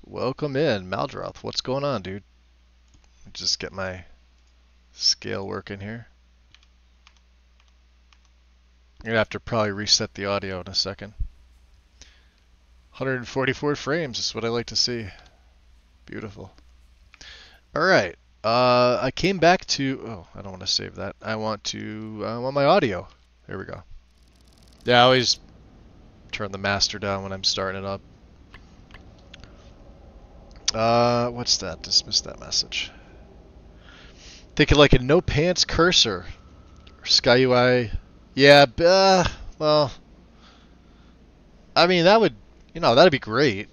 Welcome in, Maldroth. What's going on, dude? Just get my scale working here. I'm gonna have to probably reset the audio in a second. 144 frames is what I like to see. Beautiful. Alright. I came back to... Oh, I don't want to save that. I want my audio. There we go. Yeah, I always turn the master down when I'm starting it up. What's that? Dismiss that message. Thinking like a no pants cursor. Or Sky UI. Yeah, well, I mean, that'd be great.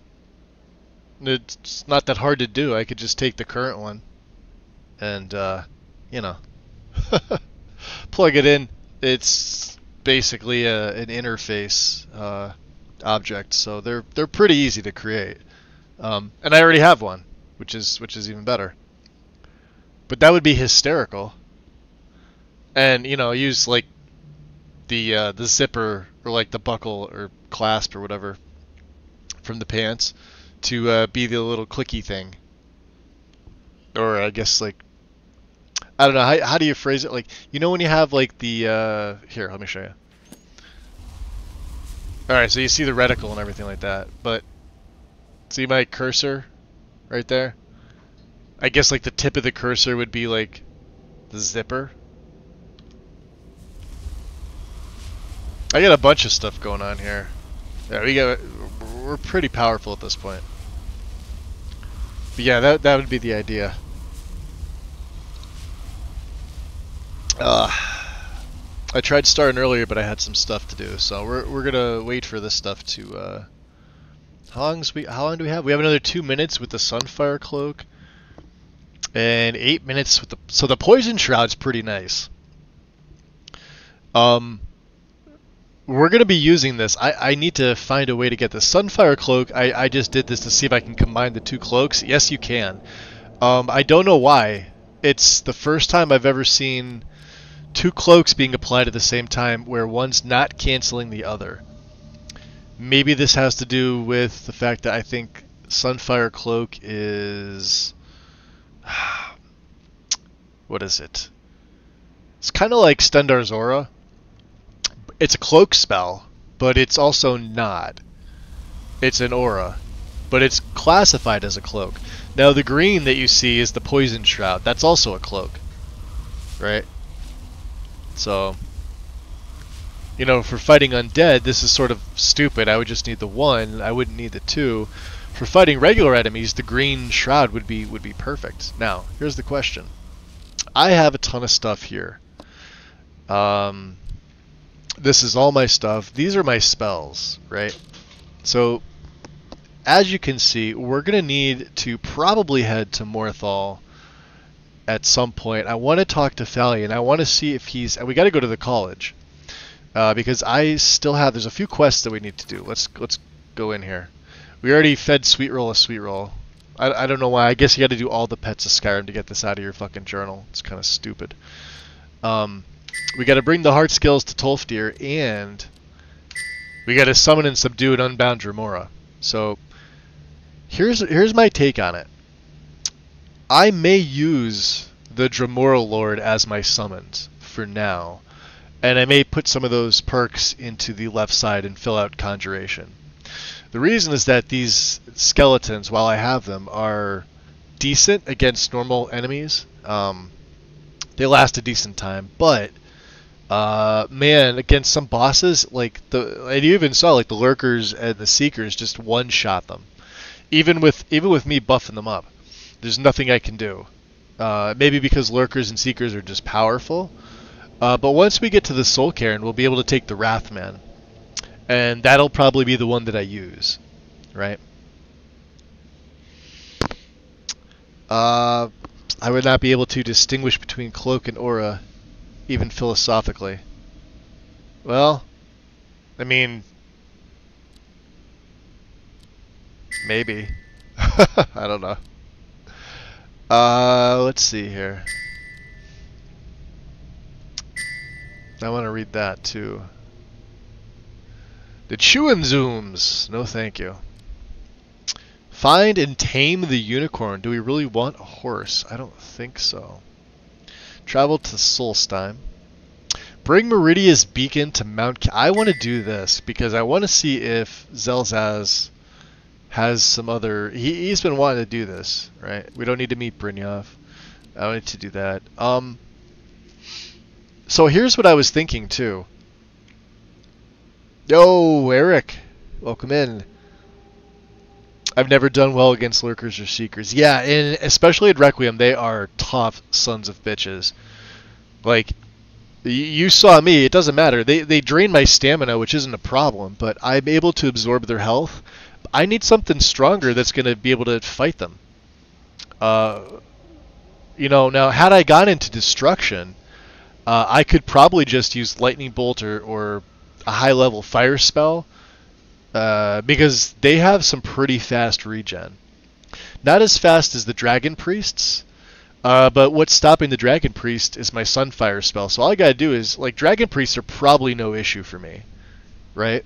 It's not that hard to do. I could just take the current one and, you know, plug it in. It's basically an interface object, so they're pretty easy to create. And I already have one, which is even better. But that would be hysterical. And use like the zipper or like the buckle or clasp or whatever from the pants to be the little clicky thing. Or I guess like I don't know how do you phrase it, like when you have like the here, let me show you. Alright, so you see the reticle and everything like that, but see my cursor right there? I guess like the tip of the cursor would be like the zipper. I got a bunch of stuff going on here. Yeah, we're pretty powerful at this point. But yeah, that would be the idea. I tried starting earlier, but I had some stuff to do, so we're gonna wait for this stuff to. How long do we have? We have another 2 minutes with the Sunfire Cloak, and 8 minutes with the. So the Poison Shroud's pretty nice. We're going to be using this. I need to find a way to get the Sunfire Cloak. I just did this to see if I can combine the two cloaks. Yes, you can. I don't know why. It's the first time I've ever seen two cloaks being applied at the same time where one's not canceling the other. Maybe this has to do with the fact that I think Sunfire Cloak is... What is it? It's kind of like Stendarr's Aura. It's a cloak spell, but it's also not. It's an aura, but it's classified as a cloak. Now the green that you see is the Poison Shroud. That's also a cloak, right? So, for fighting undead, this is sort of stupid. I would just need the one. I wouldn't need the two. For fighting regular enemies, the green shroud would be perfect. Now, here's the question. I have a ton of stuff here. This is all my stuff. These are my spells, right? So, as you can see, we're going to need to probably head to Morthal at some point. I want to talk to Thalion. I want to see if he's... And we got to go to the college. Because I still have... There's a few quests that we need to do. Let's go in here. We already fed Sweetroll a Sweetroll. I don't know why. I guess you got to do all the pets of Skyrim to get this out of your fucking journal. It's kind of stupid. We got to bring the heart skills to Tolfdir, and we got to summon and subdue an unbound Dremora. So here's my take on it. I may use the Dremora Lord as my summons for now, and I may put some of those perks into the left side and fill out Conjuration. The reason is that these skeletons, while I have them, are decent against normal enemies. They last a decent time, but man, against some bosses, like and you even saw like the lurkers and the seekers just one-shot them. Even with me buffing them up, there's nothing I can do. Maybe because lurkers and seekers are just powerful. But once we get to the Soul Cairn, we'll be able to take the Wrathman, and that'll probably be the one that I use, right? I would not be able to distinguish between cloak and aura, even philosophically. Well, I mean, maybe. I don't know. Let's see here. I want to read that too. The Chewin' Zooms. No, thank you. Find and tame the unicorn. Do we really want a horse? I don't think so. Travel to Solstheim. Bring Meridia's beacon to Mount... I want to do this because I want to see if Zelzaz has some other... He's been wanting to do this, right? We don't need to meet Brynjolf. I wanted to do that. So here's what I was thinking too. Yo, Eric. Welcome in. I've never done well against lurkers or seekers. Yeah, and especially at Requiem, they are tough sons of bitches. Like, you saw me, it doesn't matter. They drain my stamina, which isn't a problem, but I'm able to absorb their health. I need something stronger that's going to be able to fight them. You know, now, had I gone into destruction, I could probably just use Lightning Bolt or a high-level fire spell, because they have some pretty fast regen. Not as fast as the Dragon Priests, but what's stopping the Dragon Priest is my Sunfire spell. So all I gotta do is, like, Dragon Priests are probably no issue for me, right?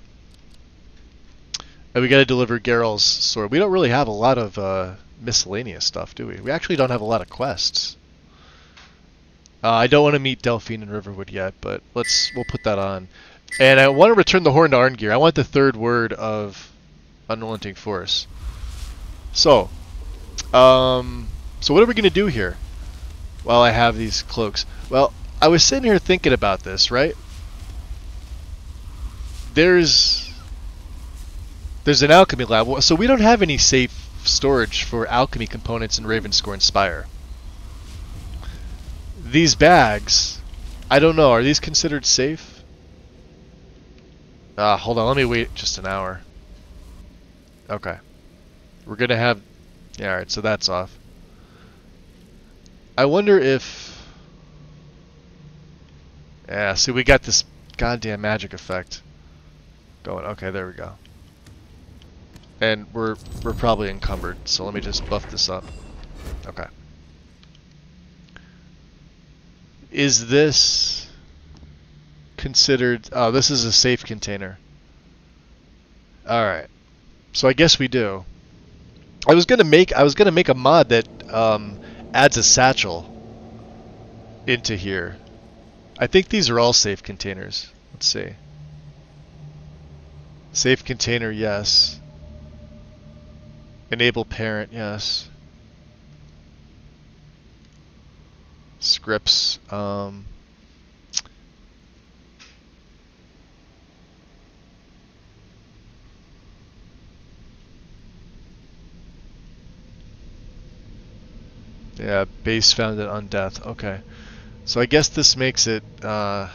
And we gotta deliver Geralt's sword. We don't really have a lot of miscellaneous stuff, do we? We actually don't have a lot of quests. I don't want to meet Delphine and Riverwood yet, but we'll put that on. And I want to return the horn to Arngeir. I want the third word of Unrelenting Force. So what are we going to do here while I have these cloaks? Well, I was sitting here thinking about this, right? There's an alchemy lab. So we don't have any safe storage for alchemy components in Ravenscorn Spire. These bags, I don't know, are these considered safe? Hold on, let me wait just an hour. Okay. We're going to have... Yeah, alright, so that's off. I wonder if... Yeah, see, we got this goddamn magic effect going. Okay, there we go. And we're probably encumbered, so let me just buff this up. Okay. Is this considered... Oh, this is a safe container. Alright. So I guess we do. I was gonna make a mod that adds a satchel into here. I think these are all safe containers. Let's see. Safe container, yes. Enable parent, yes. Scripts, yeah, base founded on death. Okay. So I guess this makes it a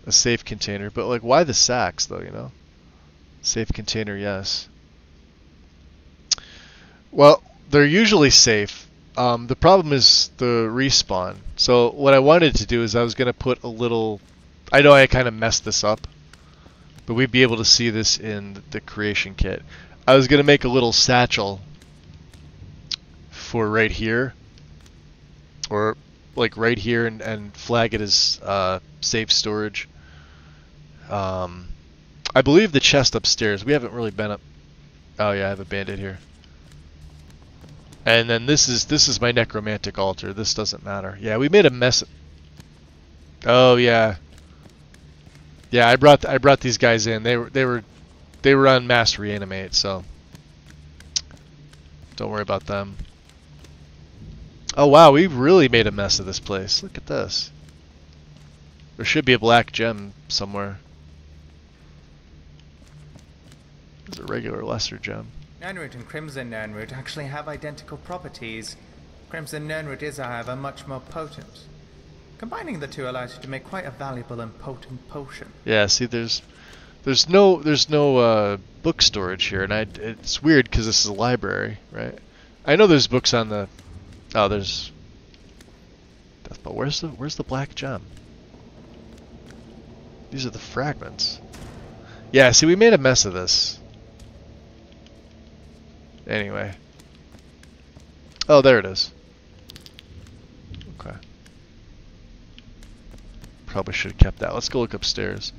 safe container, but like why the sacks though, you know? Safe container, yes. Well, they're usually safe. The problem is the respawn. So what I wanted to do is I was going to put a little... I know I kind of messed this up, but we'd be able to see this in the creation kit. I was going to make a little satchel for right here, or like right here, and flag it as safe storage. I believe the chest upstairs, we haven't really been up... Oh yeah, I have a bandit here. And then this is my necromantic altar. This doesn't matter. Yeah, we made a mess. Oh yeah. Yeah, I brought these guys in. They were on mass reanimate, so don't worry about them. Oh wow, we really made a mess of this place. Look at this. There should be a black gem somewhere. There's a regular lesser gem. Nirnroot and Crimson Nirnroot actually have identical properties. Crimson Nirnroot is, however, much more potent. Combining the two allows you to make quite a valuable and potent potion. Yeah, see, there's no book storage here, and it's weird because this is a library, right? I know there's books on the... Oh, there's... But where's the black gem? These are the fragments. Yeah, see, we made a mess of this. Anyway. Oh, there it is. Okay. Probably should have kept that. Let's go look upstairs.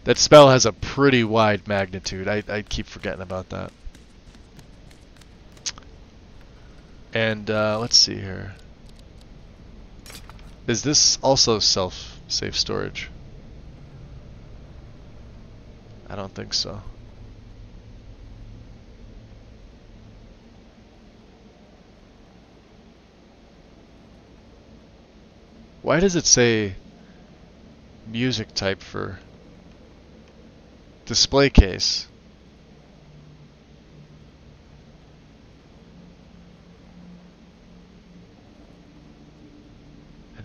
That spell has a pretty wide magnitude. I keep forgetting about that. And let's see here. Is this also safe storage? I don't think so. Why does it say music type for display case?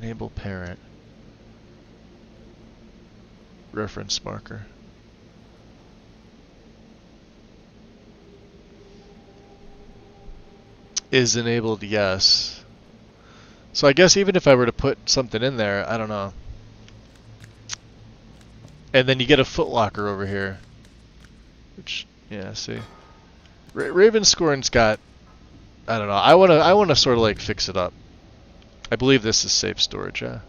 Enable parent. Reference marker. Is enabled, yes. So I guess even if I were to put something in there, I don't know. And then you get a footlocker over here. Which, yeah, see. Ravenscorn's got, I don't know. I wanna sort of like fix it up. I believe this is safe storage, yeah.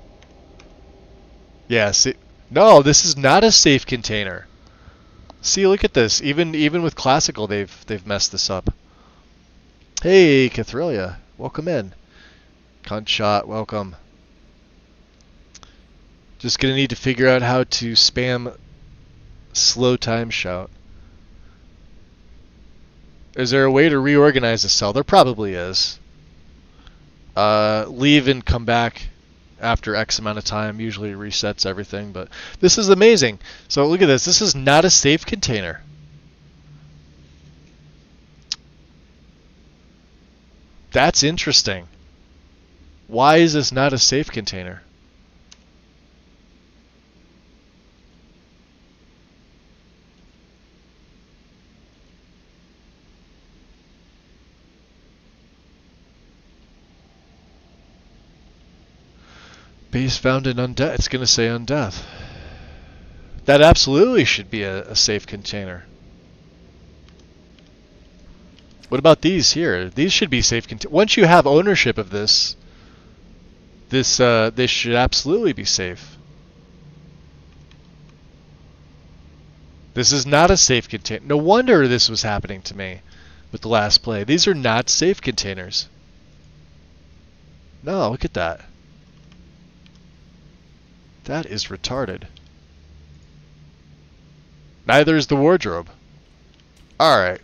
Yeah, see, no, this is not a safe container. See, look at this. Even with classical, they've messed this up. Hey, Cathrelia, welcome in. Cunt shot, welcome. Just gonna need to figure out how to spam slow time shout. Is there a way to reorganize the cell? There probably is. Leave and come back after X amount of time. Usually resets everything, but this is amazing. So look at this. This is not a safe container. That's interesting. Why is this not a safe container? Base found in undeath. It's going to say undeath. That absolutely should be a safe container. What about these here? These should be safe containers. Once you have ownership of this, this should absolutely be safe. This is not a safe container. No wonder this was happening to me with the last play. These are not safe containers. No, look at that. That is retarded. Neither is the wardrobe. Alright,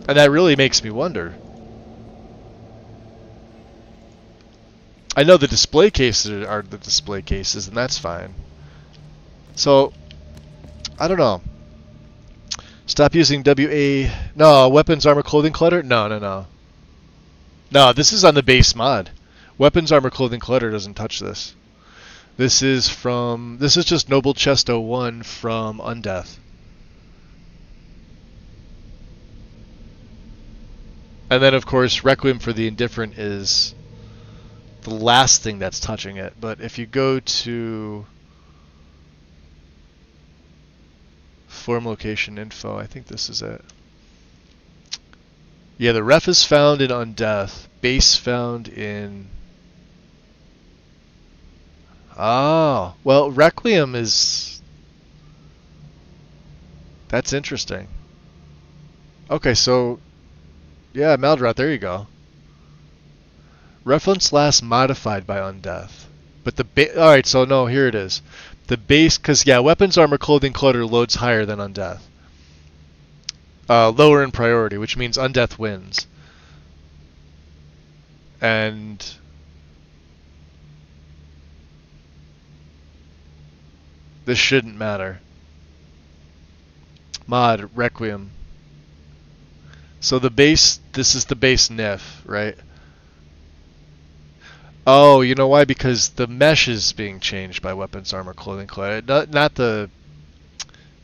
and that really makes me wonder. I know the display cases are the display cases, and that's fine. So, I don't know. Stop using WA... No, weapons, armor, clothing, clutter? No. No, this is on the base mod. Weapons, armor, clothing, clutter doesn't touch this. This is just Noble Chest 01 from Undeath. And then, of course, Requiem for the Indifferent is the last thing that's touching it. But if you go to form location info, I think this is it. Yeah, the ref is found in Undeath. Base found in... Oh, well, Requiem is... That's interesting. Okay, so... Yeah, Maldrot, there you go. Reference last modified by Undeath. But the alright, so no, here it is. The base, because, yeah, weapons, armor, clothing, clutter loads higher than Undeath. Lower in priority, which means Undeath wins. And... this shouldn't matter. Mod, Requiem. So the base, this is the base NIF, right? Oh, you know why? Because the mesh is being changed by weapons, armor, clothing, clutter.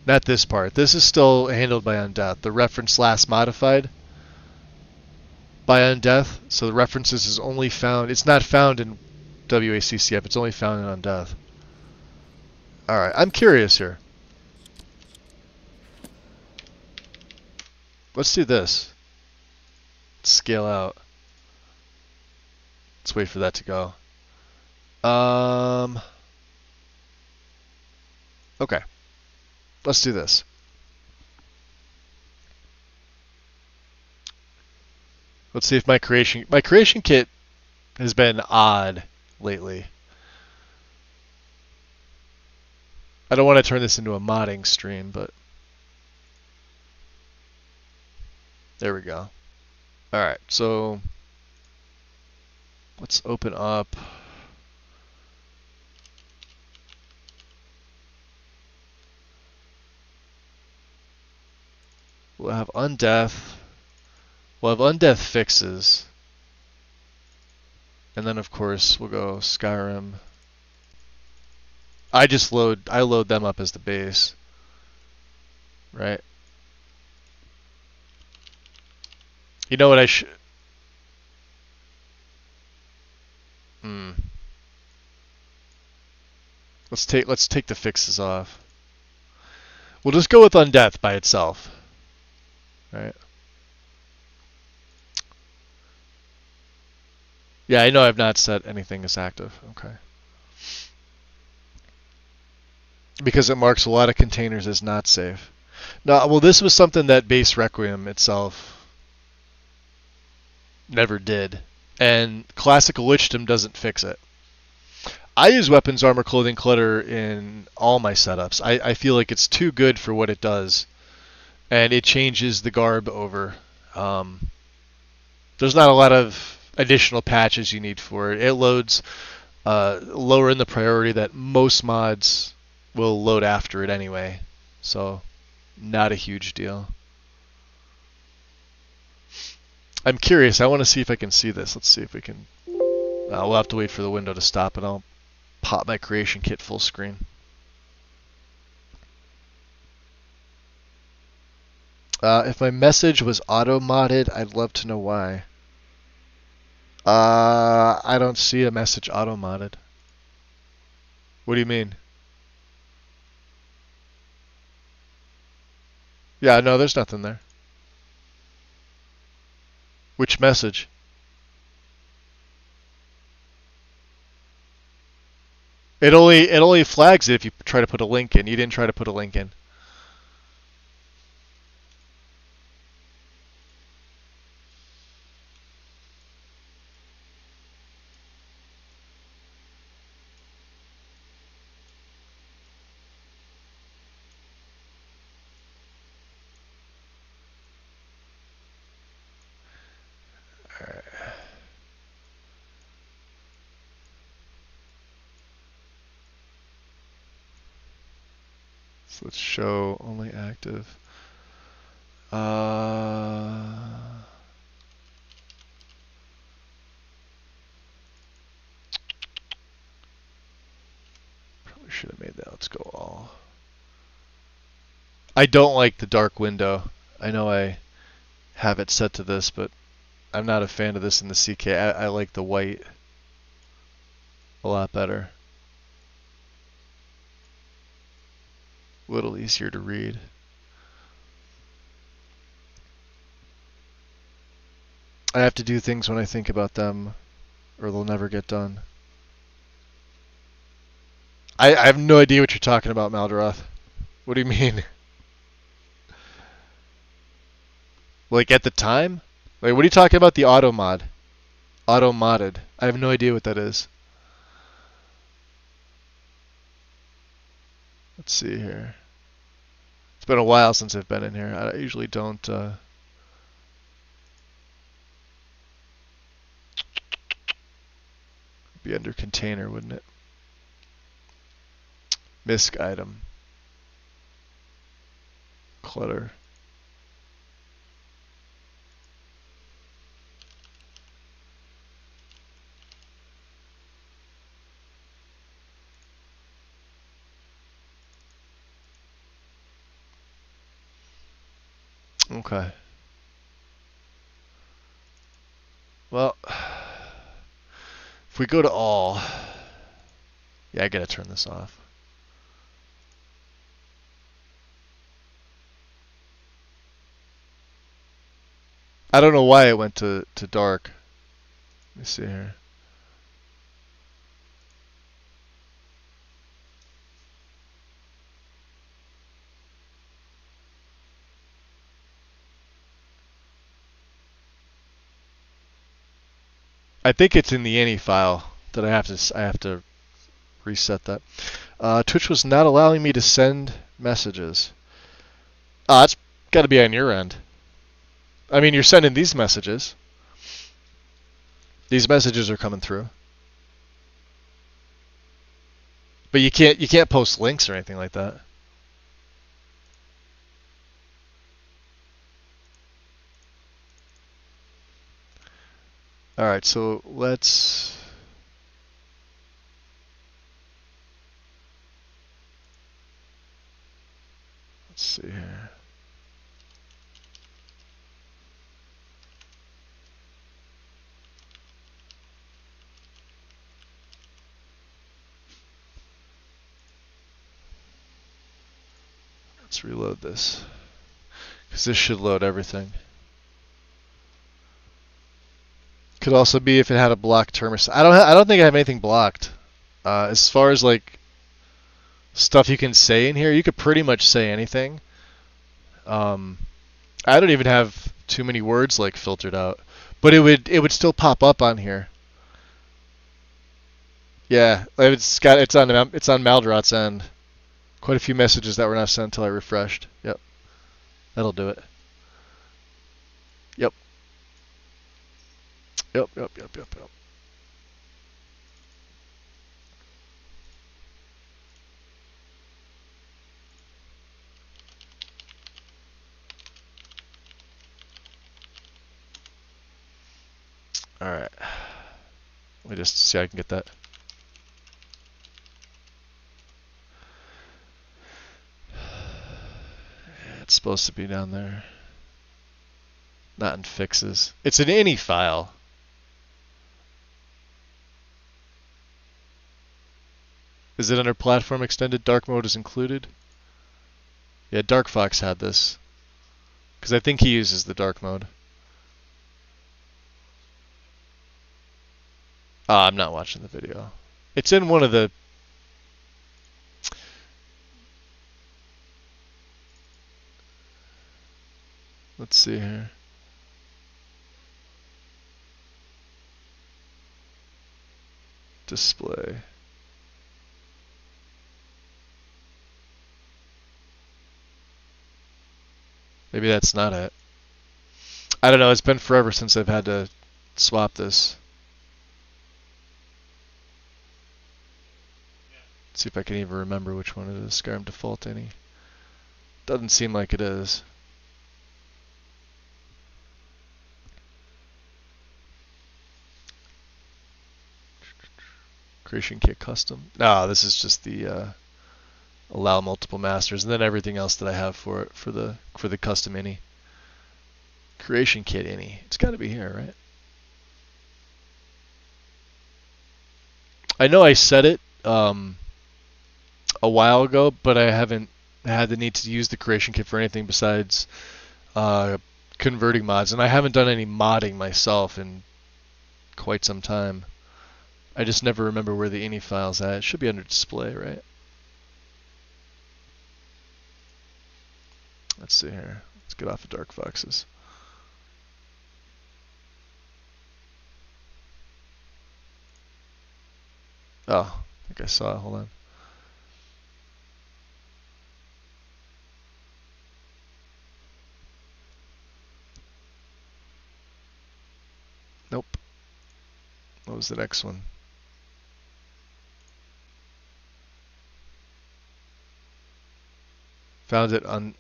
Not this part. This is still handled by Undeath. The reference last modified by Undeath. So the references is only found. It's not found in WACCF. It's only found in Undeath. All right, I'm curious here. Let's do this. Let's scale out. Let's wait for that to go. Okay. Let's do this. Let's see if my creation kit has been odd lately. I don't want to turn this into a modding stream, but there we go. All right, so let's open up. We'll have undeath. We'll have undeath fixes. And then of course we'll go Skyrim. I load them up as the base. Right? You know what I should Let's take the fixes off. We'll just go with undeath by itself. Right? Yeah, I know I've not set anything as active. Okay. Because it marks a lot of containers as not safe. No, well, this was something that base Requiem itself never did. And classical Lichdom doesn't fix it. I use weapons, armor, clothing, clutter in all my setups. I feel like it's too good for what it does. And it changes the garb over. There's not a lot of additional patches you need for it. It loads lower in the priority that most mods will load after it anyway. So, not a huge deal. I'm curious. I want to see if I can see this. Let's see if we can. We'll have to wait for the window to stop, and I'll pop my creation kit full screen. If my message was auto-modded, I'd love to know why. I don't see a message auto-modded. What do you mean? Yeah, no, there's nothing there. Which message? It only flags it if you try to put a link in. You didn't try to put a link in. Alright. So let's show only active. Probably should have made that. Let's go all. I don't like the dark window. I know I have it set to this, but I'm not a fan of this in the CK. I like the white a lot better. A little easier to read. I have to do things when I think about them, or they'll never get done. I have no idea what you're talking about, Maldaroth. What do you mean? Like at the time? Like, what are you talking about? The auto mod? Auto modded. I have no idea what that is. Let's see here. It's been a while since I've been in here. I usually don't. Be under container, wouldn't it? Misc item. Clutter. Okay. Well, if we go to all, yeah, I gotta turn this off. I don't know why it went to dark. Let me see here. I think it's in the any file that I have to reset that. Twitch was not allowing me to send messages. It's got to be on your end. I mean, you're sending these messages. These messages are coming through. But you can't post links or anything like that. All right, so let's see here. Let's reload this, because this should load everything. Could also be if it had a blocked terminus. I don't think I have anything blocked. As far as like stuff you can say in here, you could pretty much say anything. I don't even have too many words like filtered out, but it would still pop up on here. Yeah, it's on Maldrot's end. Quite a few messages that were not sent until I refreshed. Yep. That'll do it. Yep. Yep. Alright. Let me just see if I can get that. It's supposed to be down there. Not in fixes. It's an any file. Is it under platform extended? Dark mode is included? Yeah, Dark Fox had this. Because I think he uses the dark mode. I'm not watching the video. It's in one of the... Let's see here. Display. Maybe that's not it. I don't know. It's been forever since I've had to swap this. Let's see if I can even remember which one it is. Skyrim default any. Doesn't seem like it is. Creation kit custom. No, this is just the allow multiple masters, and then everything else that I have for it for the custom any. Creation kit any. It's got to be here, right? I know I said it a while ago, but I haven't had the need to use the creation kit for anything besides converting mods, and I haven't done any modding myself in quite some time. I just never remember where the ini file's at. It should be under display, right? Let's see here. Let's get off of Dark Foxes. Oh, I think I saw it. Hold on. Nope. What was the next one? Found it on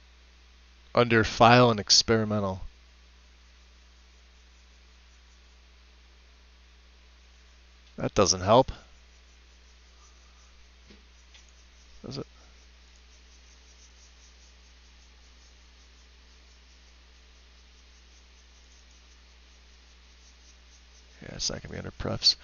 under File and Experimental. That doesn't help. Does it? Yeah, it's not going to be under prefs.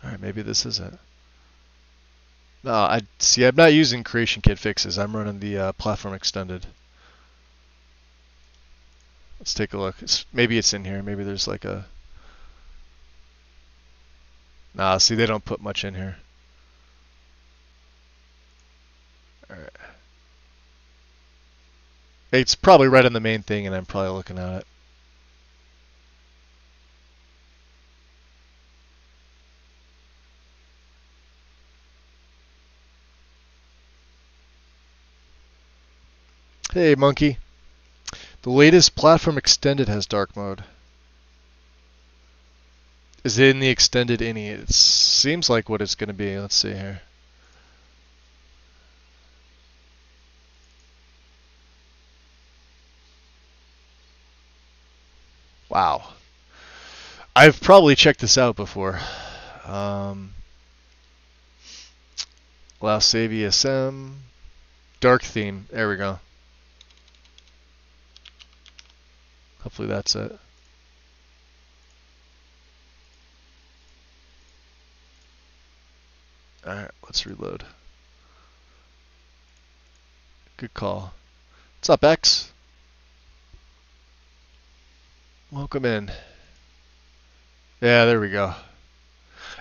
Alright, maybe this is it. No, I'm not using Creation Kit fixes. I'm running the platform extended. Let's take a look. Maybe it's in here. Maybe there's like a... Nah, see, they don't put much in here. Alright. It's probably right in the main thing, and I'm probably looking at it. Hey, monkey. The latest platform extended has dark mode. Is it in the extended any? It seems like what it's going to be. Let's see here. Wow. I've probably checked this out before. Allow save ESM. Dark theme. There we go. Hopefully that's it. Alright, let's reload. Good call. What's up, X? Welcome in. Yeah, there we go.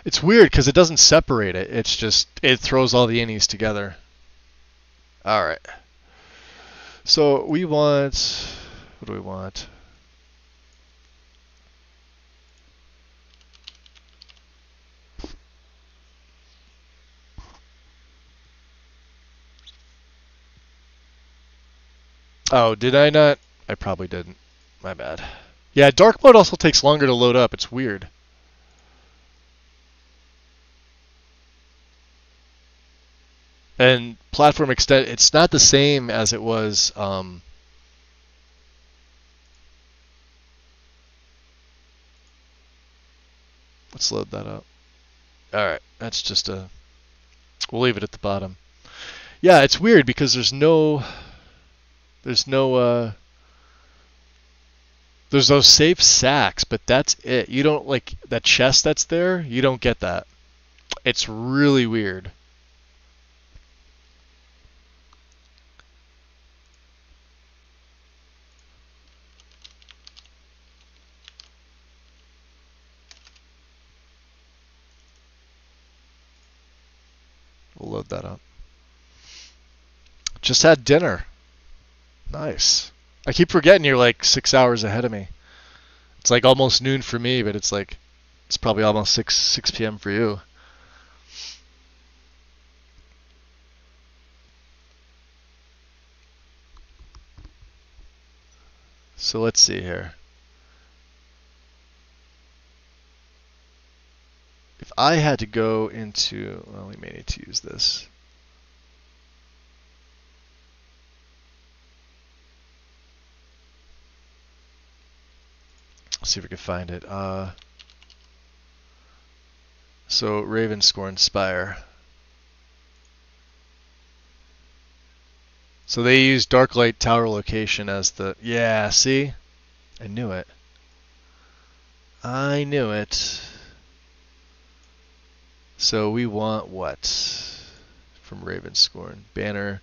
It's weird because it doesn't separate it. It's just, it throws all the innies together. Alright. So we want, what do we want? Oh, did I not? I probably didn't. My bad. Yeah, dark mode also takes longer to load up. It's weird. And platform extend, it's not the same as it was. Let's load that up. Alright, that's just a... We'll leave it at the bottom. Yeah, it's weird because there's no... There's those safe sacks, but that's it. You don't, like, that chest that's there, you don't get that. It's really weird. We'll load that up. Just had dinner. Nice. I keep forgetting you're like 6 hours ahead of me. It's like almost noon for me, but it's like it's probably almost 6 p.m. for you. So let's see here. If I had to go into, well, we may need to use this. Let's see if we can find it. So Ravenscorn Spire. So they use Darklight Tower location as the... Yeah, see? I knew it. I knew it. So we want what? From Ravenscorn. Banner.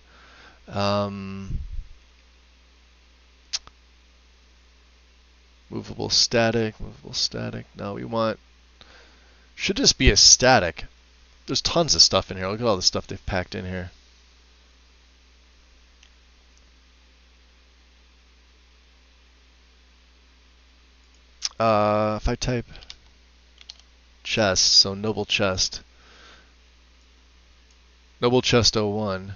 Movable static. Movable static. No, we want... Should just be a static. There's tons of stuff in here. Look at all the stuff they've packed in here. If I type chest, so noble chest. Noble chest 01.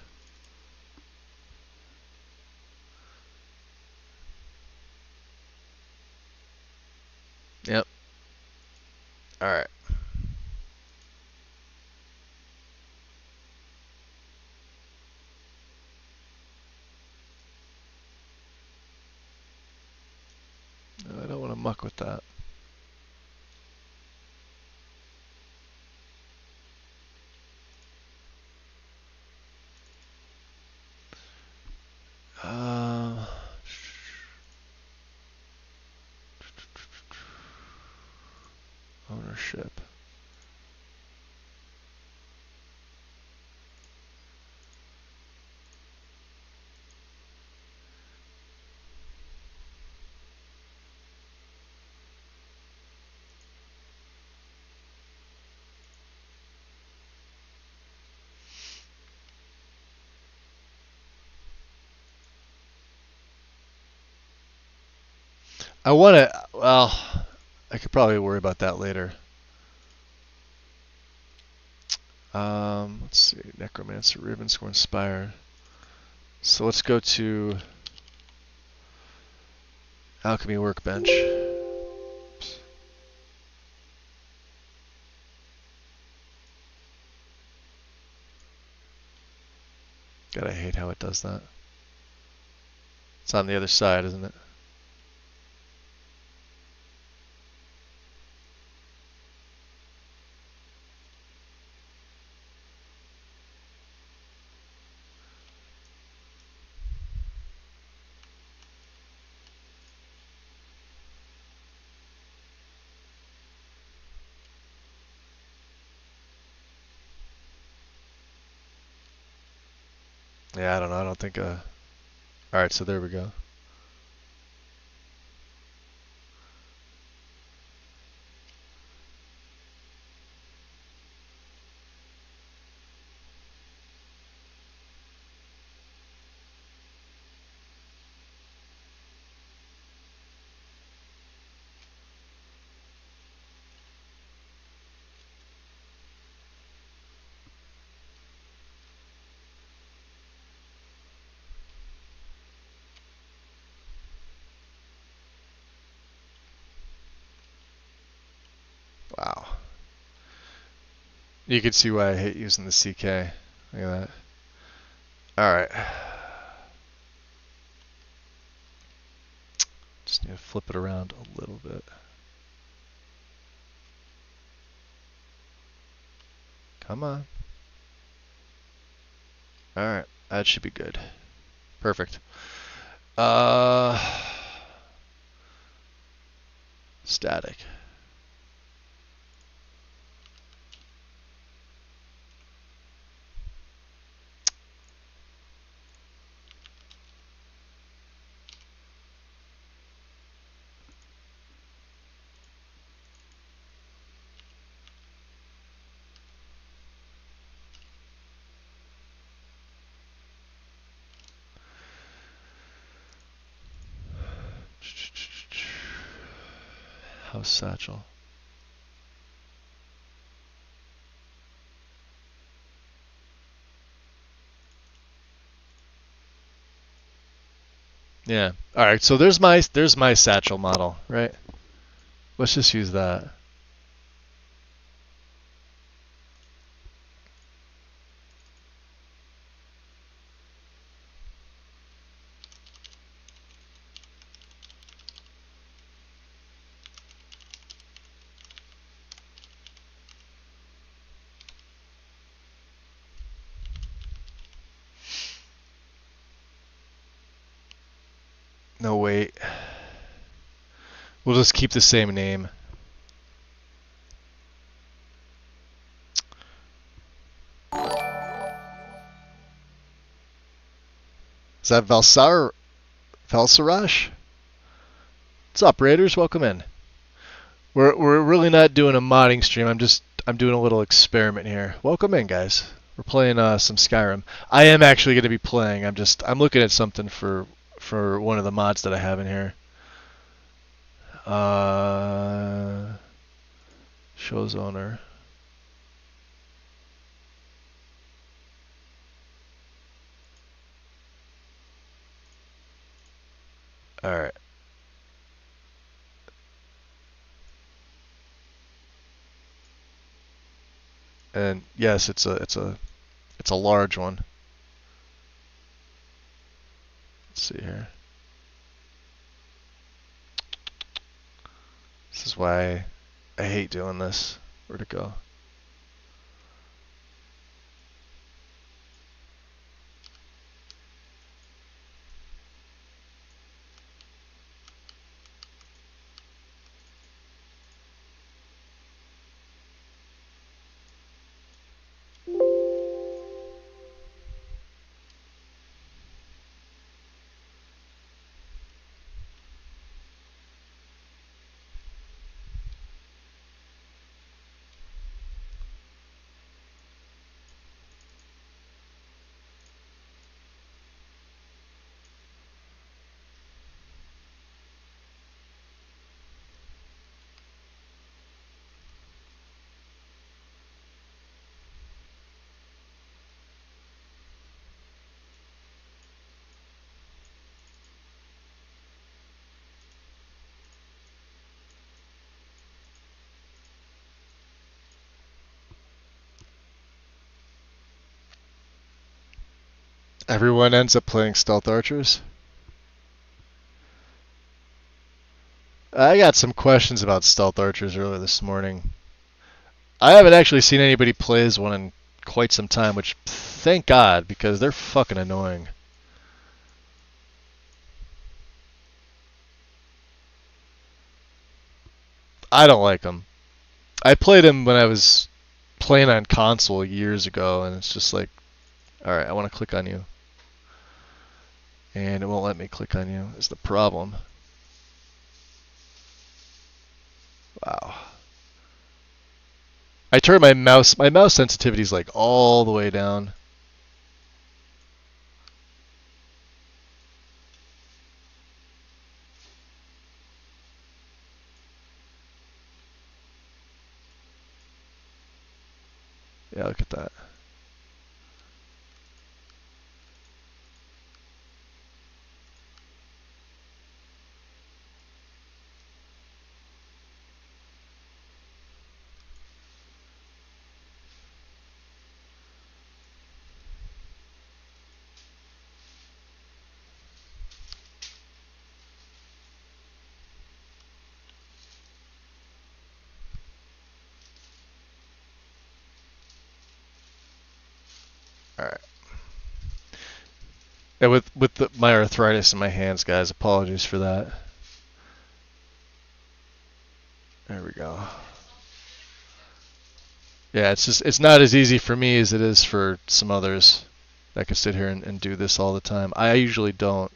Yep. Alright. No, I don't want to muck with that. Ownership. I want to. Well, I could probably worry about that later. Let's see. Necromancer, Ravenscorn Spire. So let's go to Alchemy Workbench. God, I hate how it does that. It's on the other side, isn't it? Yeah, I don't know. I don't think. Alright, so there we go. Wow. You can see why I hate using the CK. Look at that. Alright. Just need to flip it around a little bit. Come on. Alright, that should be good. Perfect. Static. House Satchel. Yeah. All right. So there's my satchel model, right? Let's just use that. No, wait. We'll just keep the same name. Is that Valsarash? What's up, Raiders? Welcome in. We're really not doing a modding stream. I'm doing a little experiment here. Welcome in, guys. We're playing some Skyrim. I am actually going to be playing. I'm looking at something for one of the mods that I have in here. Shows owner. All right. And yes, it's a large one. Let's see here. This is why I hate doing this. Where'd it go? Everyone ends up playing stealth archers. I got some questions about stealth archers earlier this morning. I haven't actually seen anybody play as one in quite some time, which thank God, because they're fucking annoying. I don't like them. I played them when I was playing on console years ago, and it's just like, alright, I want to click on you. And it won't let me click on you, is the problem. Wow. I turned my mouse sensitivity is like all the way down. Yeah, look at that. Alright. And with my arthritis in my hands, guys, apologies for that. There we go. Yeah, it's not as easy for me as it is for some others that can sit here and do this all the time. I usually don't,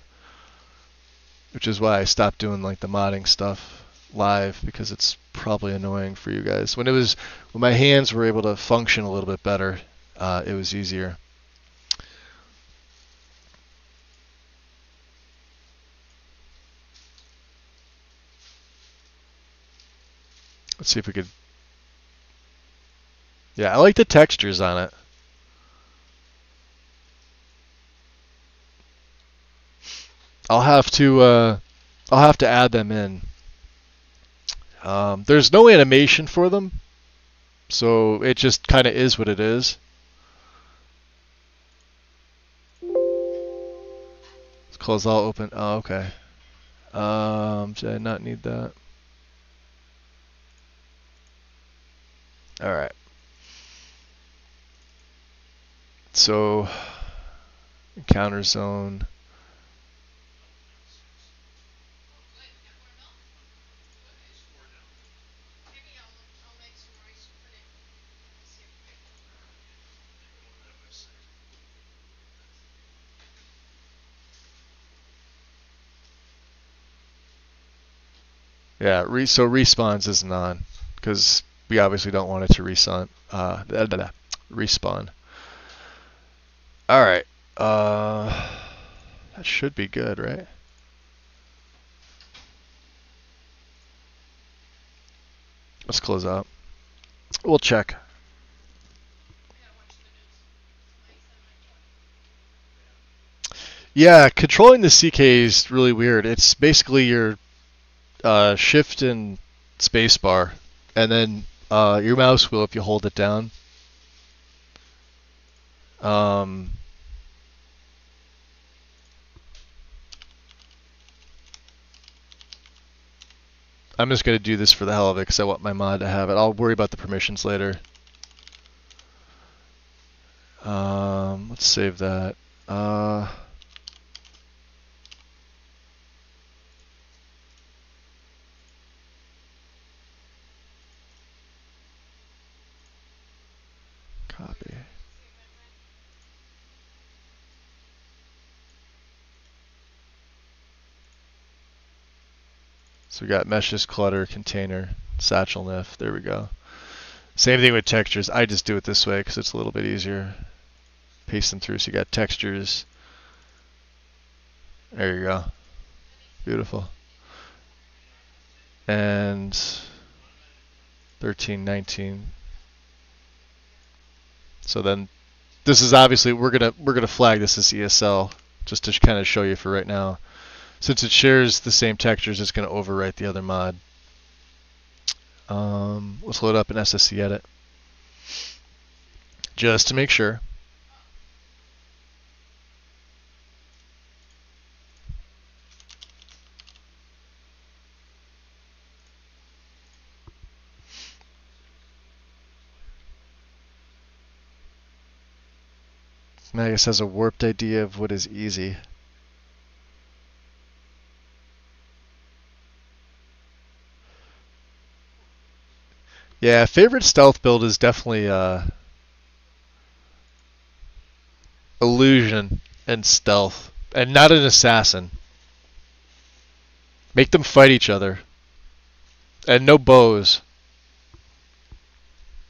which is why I stopped doing like the modding stuff live, because it's probably annoying for you guys. When my hands were able to function a little bit better, it was easier. Let's see if we could. Yeah, I like the textures on it. I'll have to add them in. There's no animation for them, so it just kind of is what it is. Let's close all open. Oh, okay. Did I not need that? All right. So, encounter zone. Yeah, so respawns isn't on, because we obviously don't want it to respawn. Respawn. Alright. That should be good, right? Let's close out. We'll check. Yeah, controlling the CK is really weird. It's basically your shift and spacebar, and then your mouse wheel if you hold it down. I'm just going to do this for the hell of it because I want my mod to have it. I'll worry about the permissions later. Let's save that. Copy. So we got meshes, clutter, container, satchel nif. There we go. Same thing with textures. I just do it this way because it's a little bit easier. Paste them through so you got textures. There you go. Beautiful. And 13, 19. So then this is obviously we're gonna flag this as ESL just to kind of show you for right now. Since it shares the same textures, it's going to overwrite the other mod. Let's load up an SSC edit just to make sure. Magus has a warped idea of what is easy. Yeah, favorite stealth build is definitely illusion and stealth, and not an assassin. Make them fight each other, and no bows.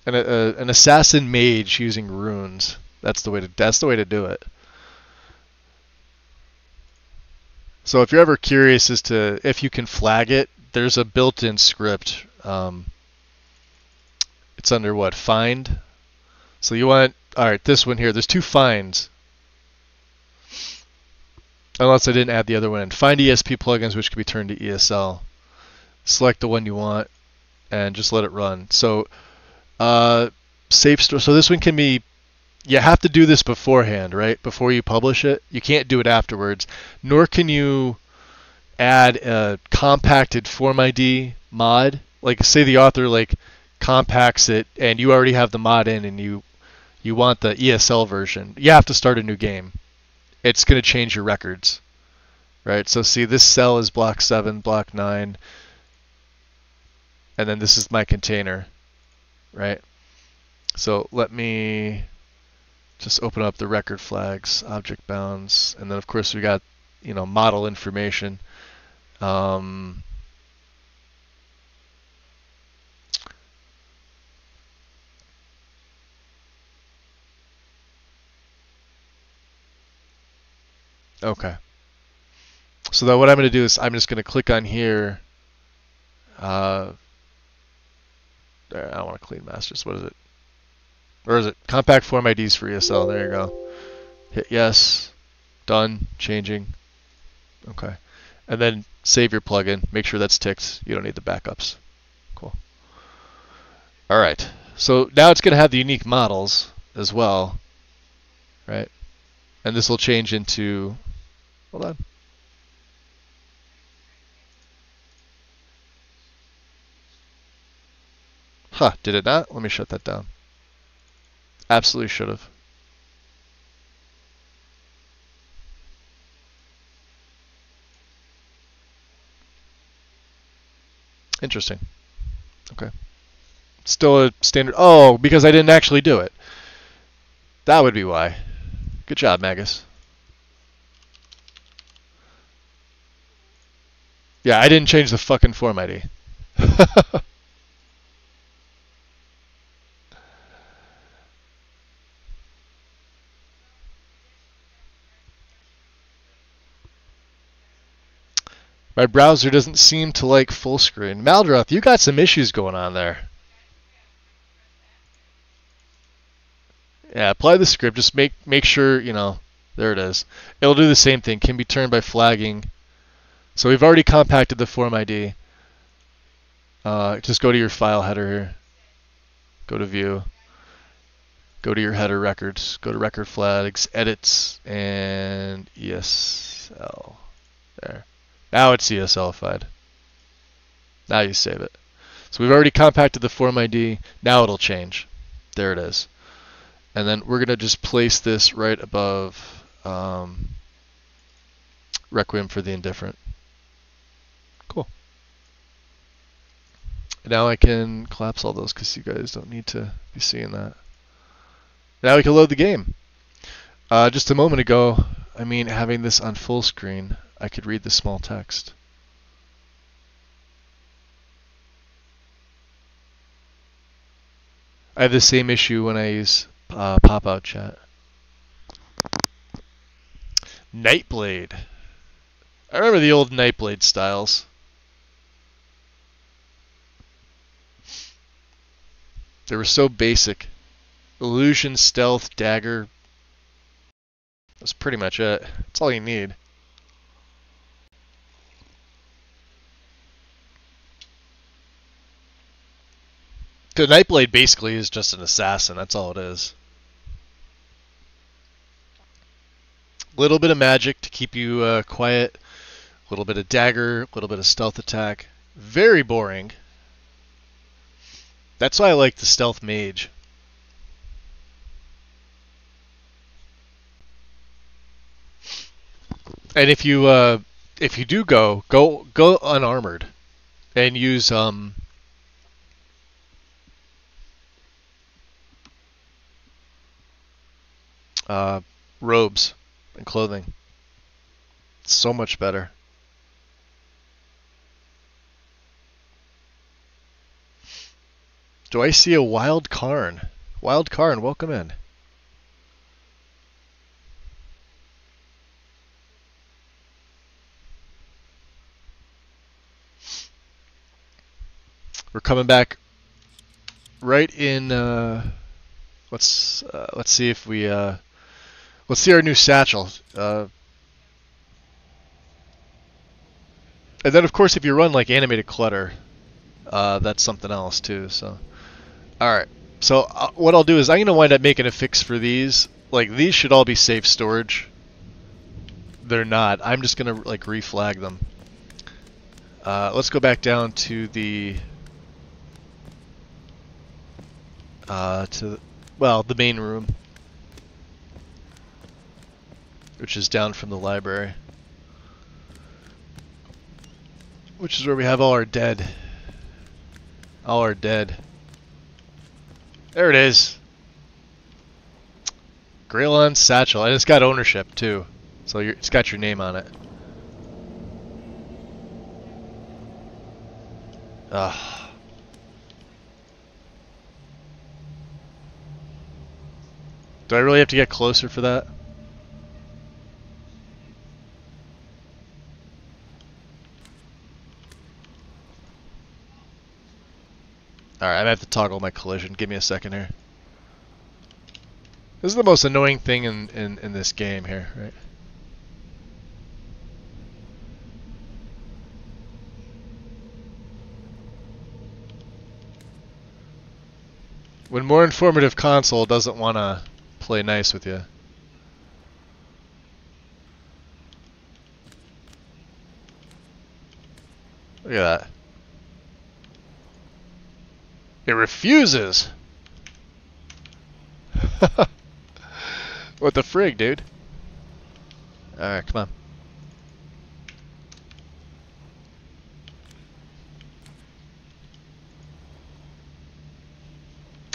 And an assassin mage using runes. That's the way to do it. So if you're ever curious as to if you can flag it, there's a built-in script. It's under what? Find. So you want, all right, this one here. There's two finds. Unless I didn't add the other one in. Find ESP plugins which can be turned to ESL. Select the one you want and just let it run. So safe store. So this one can be, you have to do this beforehand, right? Before you publish it. You can't do it afterwards. Nor can you add a compacted form ID mod. Like say the author like compacts it and you already have the mod in and you want the ESL version. You have to start a new game. It's going to change your records. Right? So see, this cell is block 7, block 9. And then this is my container. Right? So let me just open up the record flags, object bounds, and then of course we got, model information. Okay. So then what I'm going to do is I'm just going to click on here. I don't want to clean masters. What is it? Or is it compact form IDs for ESL? There you go. Hit yes. Done. Changing. Okay. And then save your plugin. Make sure that's ticked. You don't need the backups. Cool. All right. So now it's going to have the unique models as well. Right? And this will change into... Hold on. Huh, did it not? Let me shut that down. Absolutely should have. Interesting. Okay. Still a standard... Oh, because I didn't actually do it. That would be why. Good job, Magus. Yeah, I didn't change the fucking form ID. My browser doesn't seem to like full screen. Maldroth, you got some issues going on there. Yeah, apply the script. Just make sure, there it is. It'll do the same thing. Can be turned by flagging. So we've already compacted the form ID. Just go to your file header here. Go to view. Go to your header records. Go to record flags, edits, and ESL. There. Now it's ESLified. Now you save it. So we've already compacted the form ID. Now it'll change. There it is. And then we're going to just place this right above Requiem for the Indifferent. Cool. Now I can collapse all those because you guys don't need to be seeing that. Now we can load the game. Just a moment ago, having this on full screen, I could read the small text. I have the same issue when I use pop-out chat. Nightblade. I remember the old Nightblade styles. They were so basic. Illusion, stealth, dagger. That's pretty much it. That's all you need. The Nightblade basically is just an assassin. That's all it is. A little bit of magic to keep you quiet. A little bit of dagger. A little bit of stealth attack. Very boring. That's why I like the stealth mage. And if you do go unarmored and use uh, robes and clothing. It's so much better. Do I see a wild Karn? Wild Karn, welcome in. We're coming back right in. Let's see if we let's see our new satchel. And then of course if you run like animated clutter, that's something else too. So, all right. So what I'll do is I'm gonna wind up making a fix for these. Like these should all be safe storage. They're not. I'm just gonna like reflag them. Let's go back down to the the main room, which is down from the library, which is where we have all our dead. All our dead. There it is. Graylon satchel, and it's got ownership too, so it's got your name on it. Ugh. Do I really have to get closer for that? Alright, I'm gonna have to toggle my collision. Give me a second here. This is the most annoying thing in this game here, right? When more informative console doesn't want to play nice with you. Look at that. It refuses! What the frig, dude? Alright, come on.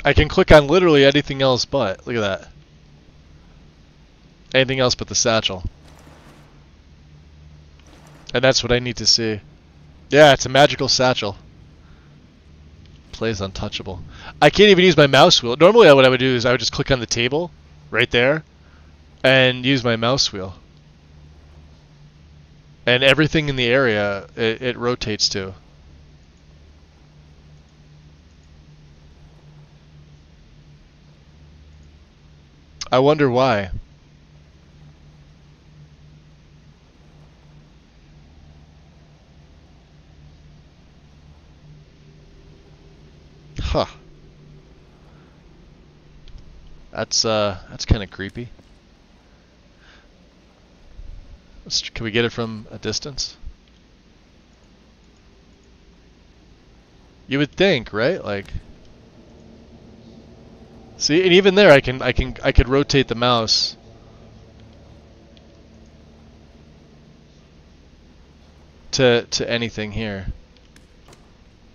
I can click on literally anything else but. Look at that. Anything else but the satchel. And that's what I need to see. Yeah, it's a magical satchel. Plays untouchable. I can't even use my mouse wheel. Normally what I would do is I would just click on the table right there and use my mouse wheel. And everything in the area it rotates to. I wonder why. Huh. That's kind of creepy. Can we get it from a distance? You would think, right? Like, see, and even there, I could rotate the mouse to anything here.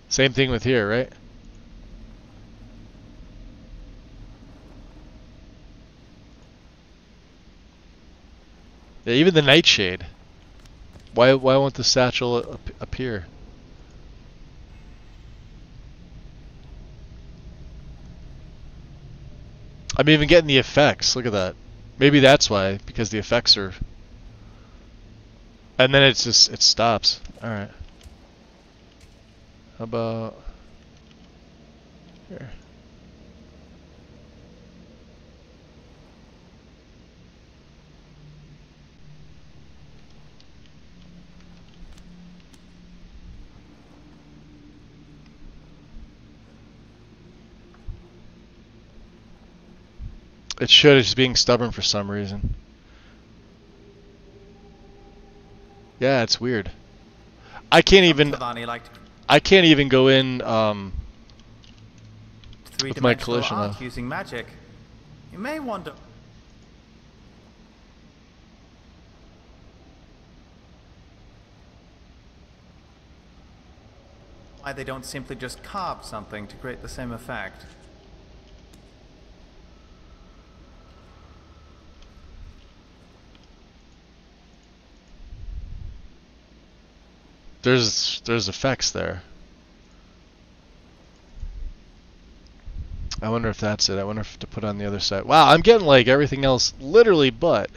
Same thing with here, right? Yeah, even the nightshade. Why won't the satchel appear? I'm even getting the effects. Look at that. Maybe that's why, because the effects are. And then it stops. All right. How about here? It should. It's being stubborn for some reason. Yeah, it's weird. I can't even go in with my collision off. Using magic. You may wonder. Why they don't simply just carve something to create the same effect. There's effects there. I wonder if that's it. I wonder if to put on the other side. Wow, I'm getting like everything else literally but.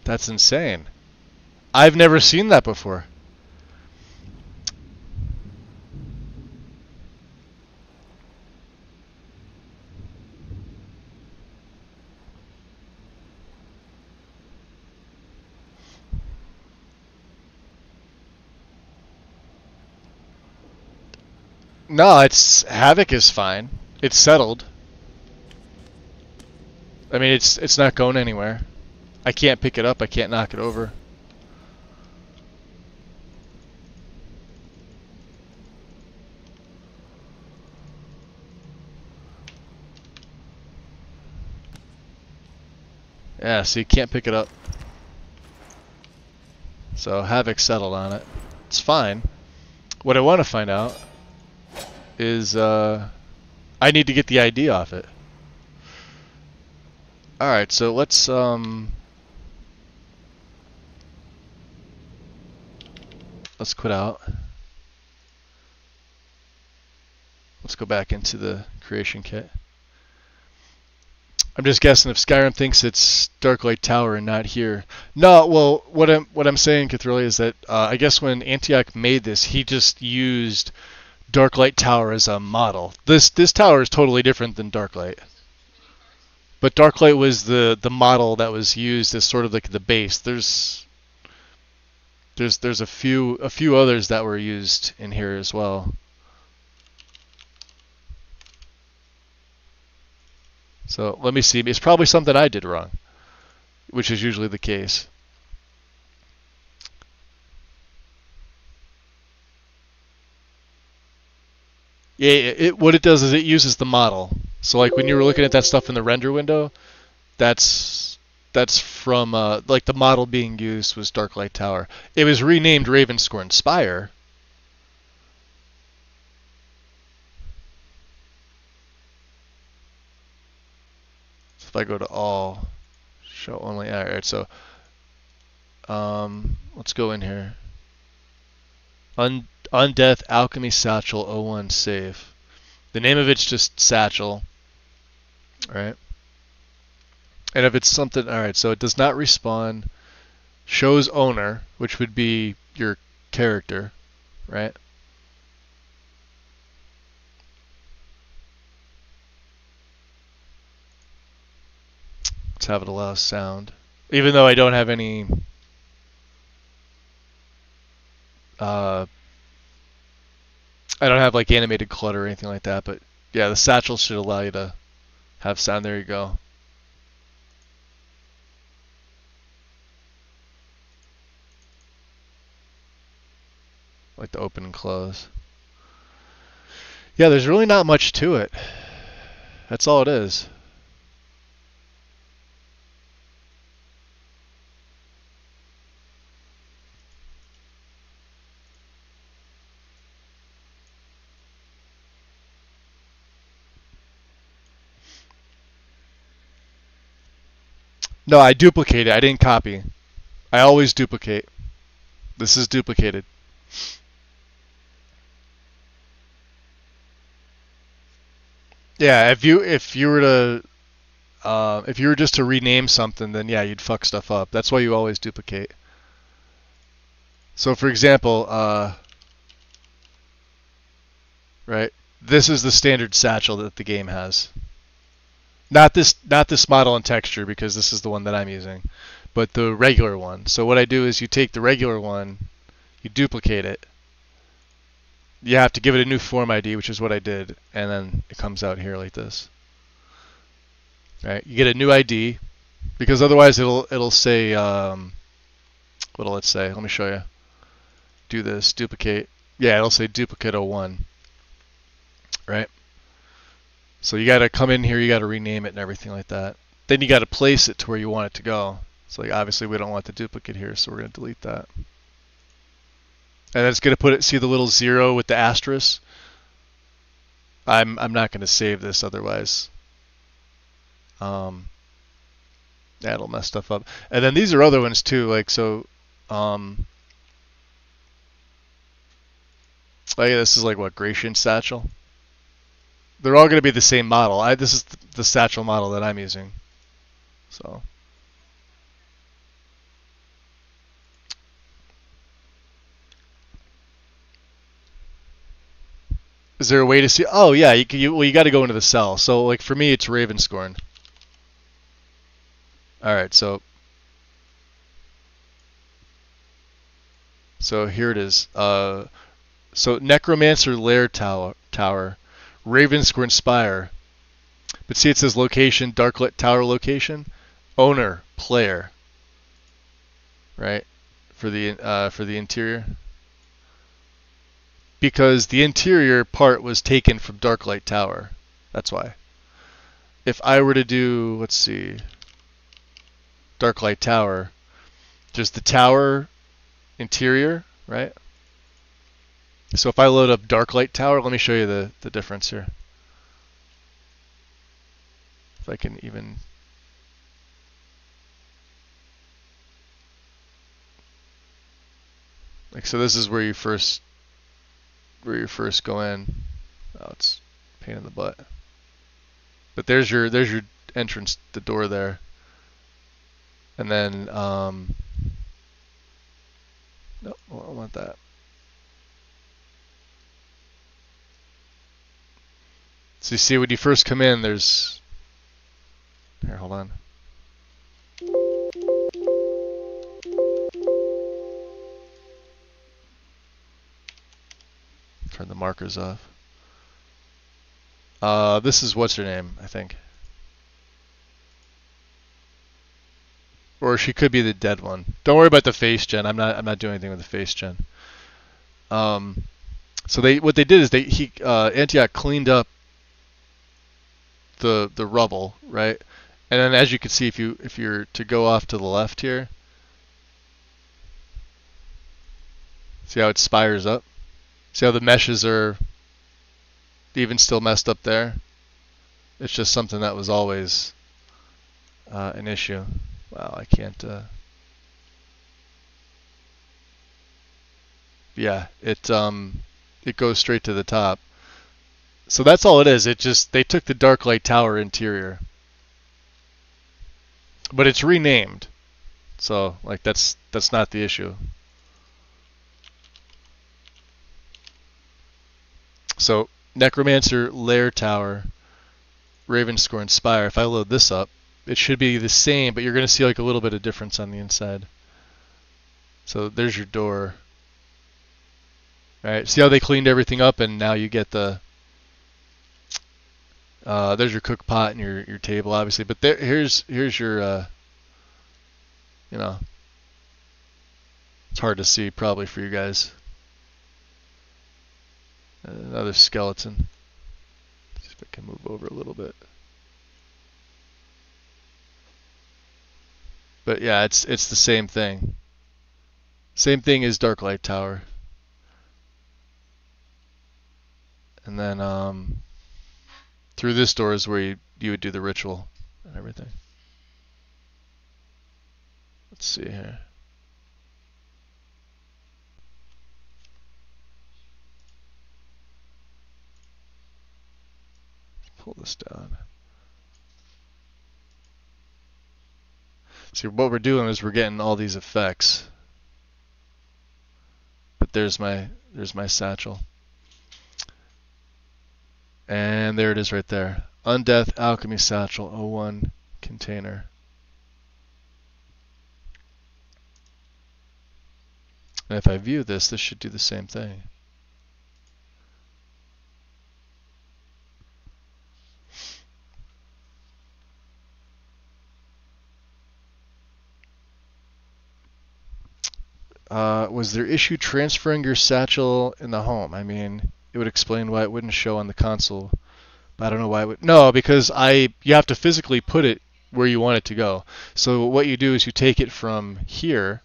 That's insane. I've never seen that before. No, it's Havoc is fine. It's settled. I mean, it's not going anywhere. I can't pick it up. I can't knock it over. Yeah, so you can't pick it up. So Havoc settled on it. It's fine. What I want to find out is I need to get the ID off it. Alright, so let's quit out. Let's go back into the creation kit. I'm just guessing if Skyrim thinks it's Darklight Tower and not here. No, well, what I'm saying, Cathrili, is that I guess when Antioch made this, he just used Darklight Tower as a model. This tower is totally different than Darklight. But Darklight was the model that was used as sort of like the base. There's a few others that were used in here as well. So let me see. It's probably something I did wrong, which is usually the case. Yeah, what it does is it uses the model. So like when you were looking at that stuff in the render window, that's from like the model being used was Darklight Tower. It was renamed Ravenscorn Spire. So if I go to all, show only. All right, so let's go in here. Undeath Alchemy Satchel 01 save. The name of it's just Satchel. Alright. And if it's something, alright, so it does not respawn. Shows owner, which would be your character, right? Let's have it allow sound. Even though I don't have any I don't have like animated clutter or anything like that, but yeah, the satchel should allow you to have sound. There you go. Like the open and close. Yeah, there's really not much to it. That's all it is. No, I duplicated. I didn't copy. I always duplicate. This is duplicated. Yeah, if you were just to rename something, then yeah, you'd fuck stuff up. That's why you always duplicate. So for example, right, this is the standard satchel that the game has. Not this model and texture, because this is the one that I'm using, but the regular one. So what I do is you take the regular one, you duplicate it. You have to give it a new form ID, which is what I did, and then it comes out here like this. Right? You get a new ID, because otherwise it'll say what'll it say? Let me show you. Do this, duplicate. Yeah, it'll say duplicate 01, right? So you got to come in here, you got to rename it and everything like that. Then you got to place it to where you want it to go. So like obviously we don't want the duplicate here, so we're going to delete that. And then it's going to put it, see the little 0 with the asterisk? I'm not going to save this otherwise. That'll mess stuff up. And then these are other ones too, like so like this is like what, Gratian satchel? They're all going to be the same model. This is the satchel model that I'm using. So is there a way to see? Oh yeah, you got to go into the cell. So like for me, it's Ravenscorn. All right, so here it is. So Necromancer Lair Tower, Ravenscorn Spire. But see, it says location, Darklit Tower location, owner, player. Right, for the interior. Because the interior part was taken from Darklight Tower. That's why. If I were to do, let's see, Darklight Tower, just the tower interior, right? So if I load up Darklight Tower, let me show you the difference here. If I can even... Like, so this is where you first go in. Oh, it's a pain in the butt. But there's your entrance, the door there. And then nope, I don't want that. So you see when you first come in, there's here, hold on. Turn the markers off. This is what's her name, I think. Or she could be the dead one. Don't worry about the face gen. I'm not doing anything with the face gen. So what they did is Antioch cleaned up the rubble, right? And then as you can see, if you're to go off to the left here, see how it spires up? See how the meshes are even still messed up there? It's just something that was always an issue. Wow, I can't. Yeah, it goes straight to the top. So that's all it is. They took the Darklight Tower interior, but it's renamed. So like that's not the issue. So Necromancer Lair Tower, Ravenscorn Spire. If I load this up, it should be the same, but you're going to see like a little bit of difference on the inside. So there's your door. All right, see how they cleaned everything up, and now you get the. There's your cook pot and your table, obviously. But here's your. You know, it's hard to see probably for you guys. Another skeleton. See if I can move over a little bit. But yeah, it's the same thing. Same thing as Darklight Tower. And then through this door is where you would do the ritual and everything. Let's see here. Pull this down. See, what we're doing is we're getting all these effects. But there's my satchel. And there it is right there. Undeath Alchemy Satchel 01 container. And if I view this should do the same thing. Was there issue transferring your satchel in the home? I mean, it would explain why it wouldn't show on the console. But I don't know why it would. No, because you have to physically put it where you want it to go. So what you do is you take it from here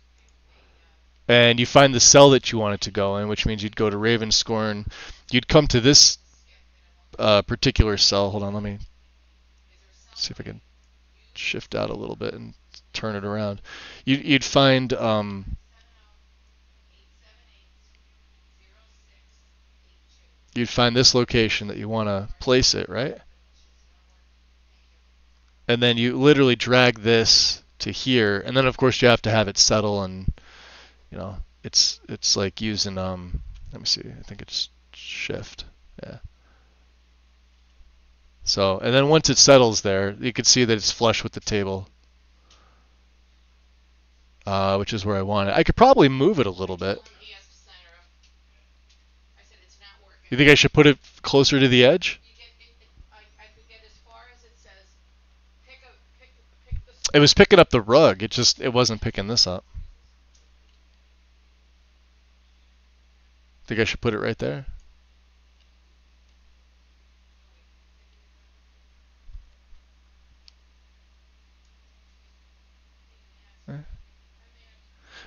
and you find the cell that you want it to go in, which means you'd go to Ravenscorn. You'd come to this particular cell. Hold on, let me see if I can shift out a little bit and turn it around. You'd find this location that you want to place it, right? And then you literally drag this to here, and then of course you have to have it settle, and you know it's like using let me see, I think it's shift, yeah. So, and then once it settles there, you can see that it's flush with the table, which is where I want it. I could probably move it a little bit. You think I should put it closer to the edge? It was picking up the rug. It wasn't picking this up. Think I should put it right there?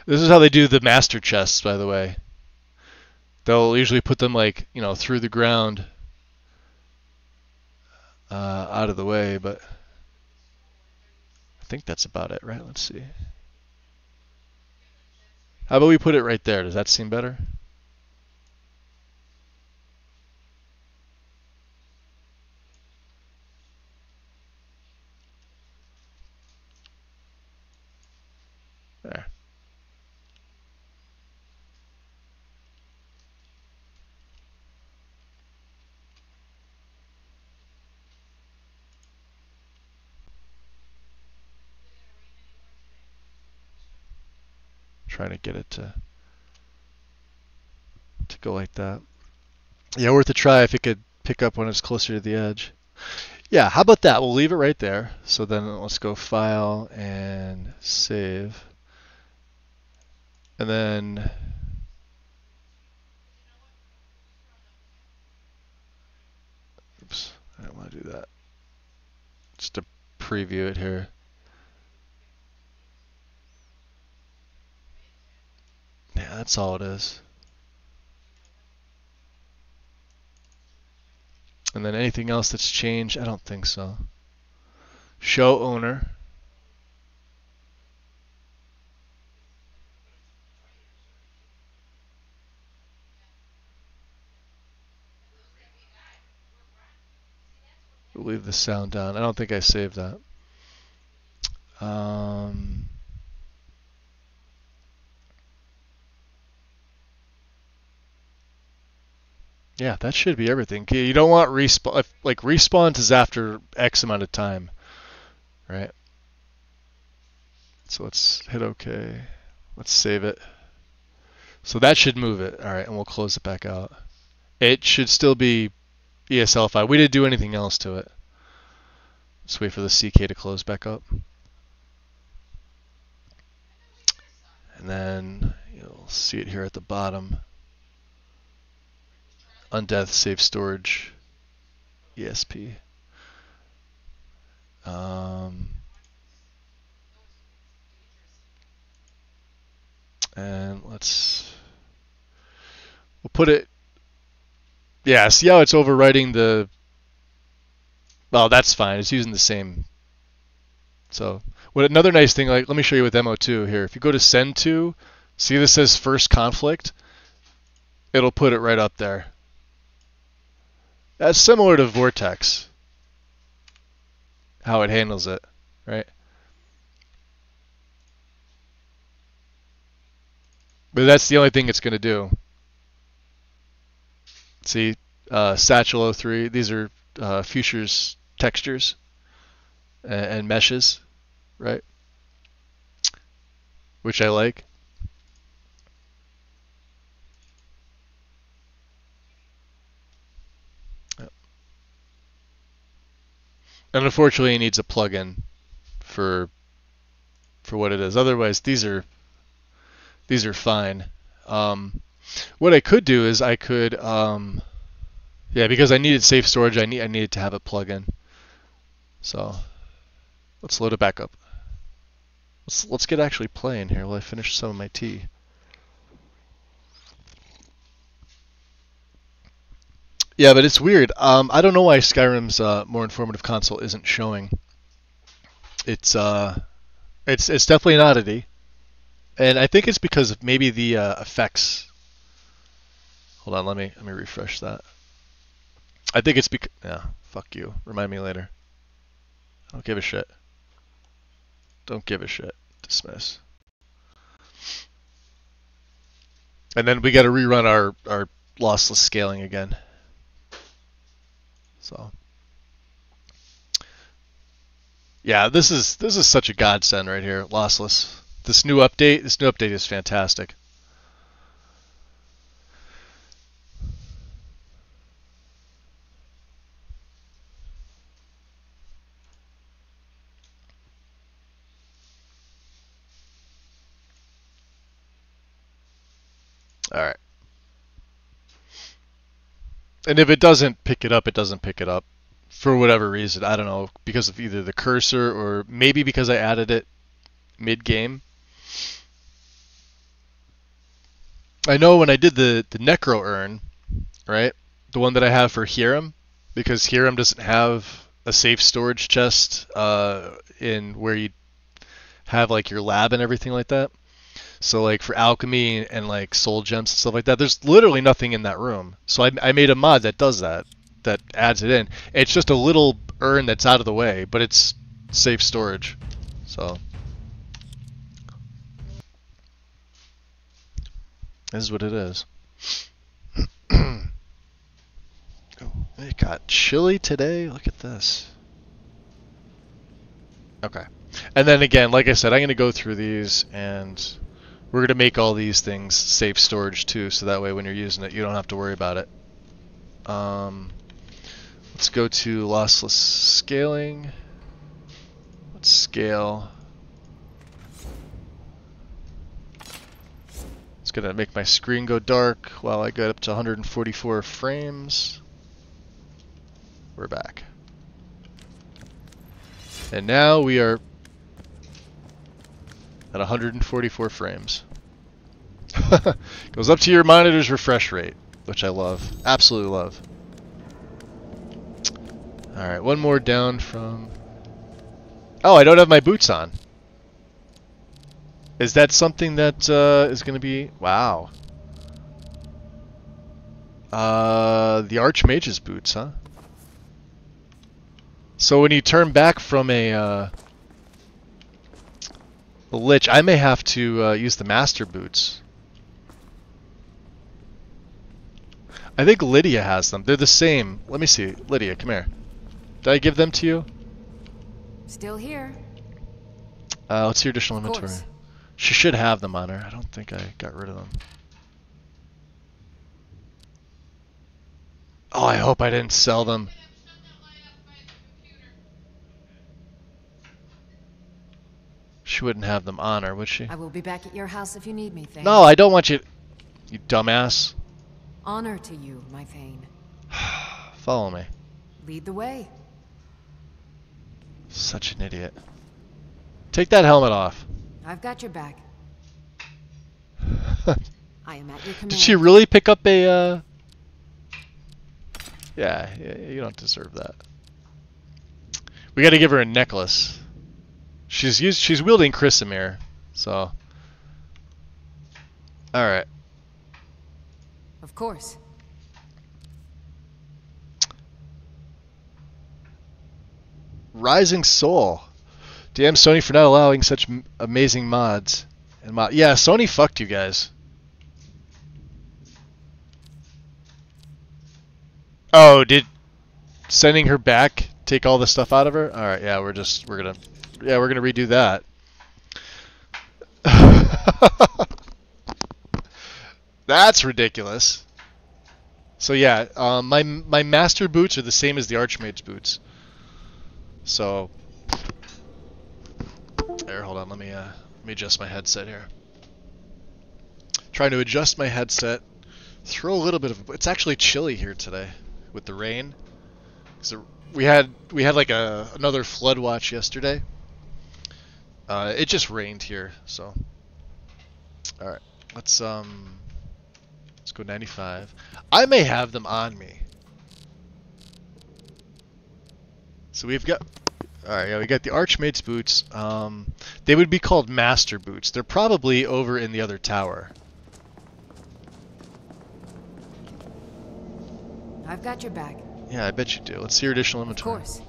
This is how they do the master chests, by the way. They'll usually put them like, through the ground, out of the way, but I think that's about it, right? Let's see. How about we put it right there? Does that seem better? There. Trying to get it to go like that. Yeah, worth a try if it could pick up when it's closer to the edge. Yeah, how about that? We'll leave it right there. So then let's go File and Save. And then oops, I don't want to do that. Just to preview it here. Yeah, that's all it is. And then anything else that's changed? I don't think so. Show owner. We'll leave the sound down. I don't think I saved that. Yeah, that should be everything. You don't want respawn. Like respawns is after X amount of time, right? So let's hit OK. Let's save it. So that should move it. All right, and we'll close it back out. It should still be ESL file. We didn't do anything else to it. Let's wait for the CK to close back up. And then you'll see it here at the bottom. Undeath Safe Storage ESP. And we'll put it, yeah, see how it's overwriting the, well, that's fine. It's using the same. So what another nice thing, like, let me show you with MO2 here. If you go to send to, see this says first conflict? It'll put it right up there. That's similar to Vortex, how it handles it, right? But that's the only thing it's going to do. See, Satchel 03, these are Fuchsia's textures and meshes, right? Which I like. And unfortunately, it needs a plugin for what it is. Otherwise, these are These are fine. What I could do is I could, yeah, because I needed safe storage, I needed to have a plug-in. So let's load it back up. Let's get actually playing here while I finish some of my tea. Yeah, but it's weird. I don't know why Skyrim's more informative console isn't showing. It's definitely an oddity, and I think it's because of maybe the effects. Hold on, let me refresh that. I think it's because fuck you. Remind me later. I don't give a shit. Don't give a shit. Dismiss. And then we got to rerun our lossless scaling again. So. Yeah, this is such a godsend right here, lossless. This new update is fantastic. All right. And if it doesn't pick it up, it doesn't pick it up. For whatever reason, I don't know, because of either the cursor or maybe because I added it mid-game. I know when I did the Necro urn, right? The one that I have for Hiram, because Hiram doesn't have a safe storage chest in where you have like your lab and everything like that. So like for alchemy and like soul gems and stuff like that, there's literally nothing in that room. So I made a mod that does that adds it in. It's just a little urn that's out of the way, but it's safe storage. So this is what it is. Oh, it got chilly today. Look at this. Okay. And then again, like I said, I'm going to go through these and we're going to make all these things safe storage too, so that way when you're using it, you don't have to worry about it. Let's go to lossless scaling. Let's scale. It's going to make my screen go dark while I get up to 144 frames. We're back. And now we are at 144 frames. Goes up to your monitor's refresh rate, which I love. Absolutely love. Alright, one more down from... Oh, I don't have my boots on. Is that something that is going to be... Wow. The Archmage's boots, huh? So when you turn back from a Lich, I may have to use the Master boots. I think Lydia has them. They're the same. Let me see. Lydia, come here. Did I give them to you? Still here. Let's see your additional inventory. She should have them on her. I don't think I got rid of them. Oh, I hope I didn't sell them. She wouldn't have them on her, would she? I will be back at your house if you need me, Thane. No, I don't want you... You dumbass. Honor to you, my Thane. Follow me. Lead the way. Such an idiot. Take that helmet off. I've got your back. I am at your command. Did she really pick up a, Yeah, you don't deserve that. We gotta give her a necklace. She's wielding Chrysamere, so... Alright. Of course. Rising Soul. Damn Sony for not allowing such amazing mods. And yeah, Sony fucked you guys. Oh, did sending her back take all the stuff out of her? All right, yeah, we're gonna redo that. That's ridiculous. So yeah, my master boots are the same as the Archmage's boots. So there, hold on, let me adjust my headset here. Trying to adjust my headset. Throw a little bit of... It's actually chilly here today with the rain. So we had like another flood watch yesterday. It just rained here, so... Alright, let's go 95. I may have them on me. So we've got... Alright, yeah, we got the Archmage's boots. They would be called Master Boots. They're probably over in the other tower. I've got your back. Yeah, I bet you do. Let's see your additional Of inventory. course.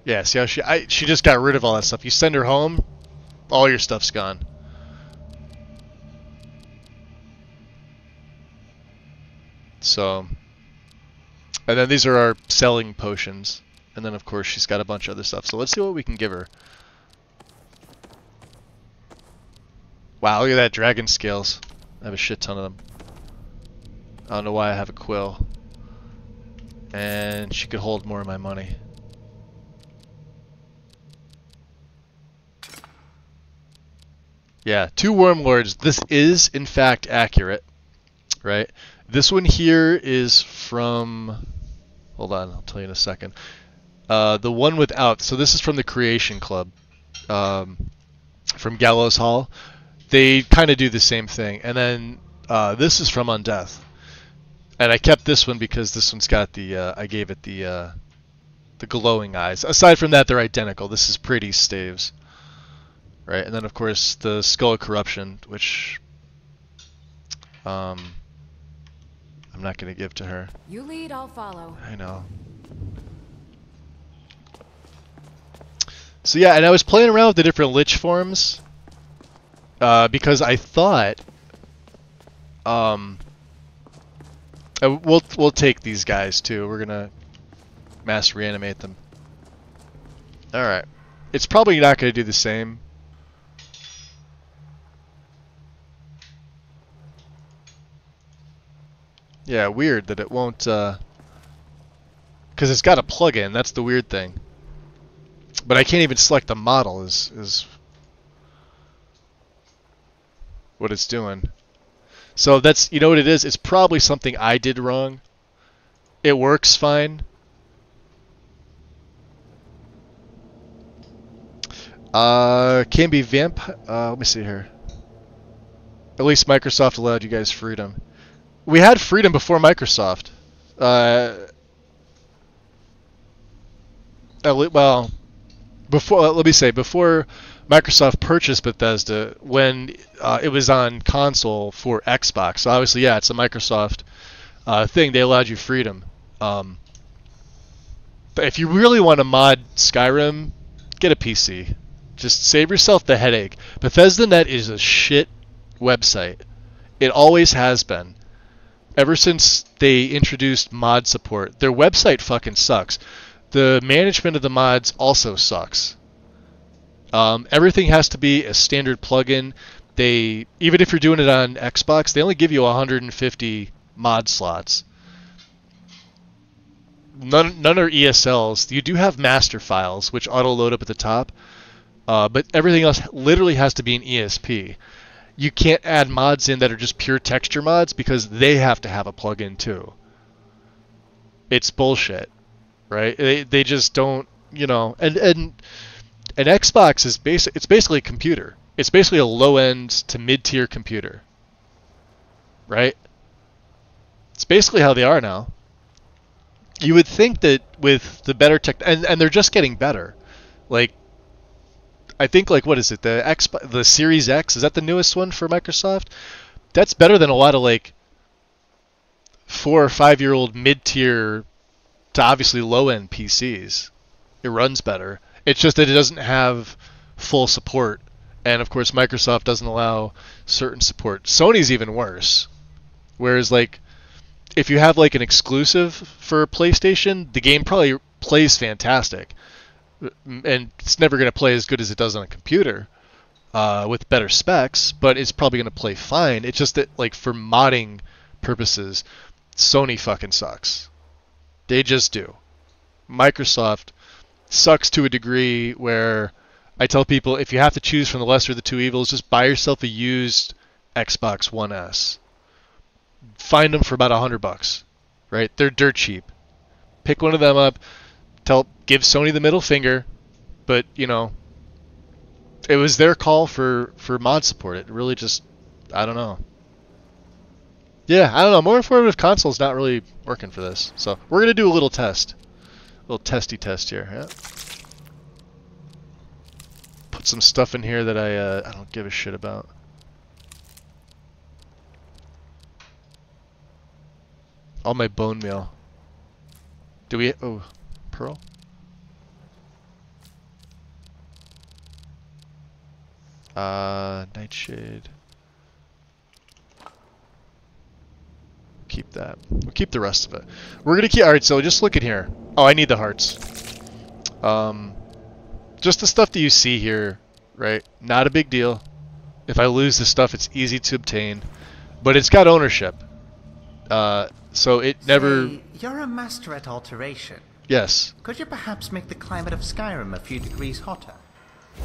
Yeah, see how she just got rid of all that stuff. You send her home, all your stuff's gone. So, and then these are our selling potions. And then of course she's got a bunch of other stuff. So let's see what we can give her. Wow, look at that, dragon scales. I have a shit ton of them. I don't know why I have a quill. And she could hold more of my money. Yeah, 2 Wormlords. This is, in fact, accurate. Right? This one here is from... Hold on, I'll tell you in a second. The one without... So this is from the Creation Club. From Gallows Hall. They kind of do the same thing. And then this is from Undeath. And I kept this one because this one's got the... I gave it the glowing eyes. Aside from that, they're identical. This is pretty staves. Right, and then of course the Skull of Corruption, which I'm not going to give to her. You lead, I'll follow. I know. So yeah, and I was playing around with the different lich forms because I thought we'll take these guys too. We're gonna mass reanimate them. All right, it's probably not going to do the same. Yeah, weird that it won't, because it's got a plug-in, that's the weird thing. But I can't even select the model is what it's doing. So that's, you know what it is? It's probably something I did wrong. It works fine. Can be vamp, let me see here. At least Microsoft allowed you guys freedom. We had freedom before Microsoft. Well, before let me say before Microsoft purchased Bethesda, when it was on console for Xbox. So obviously, yeah, it's a Microsoft thing. They allowed you freedom. But if you really want to mod Skyrim, get a PC. Just save yourself the headache. Bethesda.net is a shit website. It always has been. Ever since they introduced mod support, their website fucking sucks. The management of the mods also sucks. Everything has to be a standard plugin. Even if you're doing it on Xbox, they only give you 150 mod slots. None are ESLs. You do have master files, which auto load up at the top, but everything else literally has to be an ESP. You can't add mods in that are just pure texture mods because they have to have a plugin too. It's bullshit, right? They just don't, you know. And Xbox is it's basically a computer. It's basically a low-end to mid-tier computer, right? It's basically how they are now. You would think that with the better tech, and they're just getting better. Like, I think, like, what is it? The Series X, is that the newest one for Microsoft? That's better than a lot of, like, 4 or 5-year-old mid-tier to obviously low-end PCs. It runs better. It's just that it doesn't have full support. And, of course, Microsoft doesn't allow certain support. Sony's even worse. Whereas, like, if you have, like, an exclusive for PlayStation, the game probably plays fantastic. And it's never going to play as good as it does on a computer with better specs, but it's probably going to play fine. It's just that, like, for modding purposes, Sony fucking sucks. They just do. Microsoft sucks to a degree where I tell people if you have to choose from the lesser of the two evils, just buy yourself a used Xbox One S. Find them for about $100, right? They're dirt cheap. Pick one of them up. Give Sony the middle finger, but you know, it was their call for mod support. It really just, I don't know. Yeah, I don't know. More informative console's not really working for this, so we're gonna do a little test, a little testy test here. Yeah. Put some stuff in here that I don't give a shit about. All my bone meal. Do we? Oh, pearl. Nightshade. Keep that. We'll keep the rest of it. We're gonna keep. All right. So just look at here. Oh, I need the hearts. Just the stuff that you see here, right? Not a big deal. If I lose the stuff, it's easy to obtain, but it's got ownership. So it never... You're a master at alteration. Yes. Could you perhaps make the climate of Skyrim a few degrees hotter?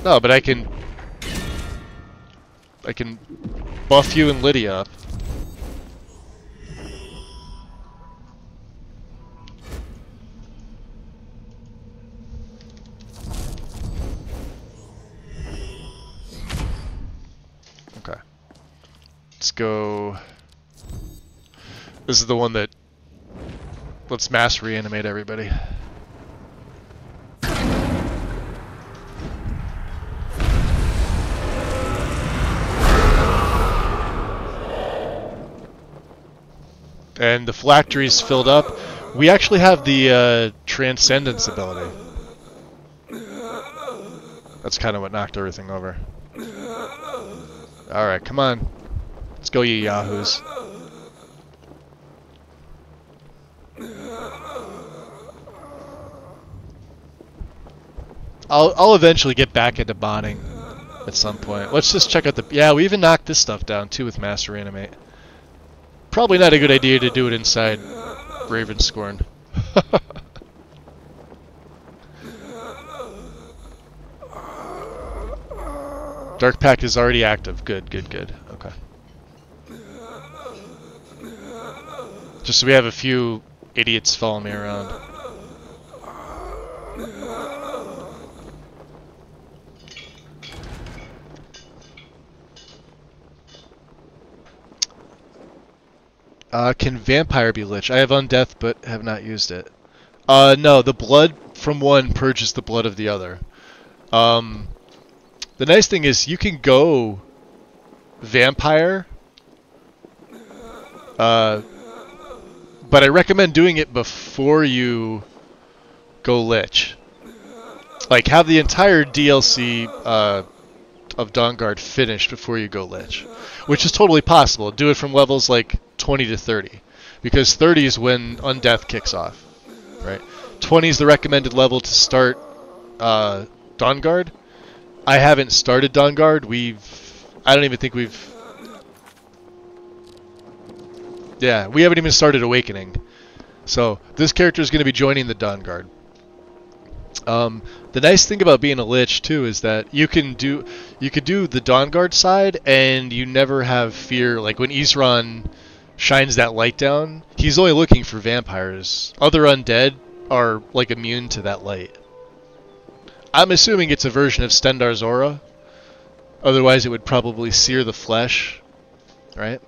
No, but I can buff you and Lydia up. Okay. Let's go... This is the one that lets mass reanimate everybody. And the phylactery's filled up. We actually have the transcendence ability. That's kind of what knocked everything over. Alright, come on. Let's go, you yahoos. I'll eventually get back into botting at some point. Let's just check out the... Yeah, we even knocked this stuff down, too, with Master Reanimate. Probably not a good idea to do it inside Ravenscorn. Dark Pact is already active. Good, good, good. Okay. Just so we have a few idiots following me around. Can Vampire be Lich? I have Undeath, but have not used it. No, the blood from one purges the blood of the other. The nice thing is you can go Vampire, but I recommend doing it before you go Lich. Like, have the entire DLC of Dawnguard finished before you go Lich. Which is totally possible. Do it from levels like 20 to 30. Because 30 is when Undeath kicks off. Right? 20 is the recommended level to start Dawnguard. I haven't started Dawnguard. I don't even think we've... Yeah, we haven't even started Awakening. So, this character is going to be joining the Dawnguard. The nice thing about being a Lich too is that you could do the Dawnguard side and you never have fear. Like when Isran shines that light down, he's only looking for vampires. Other undead are like immune to that light. I'm assuming it's a version of Stendarr's aura. Otherwise it would probably sear the flesh, right?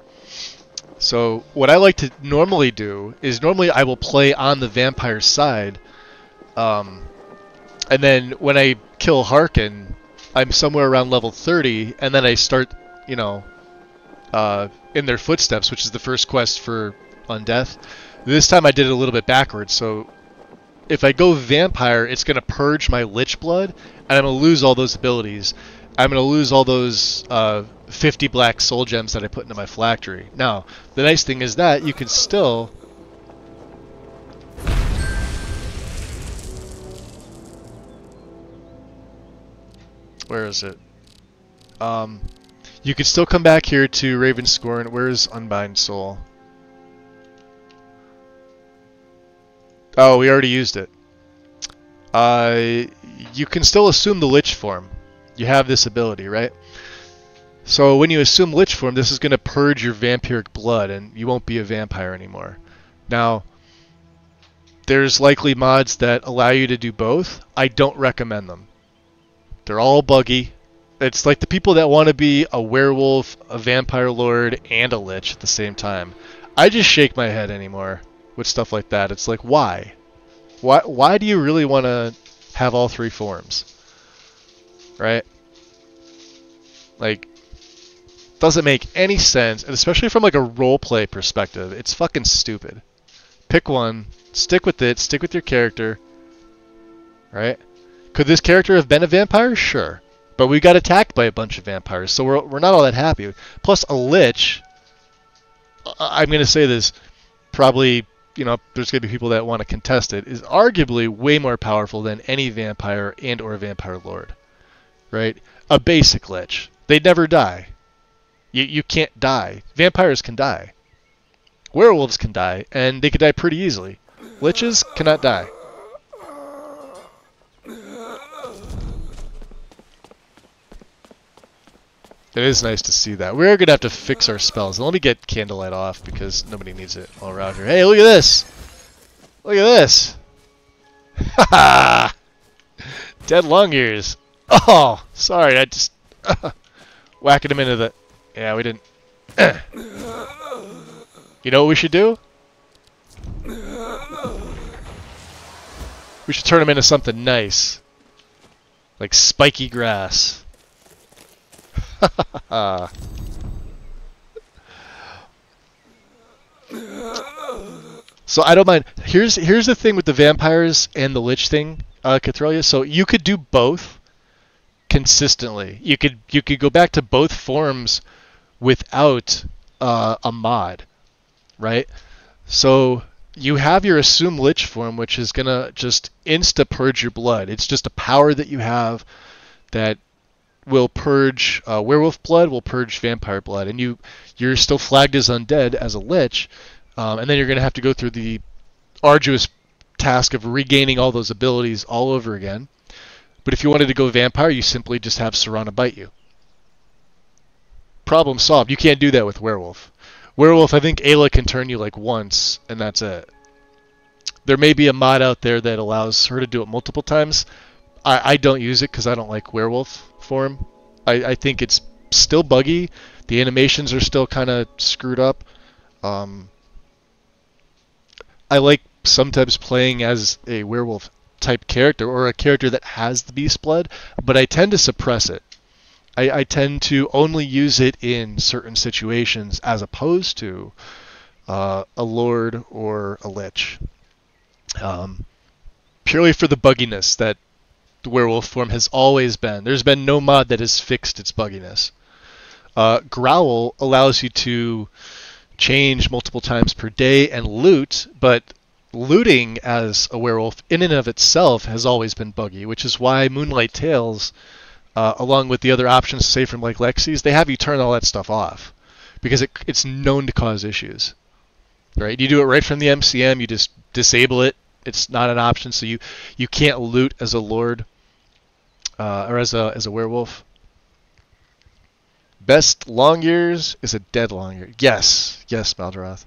So what I like to normally do is I will play on the vampire side. And then when I kill Harkin, I'm somewhere around level 30, and then I start, you know, in their footsteps, which is the first quest for Undeath. This time I did it a little bit backwards, so if I go Vampire, it's going to purge my Lich blood, and I'm going to lose all those abilities. I'm going to lose all those 50 black soul gems that I put into my phylactery. Now, the nice thing is that you can still... Where is it? You can still come back here to Ravenscorn. Where's Unbind Soul? Oh, we already used it. You can still assume the Lich form. You have this ability, right? So when you assume Lich form, this is going to purge your vampiric blood, and you won't be a vampire anymore. Now, there's likely mods that allow you to do both. I don't recommend them. They're all buggy. It's like the people that want to be a werewolf, a vampire lord, and a lich at the same time. I just shake my head anymore with stuff like that. It's like, why? Why do you really want to have all three forms? Right? Like, doesn't make any sense, and especially from like a roleplay perspective, it's fucking stupid. Pick one, stick with it, stick with your character. Right? Could this character have been a vampire? Sure. But we got attacked by a bunch of vampires, so we're not all that happy. Plus, a lich, I'm going to say this, probably, you know, there's going to be people that want to contest it, is arguably way more powerful than any vampire and or vampire lord. Right? A basic lich. They'd never die. You can't die. Vampires can die. Werewolves can die, and they could die pretty easily. Liches cannot die. It is nice to see that. We're going to have to fix our spells. And let me get Candlelight off because nobody needs it all around here. Hey, look at this! Look at this! Haha! Dead long ears. Oh, sorry, I just... whacking him into the... Yeah, we didn't... You know what we should do? We should turn him into something nice. Like spiky grass. So I don't mind. Here's the thing with the vampires and the lich thing, Cathrelia. So you could do both consistently. You could go back to both forms without a mod, right? So you have your assume lich form, which is gonna just insta purge your blood. It's just a power that you have that will purge werewolf blood, will purge vampire blood, and you're still flagged as undead as a lich, and then you're going to have to go through the arduous task of regaining all those abilities all over again. But if you wanted to go vampire, you simply just have Serana bite you. Problem solved. You can't do that with werewolf. Werewolf, I think Ayla can turn you like once, and that's it. There may be a mod out there that allows her to do it multiple times. I don't use it because I don't like werewolf form. I think it's still buggy. The animations are still kind of screwed up. I like sometimes playing as a werewolf type character or a character that has the beast blood, but I tend to suppress it. I tend to only use it in certain situations as opposed to a lord or a lich. Purely for the bugginess that the werewolf form has always been. There's been no mod that has fixed its bugginess. Growl allows you to change multiple times per day and loot, but looting as a werewolf in and of itself has always been buggy, which is why Moonlight Tales, along with the other options, say from like Lexi's, they have you turn all that stuff off because it's known to cause issues. Right? You do it right from the MCM, you just disable it. It's not an option, so you can't loot as a lord. Or as a werewolf. Best long ears is a dead long ear. Yes, Maldorath.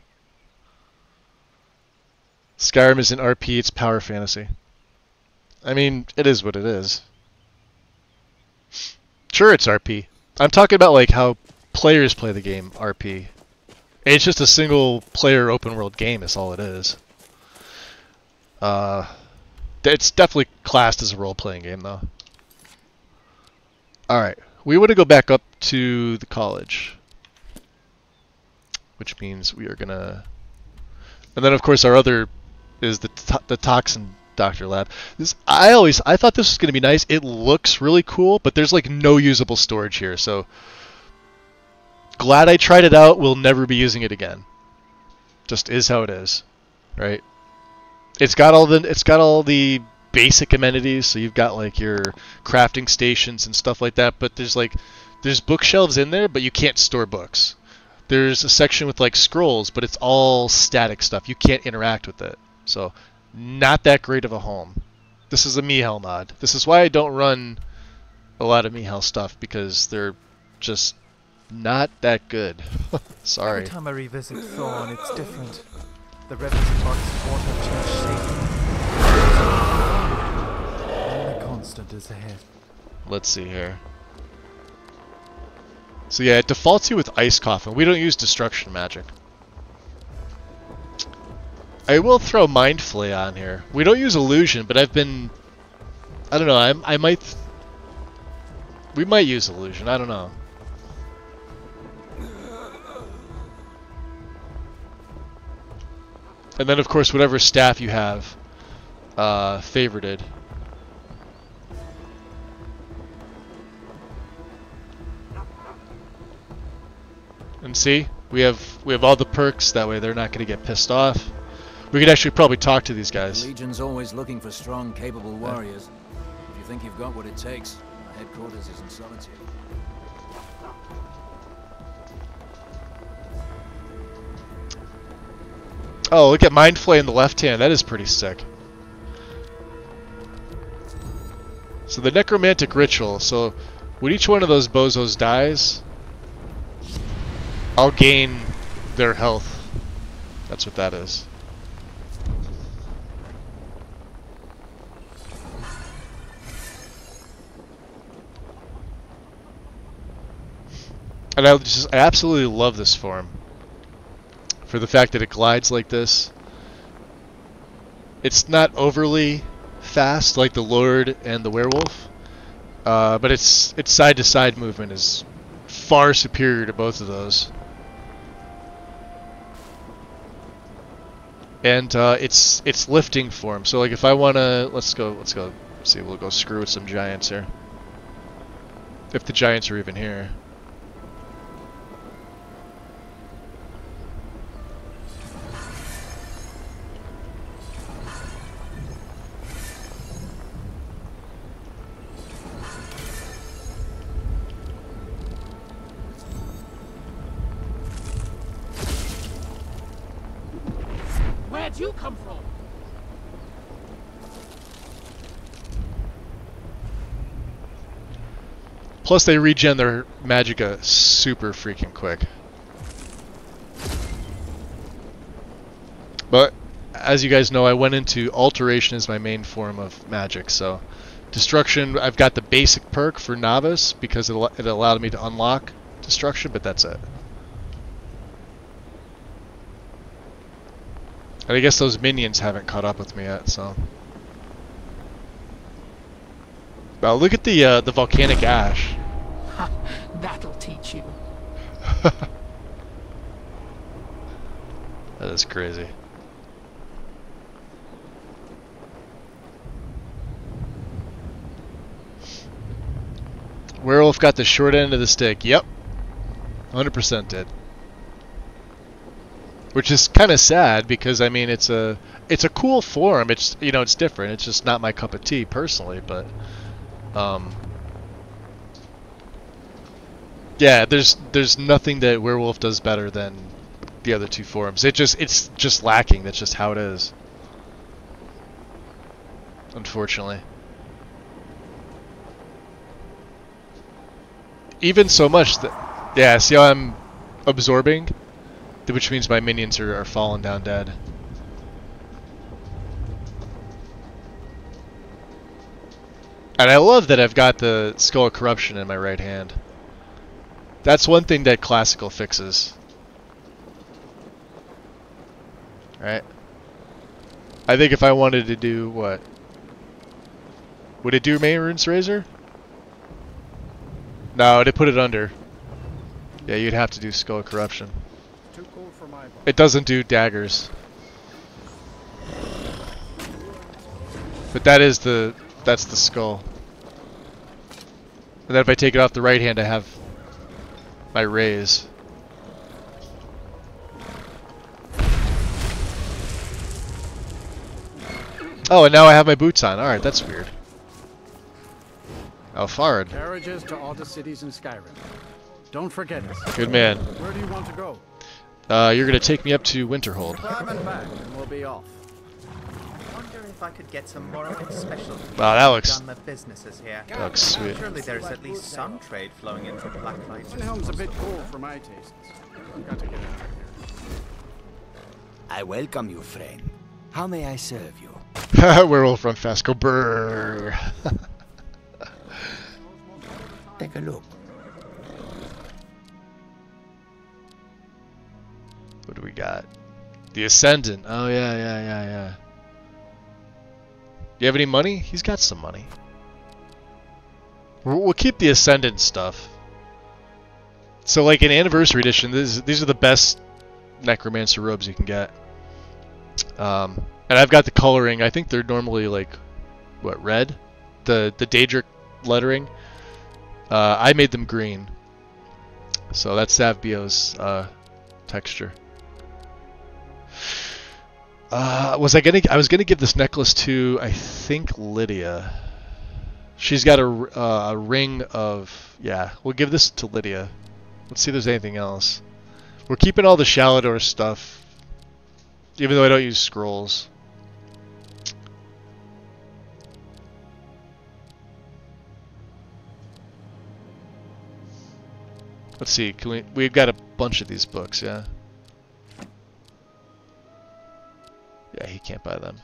Skyrim is an RP, it's power fantasy. I mean, it is what it is. Sure, it's RP. I'm talking about like how players play the game RP. It's just a single player open world game is all it is. It's definitely classed as a role playing game though. Alright, we want to go back up to the college. Which means we are gonna... And then of course our other is the Toxin Doctor Lab. I thought this was going to be nice. It looks really cool, but there's like no usable storage here, so... Glad I tried it out, we'll never be using it again. Just is how it is. Right? It's got all the basic amenities, so you've got like your crafting stations and stuff like that, but there's bookshelves in there, but you can't store books. There's a section with like scrolls, but it's all static stuff. You can't interact with it. So not that great of a home. This is a Mihel mod. This is why I don't run a lot of Mihel stuff, because they're just not that good. Sorry. Every time I revisit Thorn, it's different. The river's parts water change shape. Only constant is ahead. Let's see here. So yeah, it defaults you with Ice Coffin. We don't use destruction magic. I will throw Mind Flay on here. We don't use illusion, but I've been... I don't know, I might... We might use illusion, I don't know. And then of course whatever staff you have favorited. And see, we have all the perks, that way they're not going to get pissed off. We could actually probably talk to these guys. The Legion's always looking for strong, capable warriors. If you think you've got what it takes, our headquarters is in Solitude. Oh, look at Mind Flay in the left hand. That is pretty sick. So the Necromantic Ritual. So when each one of those bozos dies, I'll gain their health. That's what that is. And I absolutely love this form. For the fact that it glides like this. It's not overly fast like the Lord and the Werewolf. But its side-to-side movement is far superior to both of those. And it's lifting form. So like if I wanna let's go see, we'll go screw with some giants here. If the giants are even here. Where'd you come from? Plus they regen their magicka super freaking quick. But as you guys know, I went into alteration as my main form of magic, so destruction, I've got the basic perk for novice because it allowed me to unlock destruction, but that's it. And I guess those minions haven't caught up with me yet, so. Wow, look at the volcanic ash. Ha, that'll teach you. That is crazy. Werewolf got the short end of the stick. Yep. 100% did. Which is kind of sad because I mean it's a cool form. It's, you know, it's different. It's just not my cup of tea personally, but yeah, there's nothing that Werewolf does better than the other two forms. It's just lacking. That's just how it is. Unfortunately. Even so much that, yeah, see how I'm absorbing? Which means my minions are falling down dead. And I love that I've got the Skull of Corruption in my right hand. That's one thing that Classical fixes. Right? I think if I wanted to do what? Would it do Mayrune's Razor? No, it'd put it under. Yeah, you'd have to do Skull of Corruption. It doesn't do daggers. But that's the skull. And then if I take it off the right hand, I have my raise. Oh, and now I have my boots on. Alright, that's weird. Alfarad. Carriages to all the cities in Skyrim. Don't forget us. Good man. Where do you want to go? You're gonna take me up to Winterhold. Climb and back, and we'll be off. Wonder if if I could get some more of its specialty. Wow, that looks- done the businesses here. That looks sweet. Surely there's at least some trade flowing into Blacklight. Helm's a bit cool for my tastes. I've got to get out of here. I welcome you, friend. How may I serve you? Werewolf run fast. Go brrr. Take a look. What do we got? The Ascendant. Oh, yeah. Do you have any money? He's got some money. We'll keep the Ascendant stuff. So, like, in Anniversary Edition, these are the best Necromancer robes you can get. And I've got the coloring. I think they're normally, like, what, red? The Daedric lettering. I made them green. So that's Savbio's texture. I was gonna give this necklace to, I think, Lydia. She's got a ring of, yeah, we'll give this to Lydia. Let's see if there's anything else. We're keeping all the Shalador stuff, even though I don't use scrolls. Let's see, we've got a bunch of these books, yeah? Yeah, he can't buy them.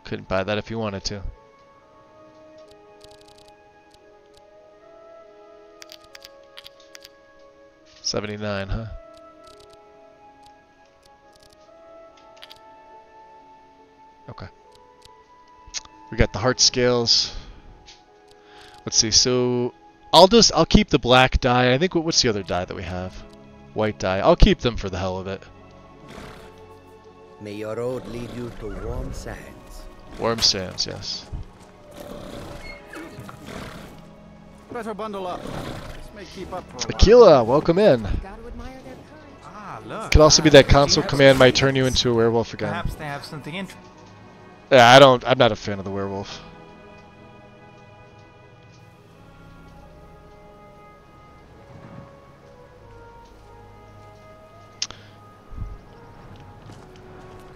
Couldn't buy that if he wanted to. $79, huh? Okay. We got the heart scales. Let's see, so I'll keep the black dye. I think what's the other dye that we have? White dye. I'll keep them for the hell of it. May your road lead you to warm sands. Warm sands, yes. Better bundle up. This may keep up for a while. Aquila, welcome in. Gotta admire their courage. Ah, look. Could also be that Do you console have command some might turn you secrets? into a werewolf again. Perhaps they have something interesting. Yeah, I'm not a fan of the werewolf.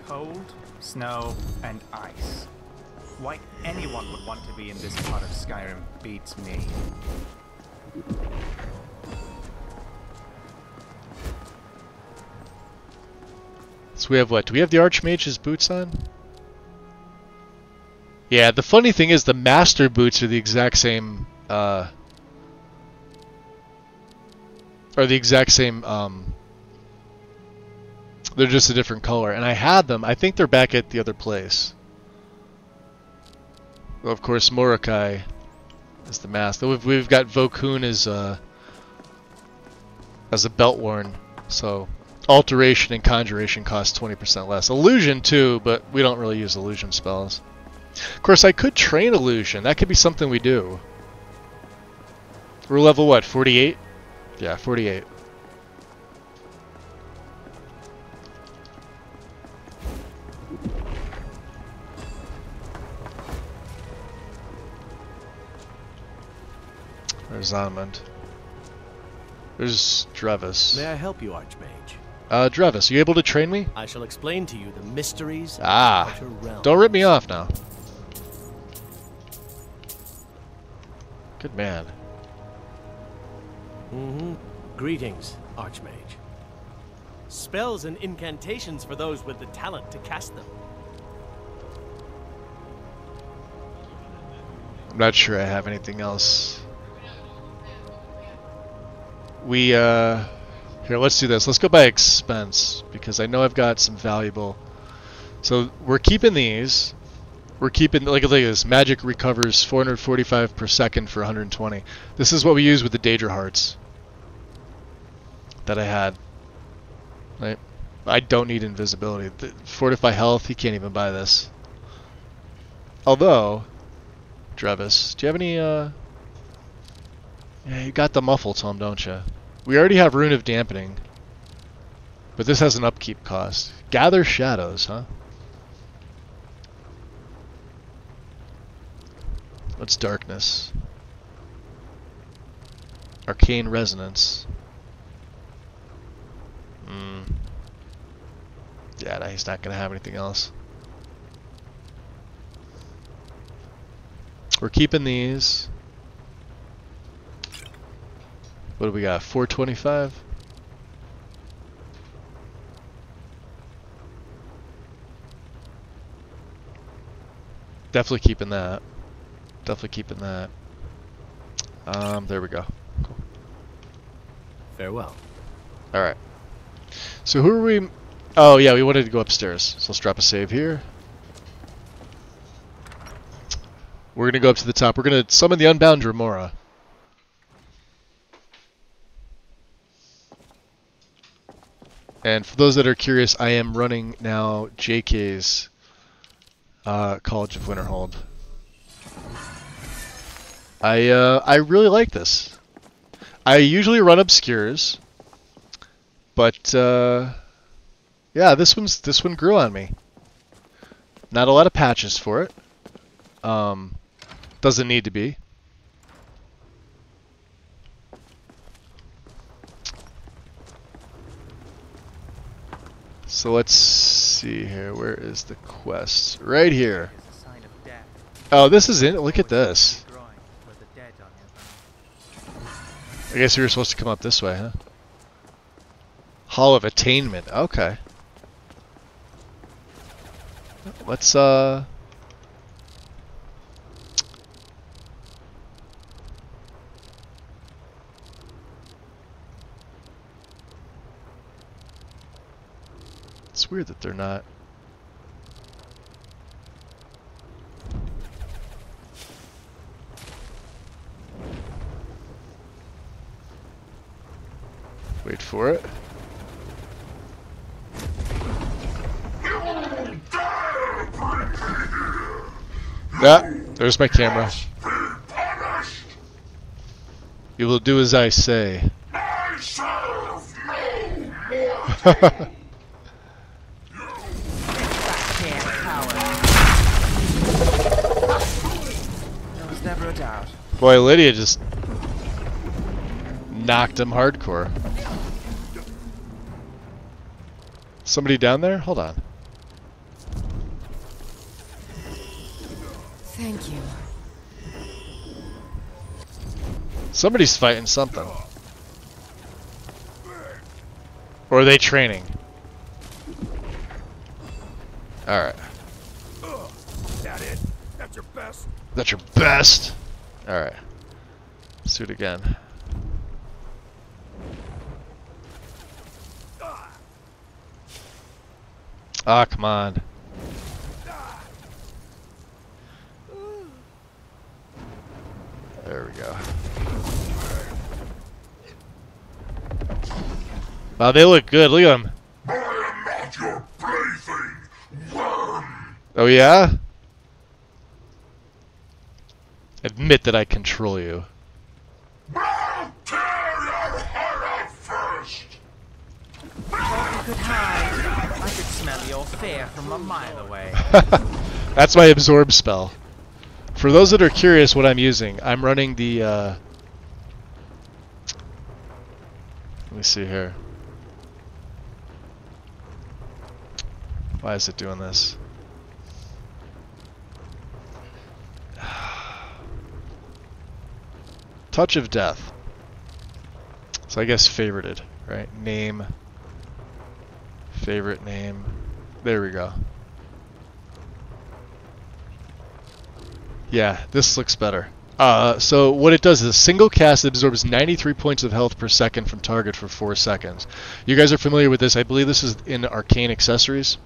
Cold, snow, and ice. Why anyone would want to be in this part of Skyrim beats me. So we have what? Do we have the Archmage's boots on? Yeah, the funny thing is the Master boots are the exact same, they're just a different color. And I had them. I think they're back at the other place. Well, of course, Morokai is the mask. We've got Vokun as a belt worn. So alteration and conjuration cost 20% less. Illusion too, but we don't really use illusion spells. Of course, I could train illusion. That could be something we do. We're level what? 48? Yeah, 48. There's Amund. There's Drevis. May I help you, Archmage? Drevis, are you able to train me? I shall explain to you the mysteries of Ah, the outer realms. don't rip me off now. Good man. Greetings, Archmage. Spells and incantations for those with the talent to cast them. I'm not sure I have anything else. Here, let's do this. Let's go by expense, because I know I've got some valuable. So we're keeping these. We're keeping, look at this. Magic recovers 445 per second for 120. This is what we use with the Daedra hearts that I had. Right? I don't need invisibility. Fortify health, he can't even buy this. Although, Drevis, do you have any, Yeah, you got the muffle tome, don't you? We already have Rune of Dampening. But this has an upkeep cost. Gather Shadows, huh? What's Darkness? Arcane Resonance. Yeah, Yeah, no, he's not going to have anything else. We're keeping these. What do we got? 425? Definitely keeping that. Definitely keeping that. There we go. Cool. Farewell. Alright. So who are we... Oh, yeah, we wanted to go upstairs. So let's drop a save here. We're going to go up to the top. We're going to summon the Unbound Remora. And for those that are curious, I am running now JK's College of Winterhold. I really like this. I usually run Obscures, but yeah, this one grew on me. Not a lot of patches for it. Doesn't need to be. So let's see here. Where is the quest? Right here. Oh, this is it. Look at this. I guess we were supposed to come up this way, huh? Hall of Attainment. Okay. Let's It's weird that they're not. Wait for it. Yeah, there's my camera. You will do as I say. Never a doubt. Boy, Lydia just knocked him hardcore. Somebody down there? Hold on. Thank you. Somebody's fighting something. Or are they training? Alright. That it? That's your best? That's your best? Alright. Let's do it again. Ah, come on. There we go. Wow, they look good. Look at them. I am not your plaything, worm! Oh, yeah? Admit that I control you. I'll tear your heart out first! Thought you could hide. I could smell your fear from a mile away. That's my absorb spell. For those that are curious what I'm using, I'm running the let me see here. Why is it doing this? Touch of Death. So I guess favorited, right? Name. Favorite name. There we go. Yeah, this looks better. So what it does is a single cast absorbs 93 points of health per second from target for 4 seconds. You guys are familiar with this. I believe this is in Arcane Accessories.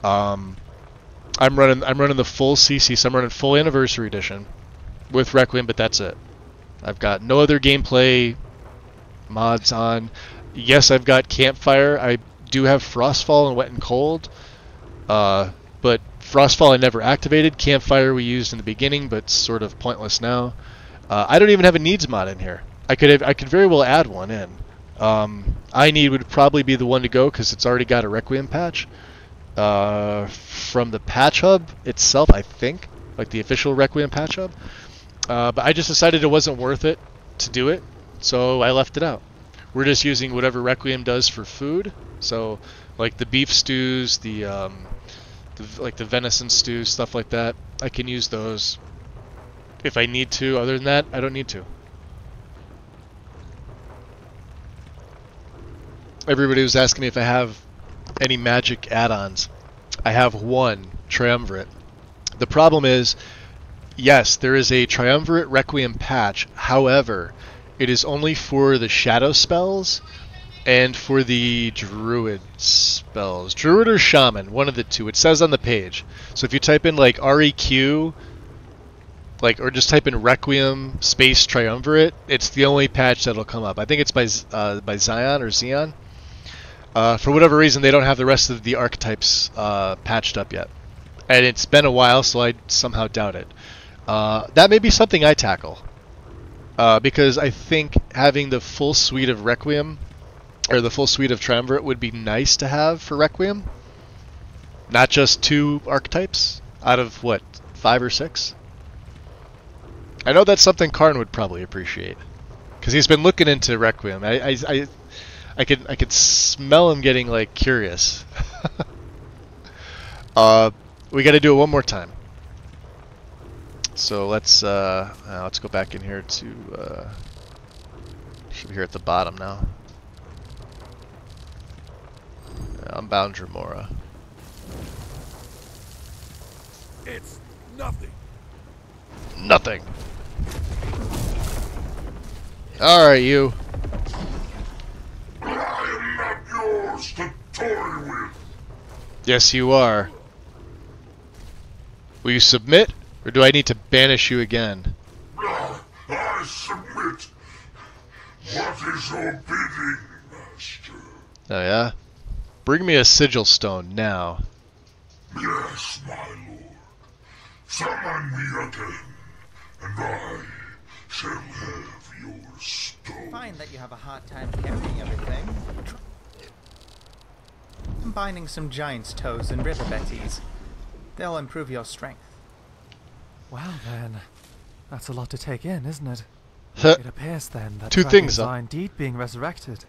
I'm running the full CC, so I'm running full Anniversary Edition with Requiem, but that's it. I've got no other gameplay mods on. Yes, I've got Campfire. I do have Frostfall and Wet and Cold, but Frostfall I never activated. Campfire we used in the beginning, but sort of pointless now. I don't even have a needs mod in here. I could very well add one in. I need would probably be the one to go because it's already got a Requiem patch from the patch hub itself, I think, like the official Requiem patch hub. But I just decided it wasn't worth it to do it, so I left it out. We're just using whatever Requiem does for food. So like the beef stews, like the venison stews, stuff like that. I can use those if I need to. Other than that, I don't need to. Everybody was asking me if I have any magic add-ons. I have one, Triumvirate. The problem is, yes, there is a Triumvirate Requiem patch. However, it is only for the shadow spells and for the druid spells. Druid or shaman, one of the two. It says on the page. So if you type in like REQ, or just type in Requiem space Triumvirate, it's the only patch that'll come up. I think it's by Zion or Xeon. For whatever reason, they don't have the rest of the archetypes patched up yet. And it's been a while, so I somehow doubt it. That may be something I tackle. Because I think having the full suite of Requiem, or the full suite of Triumvirate, would be nice to have for Requiem. Not just 2 archetypes out of, what, 5 or 6? I know that's something Karn would probably appreciate. Because he's been looking into Requiem. I could smell him getting, like, curious. We got to do it one more time. So let's go back in here to should be here at the bottom now. I'm bound Dremora. It's nothing. Nothing. All right, you. I am not yours to toy with. Yes, you are. Will you submit, or do I need to banish you again? I submit. What is your bidding, Master? Oh yeah? Bring me a sigil stone now. Yes, my lord. Summon me again, and I shall have your stone. Fine that you have a hard time carrying everything. Combining some giant's toes and river betties. They'll improve your strength. Well then, that's a lot to take in, isn't it? Huh. It appears then that 2 dragons things are indeed being resurrected.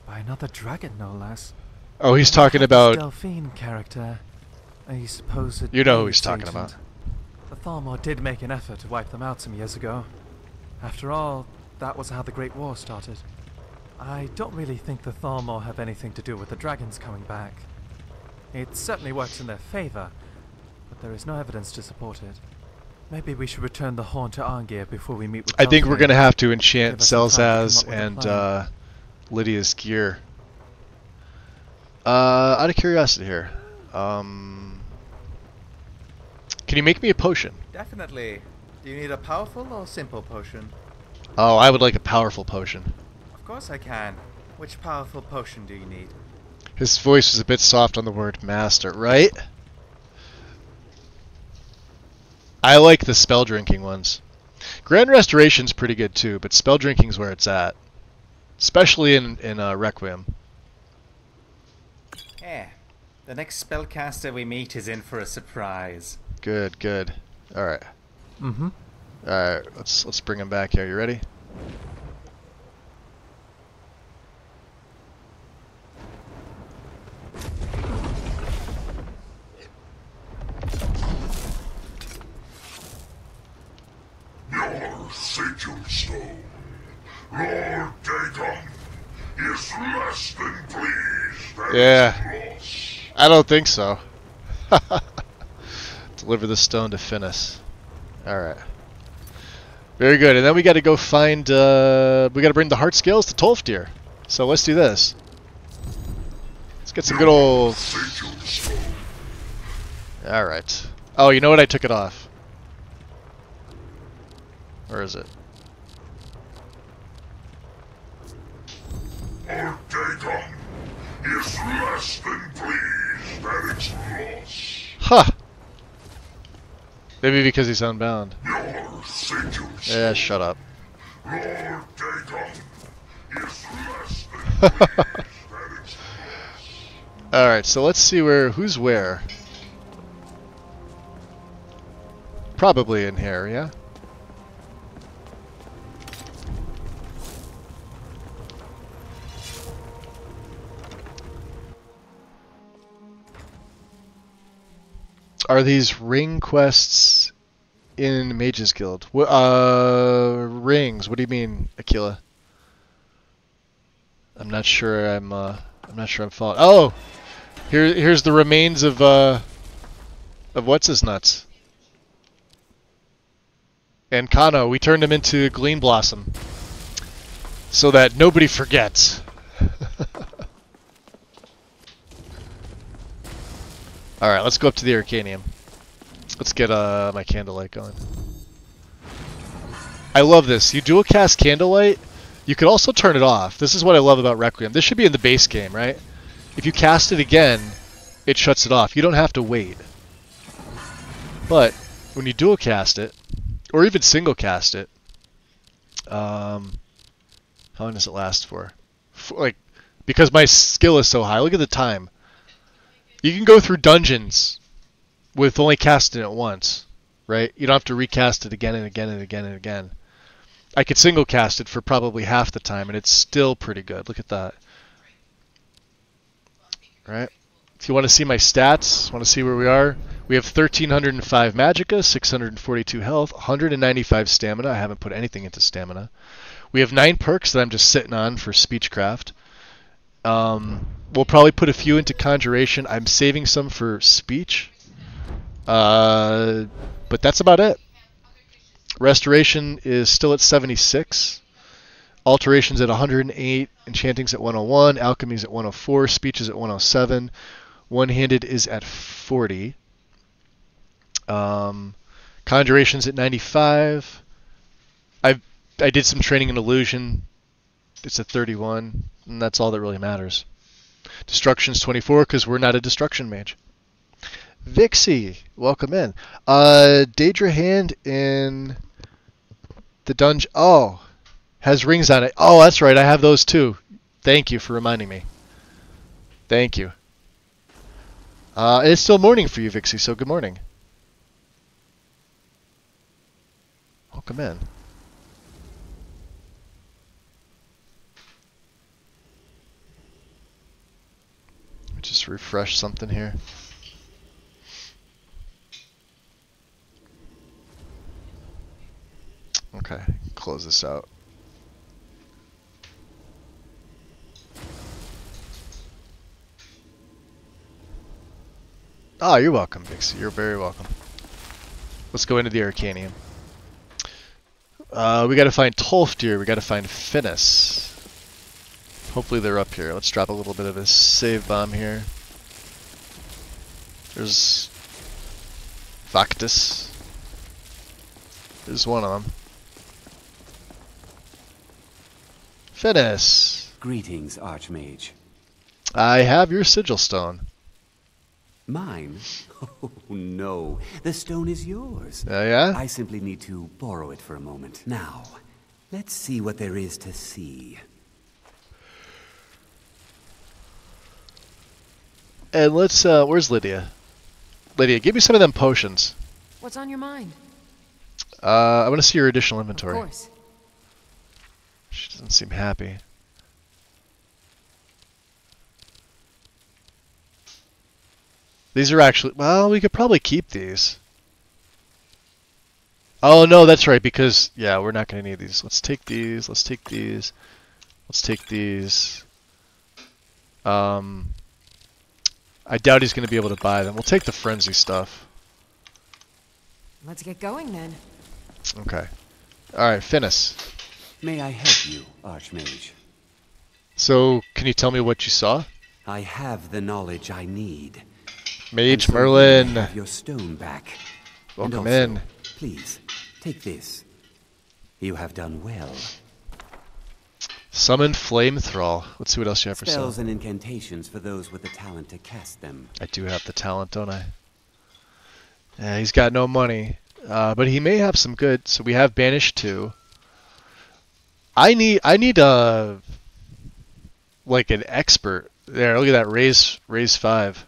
By another dragon, no less. Oh, he's And talking this about... Delphine character, a supposed... You know who he's AIDS talking agent. about. The Thalmor did make an effort to wipe them out some years ago. After all, that was how the Great War started. I don't really think the Thalmor have anything to do with the dragons coming back. It certainly works in their favor, but there is no evidence to support it. Maybe we should return the horn to Arngeir before we meet with I think we're Delphine. going to have to enchant Give us some time to come Selzaz up with a and plan. Lydia's gear. Out of curiosity here, can you make me a potion? Definitely. Do you need a powerful or simple potion? Oh, I would like a powerful potion. Of course I can. Which powerful potion do you need? His voice was a bit soft on the word master, right? I like the spell drinking ones. Grand Restoration's pretty good too, but spell drinking's where it's at. Especially in Requiem. Eh. The next spellcaster we meet is in for a surprise. Good, good. Alright. Mm-hmm. Alright, let's bring him back here. You ready? Your sigil stone, Lord Dagon, is less than pleased at Yeah. its loss. I don't think so. Deliver the stone to Finis. Alright. Very good. And then we got to go find... we got to bring the heart scales to Tolfdir. So let's do this. Let's get some good old... Sigil stone. Alright. Oh, you know what? I took it off. Where is it? Lord Dagon is less than pleased at its loss. Huh! Maybe because he's unbound. Your sigil stone, Yeah, shut up. Lord Dagon, is less than pleased at its loss. Alright, so let's see who's where. Probably in here, yeah? Are these ring quests in Mage's Guild? Rings. What do you mean, Aquila? I'm not sure. I'm not sure I'm following. Oh, here's the remains of what's his nuts. And Kano. We turned him into Gleam Blossom, so that nobody forgets. All right, let's go up to the Arcanium. Let's get my Candlelight going. I love this. You dual cast Candlelight. You could also turn it off. This is what I love about Requiem. This should be in the base game, right? If you cast it again, it shuts it off. You don't have to wait. But when you dual cast it, or even single cast it, how long does it last for? Like, because my skill is so high. Look at the time. You can go through dungeons with only casting it once, right? You don't have to recast it again and again and again and again. I could single cast it for probably half the time, and it's still pretty good. Look at that. Right? If you want to see my stats, want to see where we are, we have 1,305 Magicka, 642 health, 195 stamina. I haven't put anything into stamina. We have 9 perks that I'm just sitting on for Speechcraft. We'll probably put a few into Conjuration. I'm saving some for Speech. But that's about it. Restoration is still at 76. Alteration's at 108. Enchanting's at 101. Alchemy's at 104. Speech is at 107. One-handed is at 40. Conjuration's at 95. I did some training in Illusion. It's at 31, and that's all that really matters. Destruction's 24 because we're not a Destruction mage. Vixie, welcome in. Daedra Hand in the dungeon. Oh, has rings on it. Oh, that's right. I have those too. Thank you for reminding me. Thank you. It's still morning for you, Vixie, so good morning. Welcome in. Let me just refresh something here. Okay, close this out. Ah, you're welcome, Vixie. You're very welcome. Let's go into the Arcanium. We gotta find Tolfdir. We gotta find Finis. Hopefully they're up here. Let's drop a little bit of a save bomb here. There's Vaktis. There's one of them. Finis. Greetings, Archmage. I have your sigil stone. Mine? Oh, no. The stone is yours. Oh, yeah? I simply need to borrow it for a moment. Now, let's see what there is to see. And let's, where's Lydia? Lydia, give me some of them potions. What's on your mind? I want to see your additional inventory. Of course. She doesn't seem happy. These are actually... Well, we could probably keep these. Oh, no, that's right, because... Yeah, we're not going to need these. Let's take these. Let's take these. Let's take these. I doubt he's going to be able to buy them. We'll take the frenzy stuff. Let's get going, then. Okay. Alright, Finis. May I help you, Archmage? So, can you tell me what you saw? I have the knowledge I need. Mage so Merlin. you have your stone back. Welcome and also, in. Please, take this. You have done well. Summon Flame Thrall. Let's see what else you have for sale. Spells and incantations for those with the talent to cast them. I do have the talent, don't I? Yeah, he's got no money. But he may have some good. So we have Banish 2. I need like an expert. There, look at that. Raise 5.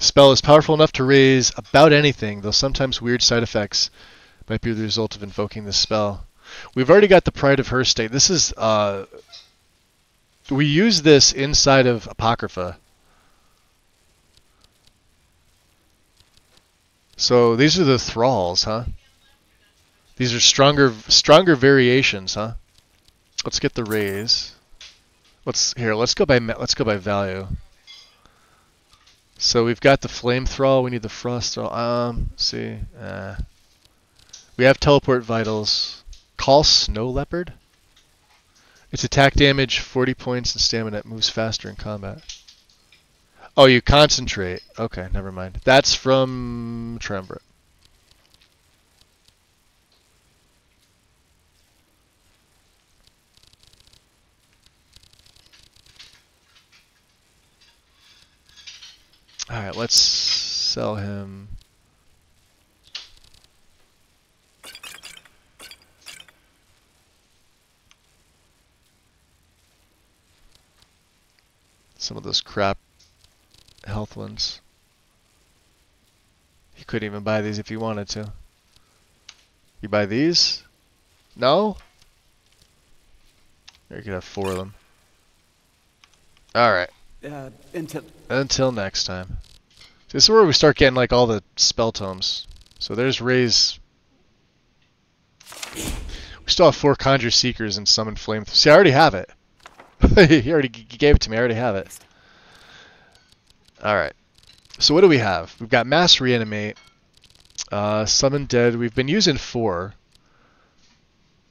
Spell is powerful enough to raise about anything, though sometimes weird side effects might be the result of invoking this spell. We've already got the Pride of Her State. This is, we use this inside of Apocrypha. So these are the thralls, huh? These are stronger variations, huh? Let's get the raise. Let's go by value. So we've got the flame thrall. We need the frost thrall. Let's see. We have teleport vitals. Call snow leopard. Its attack damage 40 points and stamina. It moves faster in combat. Oh, you concentrate. Okay, never mind. That's from Triumvirate. Alright, let's sell him. Some of those crap health ones. You couldn't even buy these if you wanted to. You buy these? No? Or you could have 4 of them. Alright. Until next time. This is where we start getting like all the spell tomes. So there's Ray's. We still have 4 Conjure Seekers and Summon Flame. See, I already have it. He already gave it to me. I already have it. Alright. So what do we have? We've got Mass Reanimate. Summon Dead. We've been using 4.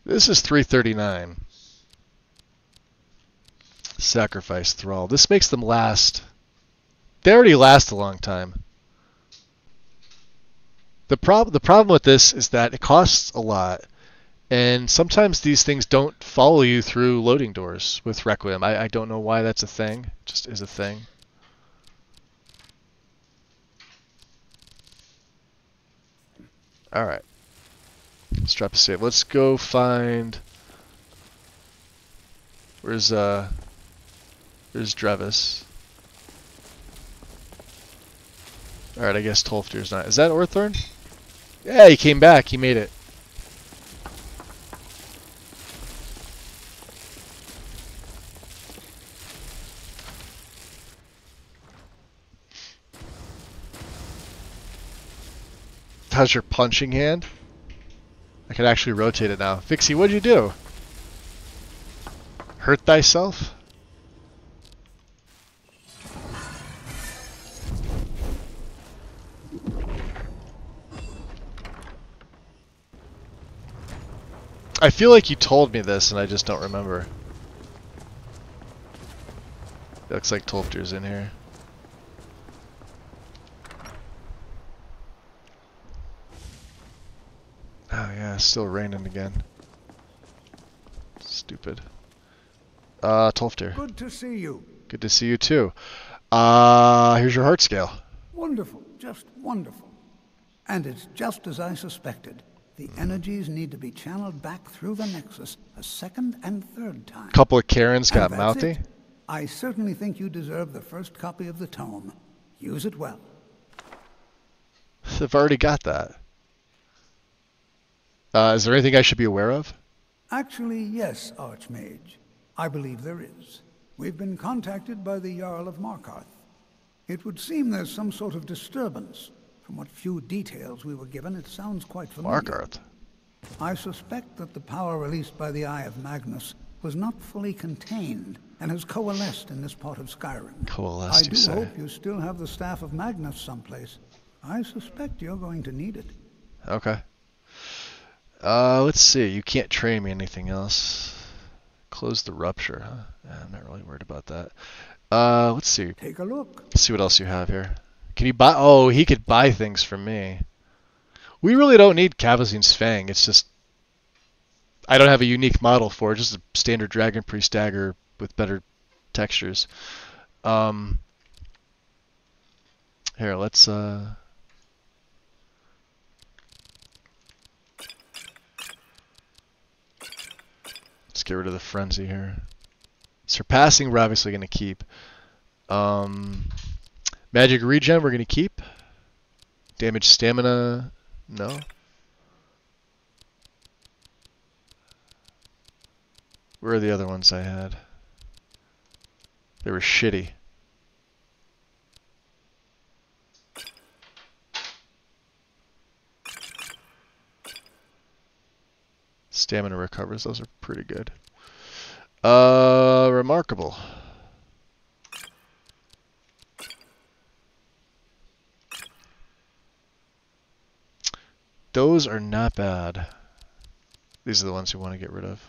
This is 339. Sacrifice Thrall. This makes them last. They already last a long time. The problem with this is that it costs a lot, and sometimes these things don't follow you through loading doors with Requiem. I don't know why that's a thing. It just is a thing. Alright. Let's drop a save. Let's go find... Where's Drevis? Alright, I guess Tolfdir's not. Is that Orthorn? Yeah, he came back. He made it. How's your punching hand? I can actually rotate it now. Vixie, what'd you do? Hurt thyself? I feel like you told me this and I just don't remember. It looks like Tolfdir's in here. Oh yeah, it's still raining again. Stupid. Tolfdir. Good to see you. Good to see you too. Here's your heart scale. Wonderful, just wonderful. And it's just as I suspected. The energies need to be channeled back through the Nexus a second and third time. Couple of Karens got And that's mouthy. it. I certainly think you deserve the first copy of the tome. Use it well. I've already got that. Is there anything I should be aware of? Actually, yes, Archmage. I believe there is. We've been contacted by the Jarl of Markarth. It would seem there's some sort of disturbance. From what few details we were given, it sounds quite familiar. Markarth. I suspect that the power released by the Eye of Magnus was not fully contained and has coalesced in this part of Skyrim. Coalesced, you I say? do hope you still have the Staff of Magnus someplace. I suspect you're going to need it. Okay. Let's see. You can't train me anything else. Close the rupture, huh? Yeah, I'm not really worried about that. Let's see. Take a look. Let's see what else you have here. Can you buy? Oh, he could buy things from me. We really don't need Cavazine's Fang. It's just I don't have a unique model for it. Just a standard Dragon Priest dagger with better textures. Here, let's let's get rid of the frenzy here. Surpassing, we're obviously going to keep. Magic regen, we're going to keep. Damage stamina, no. Where are the other ones I had? They were shitty. Stamina recovers. Those are pretty good. Remarkable. Those are not bad. These are the ones we want to get rid of.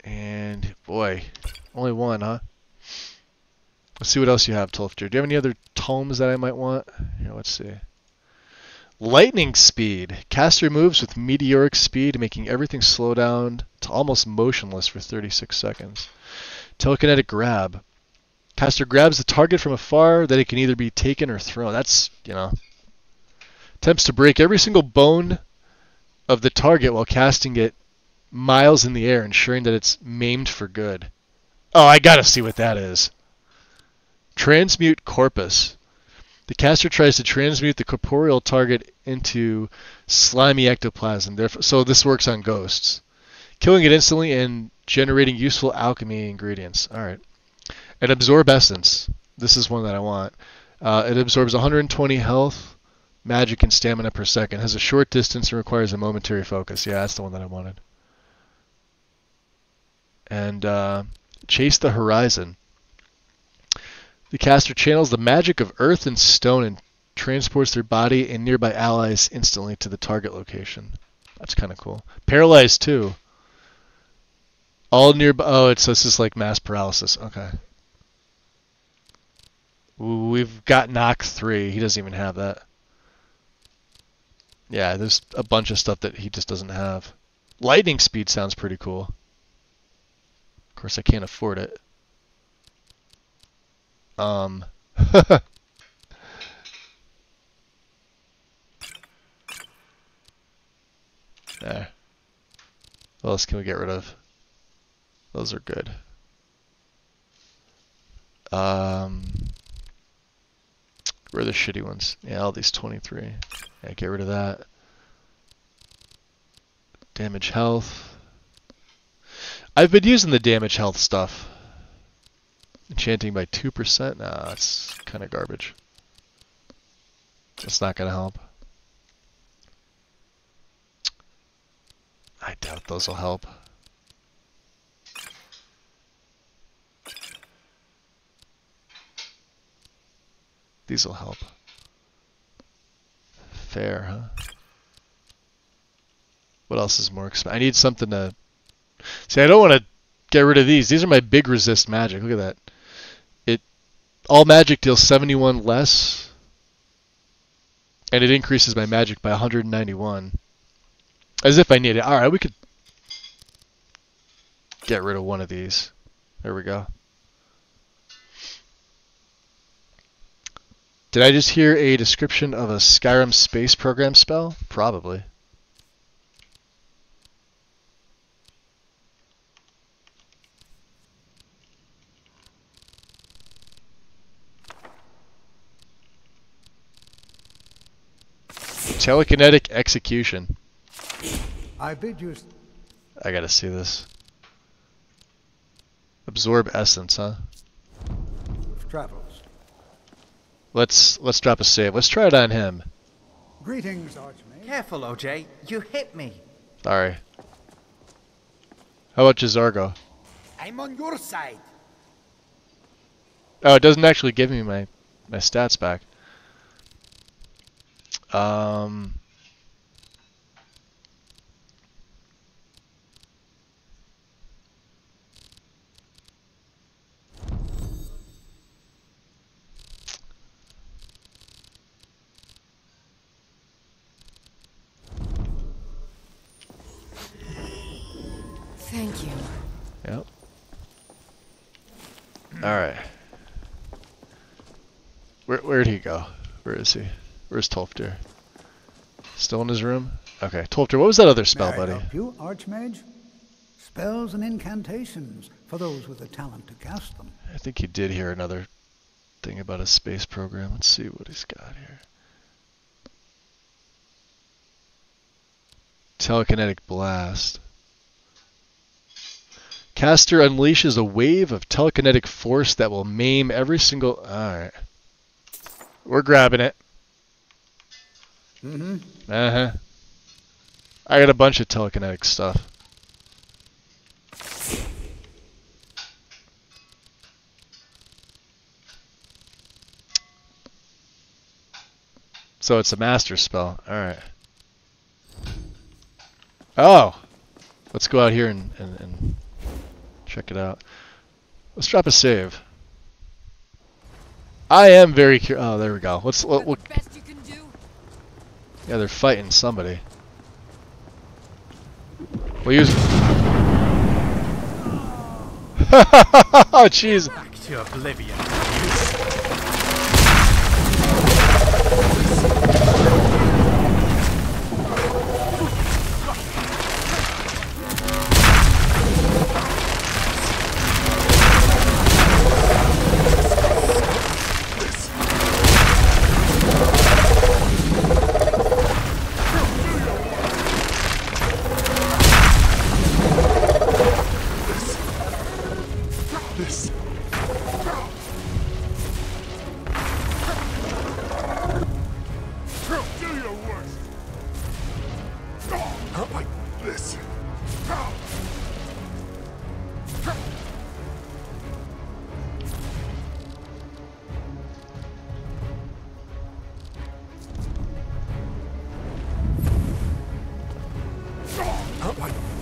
And, boy, only one, huh? Let's see what else you have, Tolfter. Do you have any other tomes that I might want? Here, let's see. Lightning Speed. Caster moves with meteoric speed, making everything slow down to almost motionless for 36 seconds. Telekinetic Grab. Caster grabs the target from afar, that it can either be taken or thrown. That's, you know. Attempts to break every single bone of the target while casting it miles in the air, ensuring that it's maimed for good. Oh, I gotta see what that is. Transmute Corpus. The caster tries to transmute the corporeal target into slimy ectoplasm. So this works on ghosts. Killing it instantly and generating useful alchemy ingredients. Alright. And Absorb Essence. This is one that I want. It absorbs 120 health, magic, and stamina per second. Has a short distance and requires a momentary focus. Yeah, that's the one that I wanted. And Chase the Horizon. The caster channels the magic of earth and stone and transports their body and nearby allies instantly to the target location. That's kind of cool. Paralyzed too. All nearby. Oh, this is like mass paralysis. Okay. We've got knock 3. He doesn't even have that. Yeah, there's a bunch of stuff that he just doesn't have. Lightning Speed sounds pretty cool. Of course, I can't afford it. There. What else can we get rid of? Those are good. Where are the shitty ones? Yeah, all these 23. Yeah, get rid of that. Damage health. I've been using the damage health stuff. Enchanting by 2%? Nah, that's kind of garbage. That's not going to help. I doubt those will help. These will help. Fair, huh? What else is more expensive? I need something to... See, I don't want to get rid of these. These are my big resist magic. Look at that. All magic deals 71 less, and it increases my magic by 191. As if I need it. Alright, we could get rid of one of these. There we go. Did I just hear a description of a Skyrim space program spell? Probably. Telekinetic Execution. I bid you... I gotta see this. Absorb Essence, huh? Travels. Let's drop a save. Let's try it on him. Greetings, Archmage. Careful, OJ. You hit me. Sorry. How about Jazargo? I'm on your side. Oh, it doesn't actually give me my stats back. Thank you. Yep. Alright. Where'd he go? Where is he? Where's Tolfter? Still in his room? Okay. Tolfter, what was that other spell, May I buddy? help you, Archmage? Spells and incantations for those with the talent to cast them. I think he did hear another thing about a space program. Let's see what he's got here. Telekinetic Blast. Caster unleashes a wave of telekinetic force that will maim every single... Alright. We're grabbing it. Mm-hmm. Uh-huh. I got a bunch of telekinetic stuff. So it's a master spell. Alright. Oh! Let's go out here and check it out. Let's drop a save. I am very curious. Oh, there we go. What best you can do? Yeah, they're fighting somebody. We'll use. Oh, jeez. Back to oblivion.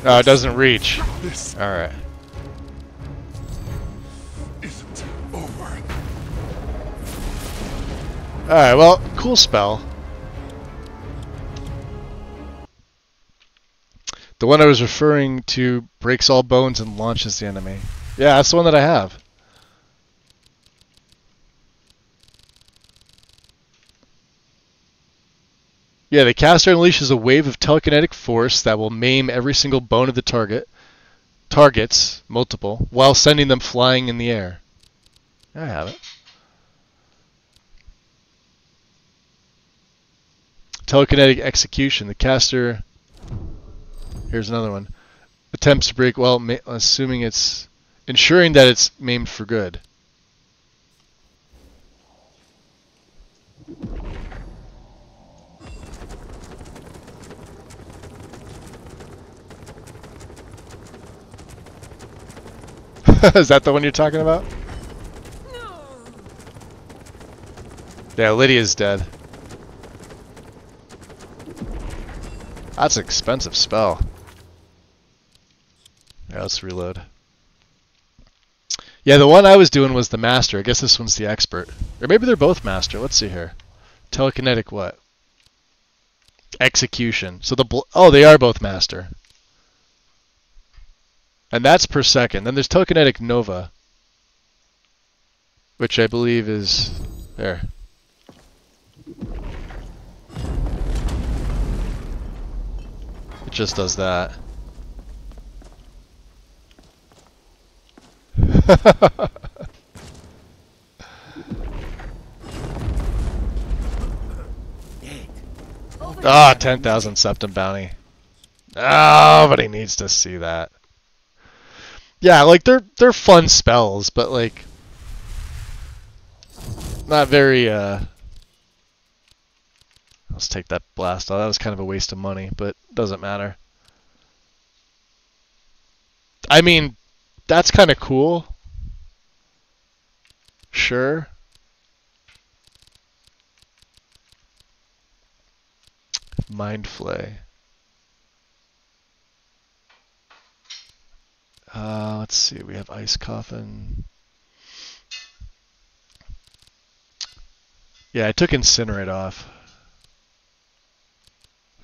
Oh, it doesn't reach. Alright. Isn't over. Alright, well, cool spell. The one I was referring to breaks all bones and launches the enemy. Yeah, that's the one that I have. Yeah, the caster unleashes a wave of telekinetic force that will maim every single bone of the targets, multiple, while sending them flying in the air. I have it. Telekinetic execution. The caster... Here's another one. Attempts to break, well, assuming it's... ensuring that it's maimed for good. Is that the one you're talking about? No. Yeah, Lydia's dead. That's an expensive spell. Yeah, let's reload. Yeah, the one I was doing was the master. I guess this one's the expert. Or maybe they're both master. Let's see here. Telekinetic what? Execution. So oh, they are both master. And that's per second. Then there's telekinetic nova, which I believe is there. It just does that. Ah, 10,000 septum bounty. Nobody needs to see that. Yeah, like they're fun spells, but like not very let's take that blast off. That was kind of a waste of money, but doesn't matter. I mean, that's kind of cool. Sure. Mind Flay. Let's see, we have Ice Coffin. Yeah, I took Incinerate off.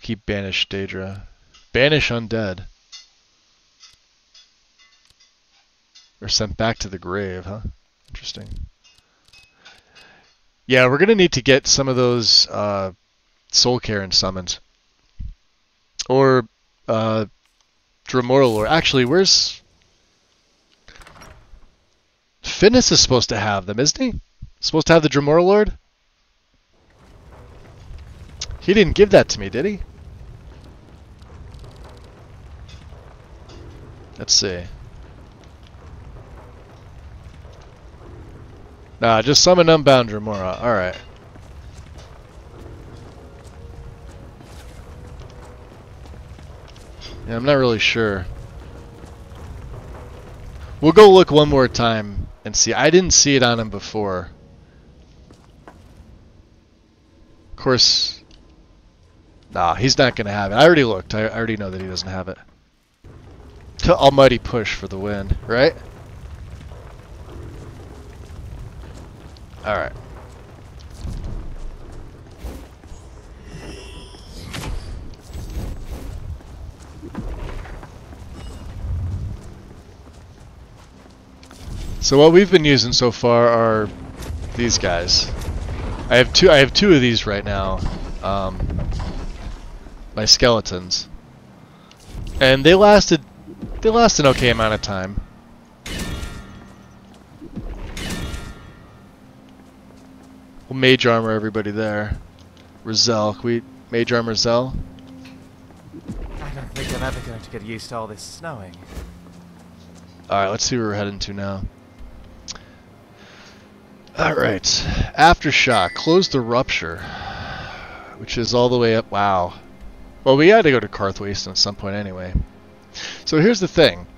Keep Banish Daedra. Banish Undead. Or sent back to the grave, huh? Interesting. Yeah, we're going to need to get some of those Soul Cairn summons. Or Dremora Lord. Actually, where's... Finnis is supposed to have them, isn't he? Supposed to have the Dremora Lord? He didn't give that to me, did he? Let's see. Nah, just summon Unbound Dremora. Alright. Yeah, I'm not really sure. We'll go look one more time and see. I didn't see it on him before. Of course, nah, he's not going to have it. I already looked. I already know that he doesn't have it. Almighty push for the win, right? Alright. So what we've been using so far are these guys. I have two of these right now. My skeletons. And they last an okay amount of time. We'll mage armor everybody there. Rizal, can we mage armor Rizal? I don't think I'm ever going to get used to all this snowing. Alright, let's see where we're heading to now. Alright, Aftershock, close the rupture, which is all the way up. Wow. Well, we had to go to Karthwasten at some point anyway. So here's the thing.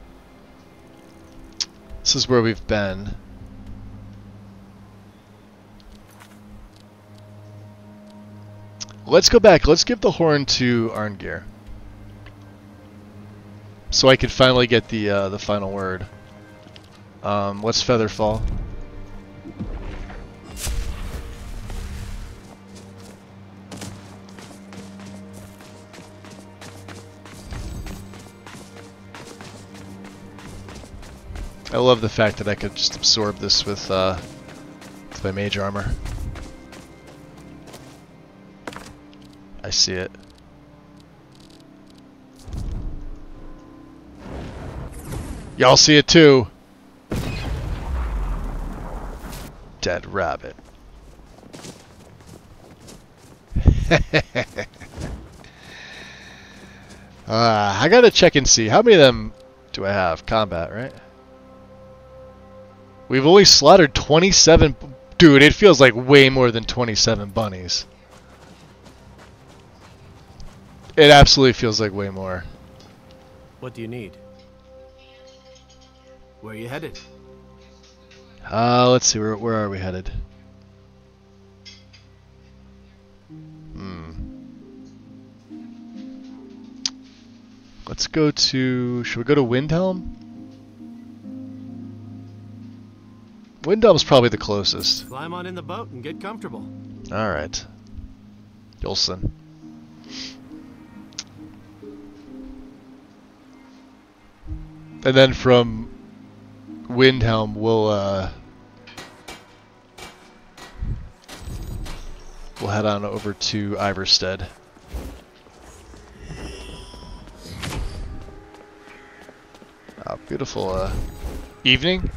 This is where we've been. Let's go back. Let's give the horn to Arngeir, so I can finally get the final word. Let's Featherfall. I love the fact that I could just absorb this with my mage armor. I see it. Y'all see it too. Dead rabbit. I gotta check and see. How many of them do I have? Combat, right? We've only slaughtered 27... Dude, it feels like way more than 27 bunnies. It absolutely feels like way more. What do you need? Where are you headed? Let's see, where are we headed? Let's go to... Should we go to Windhelm? Windhelm's probably the closest. Climb on in the boat and get comfortable. Alright. Yolson. And then from Windhelm, we'll head on over to Iverstead. Oh, beautiful evening?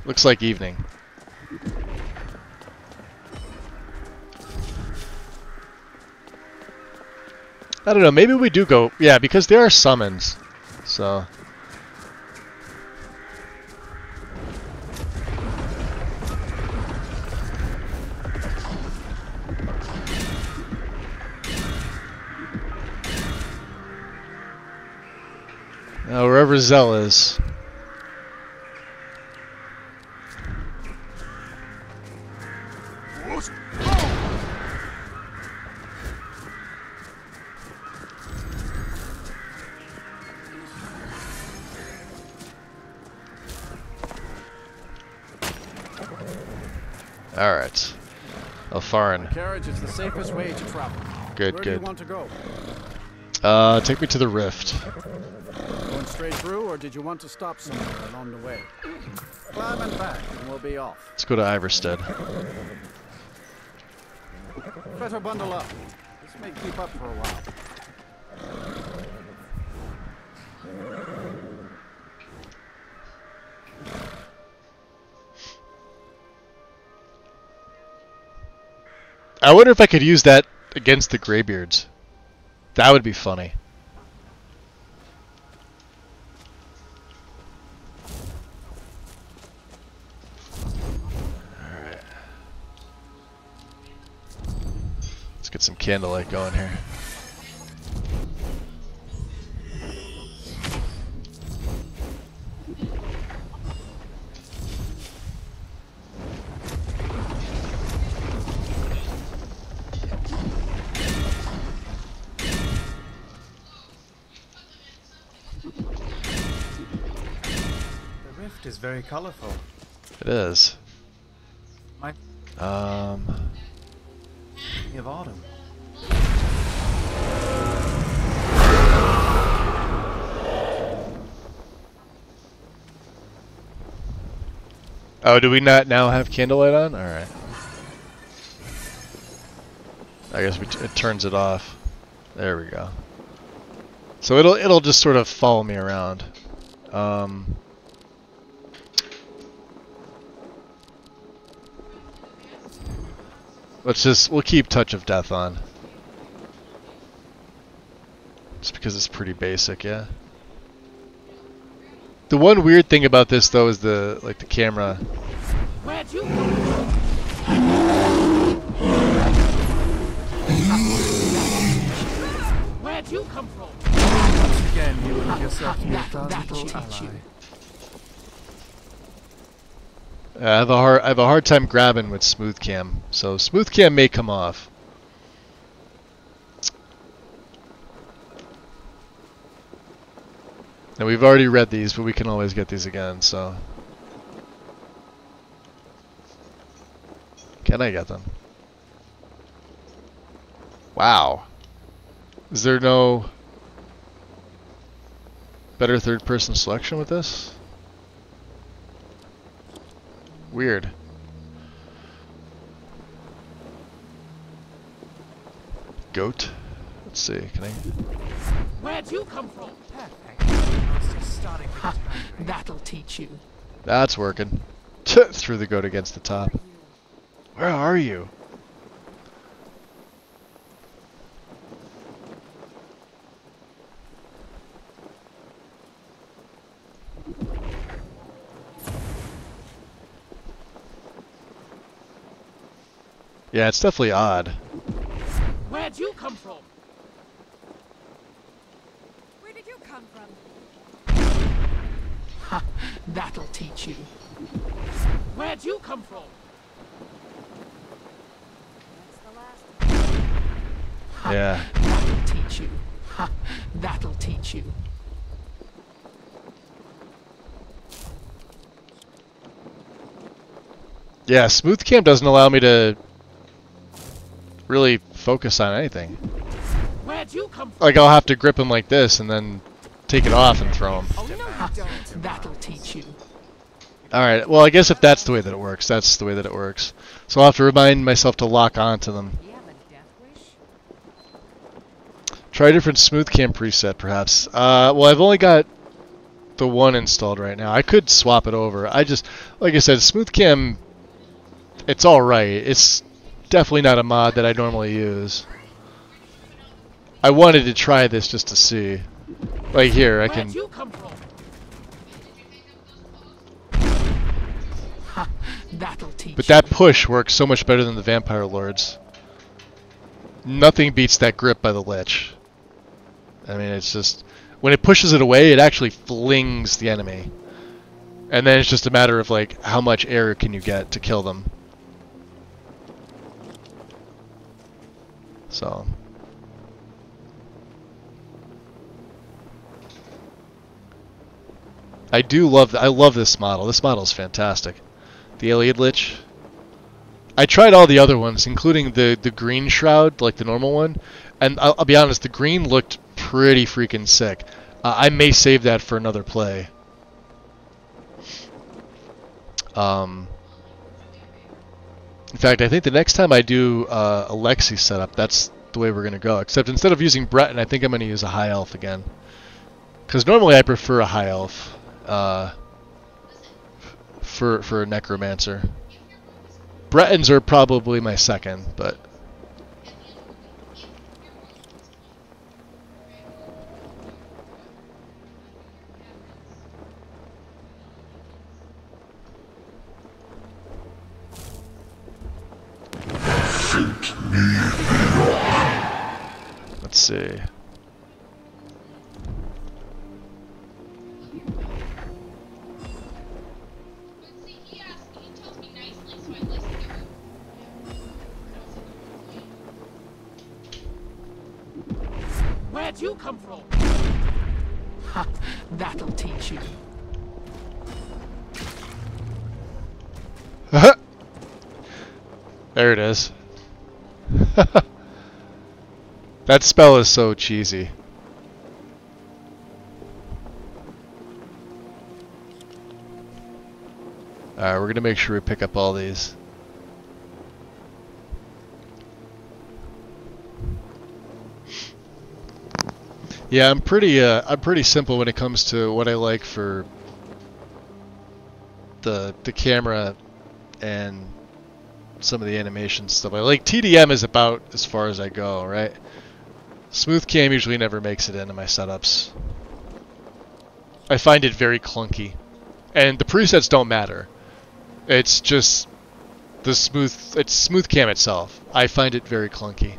Looks like evening. I don't know, maybe we do go... Yeah, because there are summons. So... wherever Zell is. Alright. Alfarin. The carriage is the safest way to travel. Good, Where good. do you want to go? Take me to the rift. Going straight through, or did you want to stop somewhere along the way? Climb and back, and we'll be off. Let's go to Iverstead. Better bundle up. This may keep up for a while. I wonder if I could use that against the Greybeards. That would be funny. Alright. Let's get some candlelight going here. craft is very colorful. It is. My Um. of autumn. Oh, do we not now have candlelight on? All right. I guess it turns it off. There we go. So it'll just sort of follow me around. We'll keep Touch of Death on. Just because it's pretty basic, yeah. The one weird thing about this though is the camera. Where'd you come from? Where'd you come from? Once again, you prove yourself to be a valuable ally. I have a hard time grabbing with smooth cam, so smooth cam may come off. And we've already read these, but we can always get these again, so. Can I get them? Wow. Is there no better third-person selection with this? Weird. Goat? Let's see, can I? Where'd you come from? That'll teach you. That's working. Threw the goat against the top. Where are you? Yeah, it's definitely odd. Where'd you come from? Where did you come from? Ha, that'll teach you. Where'd you come from? That's the last. Ha, Yeah. That'll teach you. Ha, that'll teach you. Yeah, smooth cam doesn't allow me to really focus on anything. Where'd you come from? Like, I'll have to grip him like this and then take it off and throw him. Oh, no, you don't. That'll teach you. Alright, well, I guess if that's the way that it works, that's the way that it works. So I'll have to remind myself to lock onto them. Try a different smooth cam preset, perhaps. Well, I've only got the one installed right now. I could swap it over. I just, like I said, smooth cam, it's alright. It's definitely not a mod that I normally use. I wanted to try this just to see. Like here, I can... Where'd you come from? Ha, that'll teach But that push works so much better than the Vampire Lords. Nothing beats that grip by the Lich. I mean, it's just... When it pushes it away, it actually flings the enemy. And then it's just a matter of, like, how much air can you get to kill them. So... I love this model. This model is fantastic. The Alien Lich. I tried all the other ones, including the green shroud, like the normal one, and I'll be honest, the green looked pretty freaking sick. I may save that for another play. In fact, I think the next time I do a Lexi setup, that's the way we're gonna go. Except instead of using Breton, I think I'm gonna use a high elf again. Because normally I prefer a high elf. For a Necromancer. Bretons are probably my second, but... Let's see. Where'd you come from? Ha, that'll teach you. There it is. That spell is so cheesy. Alright, we're gonna make sure we pick up all these. Yeah, I'm pretty simple when it comes to what I like for the camera and some of the animation stuff. I like TDM is about as far as I go, right? Smooth cam usually never makes it into my setups. I find it very clunky. And the presets don't matter. It's just the smooth cam itself. I find it very clunky.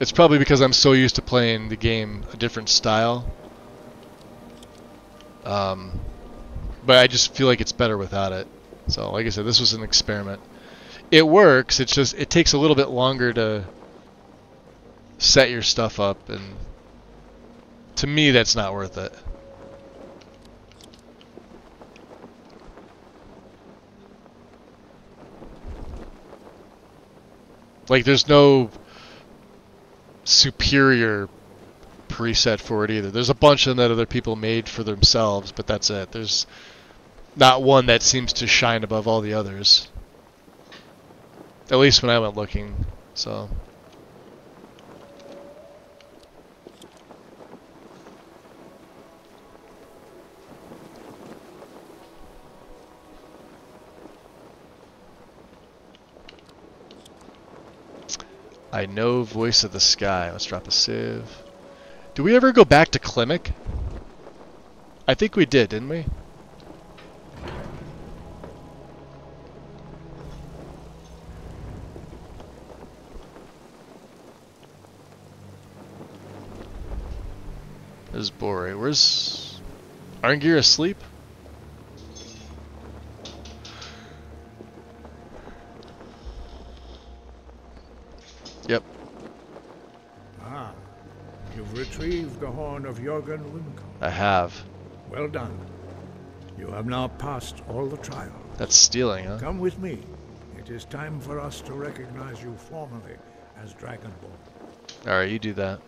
It's probably because I'm so used to playing the game a different style. But I just feel like it's better without it. So, like I said, this was an experiment. It works, it's just, it takes a little bit longer to set your stuff up, and to me, that's not worth it. Like, there's no superior preset for it either. There's a bunch of them that other people made for themselves, but that's it. There's not one that seems to shine above all the others. At least when I went looking, so. I know Voice of the Sky. Let's drop a sieve. Do we ever go back to Klimek? I think we did, didn't we? There's Bore. Where's Arngir asleep? Yep. Ah, you've retrieved the horn of Jörgen Wimco. I have. Well done. You have now passed all the trials. That's stealing, huh? Come with me. It is time for us to recognize you formally as Dragonborn. Alright, you do that.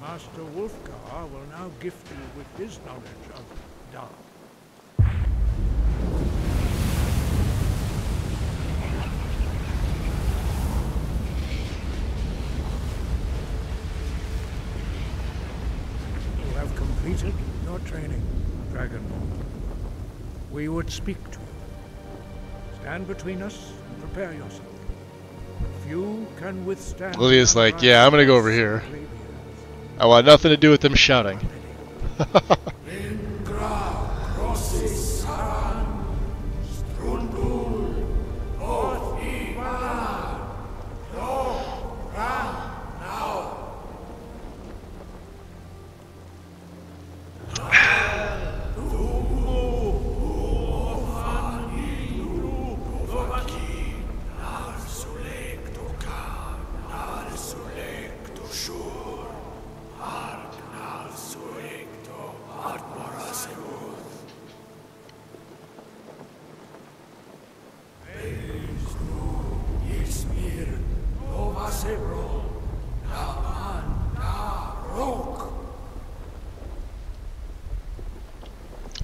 Master Wulfgar will now gift you with his knowledge of Da. You have completed your training, Dragonborn. We would speak to you. Stand between us and prepare yourself. Few can withstand. Lydia's like, yeah, I'm gonna go over here. I want nothing to do with them shouting.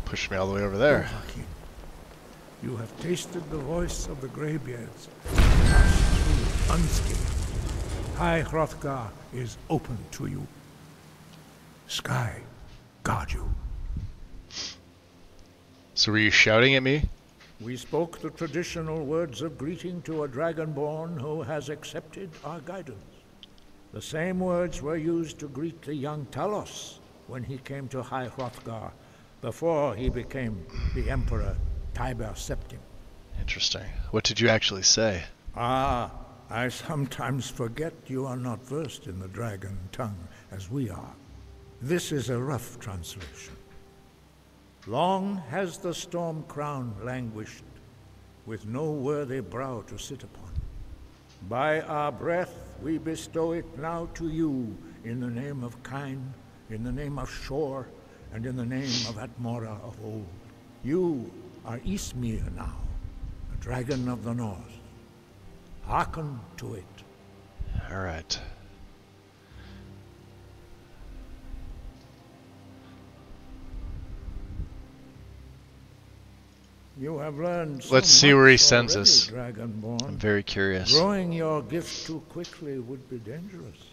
Push me all the way over there. You have tasted the voice of the Greybeards, passed through unscathed. High Hrothgar is open to you. Sky, guard you. So were you shouting at me? We spoke the traditional words of greeting to a Dragonborn who has accepted our guidance. The same words were used to greet the young Talos when he came to High Hrothgar, before he became the Emperor Tiber Septim. Interesting. What did you actually say? Ah, I sometimes forget you are not versed in the dragon tongue as we are. This is a rough translation. Long has the storm crown languished, with no worthy brow to sit upon. By our breath we bestow it now to you, in the name of Kine, in the name of Shor, and in the name of Atmora of old. You are Ismir now, the dragon of the north. Hearken to it. All right. You have learned so Let's see where he much sends already, us. Dragonborn. I'm very curious. Growing your gift too quickly would be dangerous.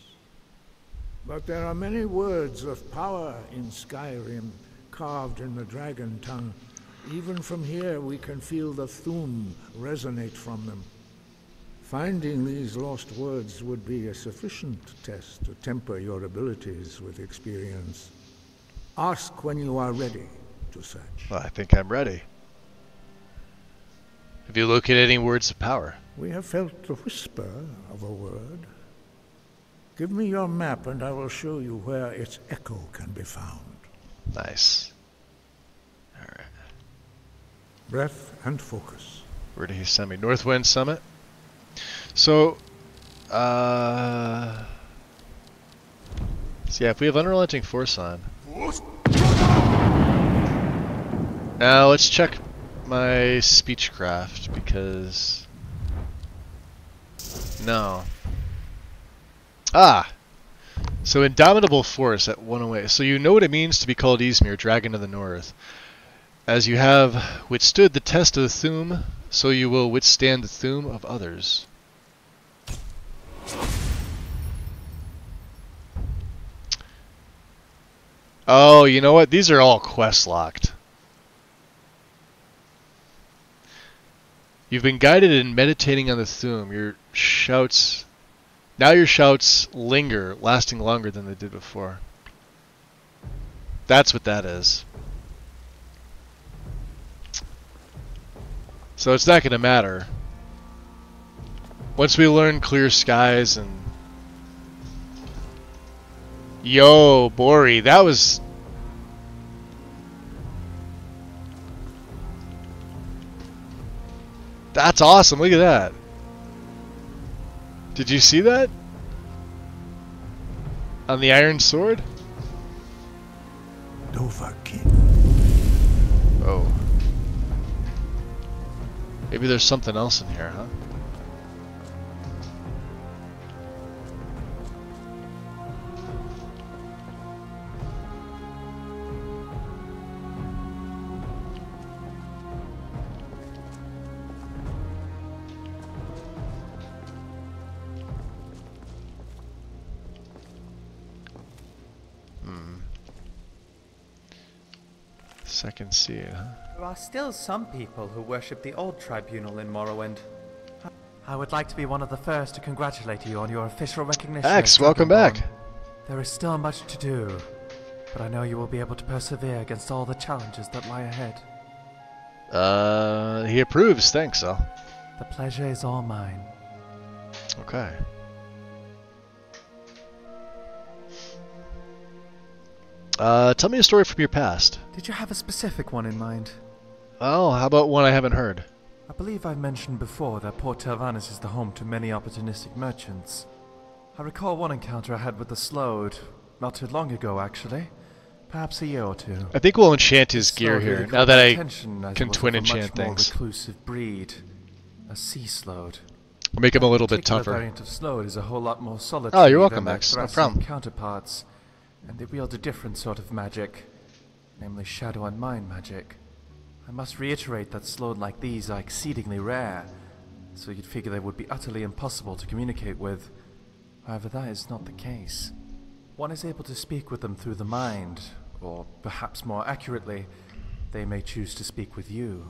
But there are many words of power in Skyrim, carved in the dragon tongue. Even from here we can feel the Thu'um resonate from them. Finding these lost words would be a sufficient test to temper your abilities with experience. Ask when you are ready to search. Well, I think I'm ready. Have you located any words of power? We have felt the whisper of a word. Give me your map and I will show you where its echo can be found. Nice. All right. Breath and focus. Where did he send me? Northwind Summit? So, yeah, if we have Unrelenting Force on. Now, let's check my speechcraft, because... No. Ah! So, Indomitable Force at 108. So you know what it means to be called Ysmir, Dragon of the North. As you have withstood the test of the Thu'um, so you will withstand the Thu'um of others. Oh, you know what? These are all quest locked. You've been guided in meditating on the Thu'um. Your shouts... Now your shouts linger, lasting longer than they did before. That's what that is. So it's not going to matter. Once we learn Clear Skies and... Yo, Bori, that was... That's awesome, look at that. Did you see that? On the Iron Sword? Dovahkiin. Oh. Maybe there's something else in here, huh? Second Seed, huh? There are still some people who worship the old tribunal in Morrowind. I would like to be one of the first to congratulate you on your official recognition. X, welcome back. There is still much to do, but I know you will be able to persevere against all the challenges that lie ahead. He approves, thanks, Al. The pleasure is all mine. Okay. Tell me a story from your past. Did you have a specific one in mind? Oh, how about one I haven't heard? I believe I've mentioned before that Port Telvannis is the home to many opportunistic merchants. I recall one encounter I had with the Slode, not too long ago actually. Perhaps a year or two. I think we'll enchant his gear Slode here, really now caught that my I attention as can it was twin of a enchant much more things. reclusive breed. A sea Slode. Make him a little bit Particular tougher. variant of Slode is a whole lot more solitary Oh, you're welcome, than their Max. No Thracian problem. counterparts, and they wield a different sort of magic, namely shadow and mind magic. I must reiterate that Slode like these are exceedingly rare, so you'd figure they would be utterly impossible to communicate with. However, that is not the case. One is able to speak with them through the mind, or perhaps more accurately, they may choose to speak with you.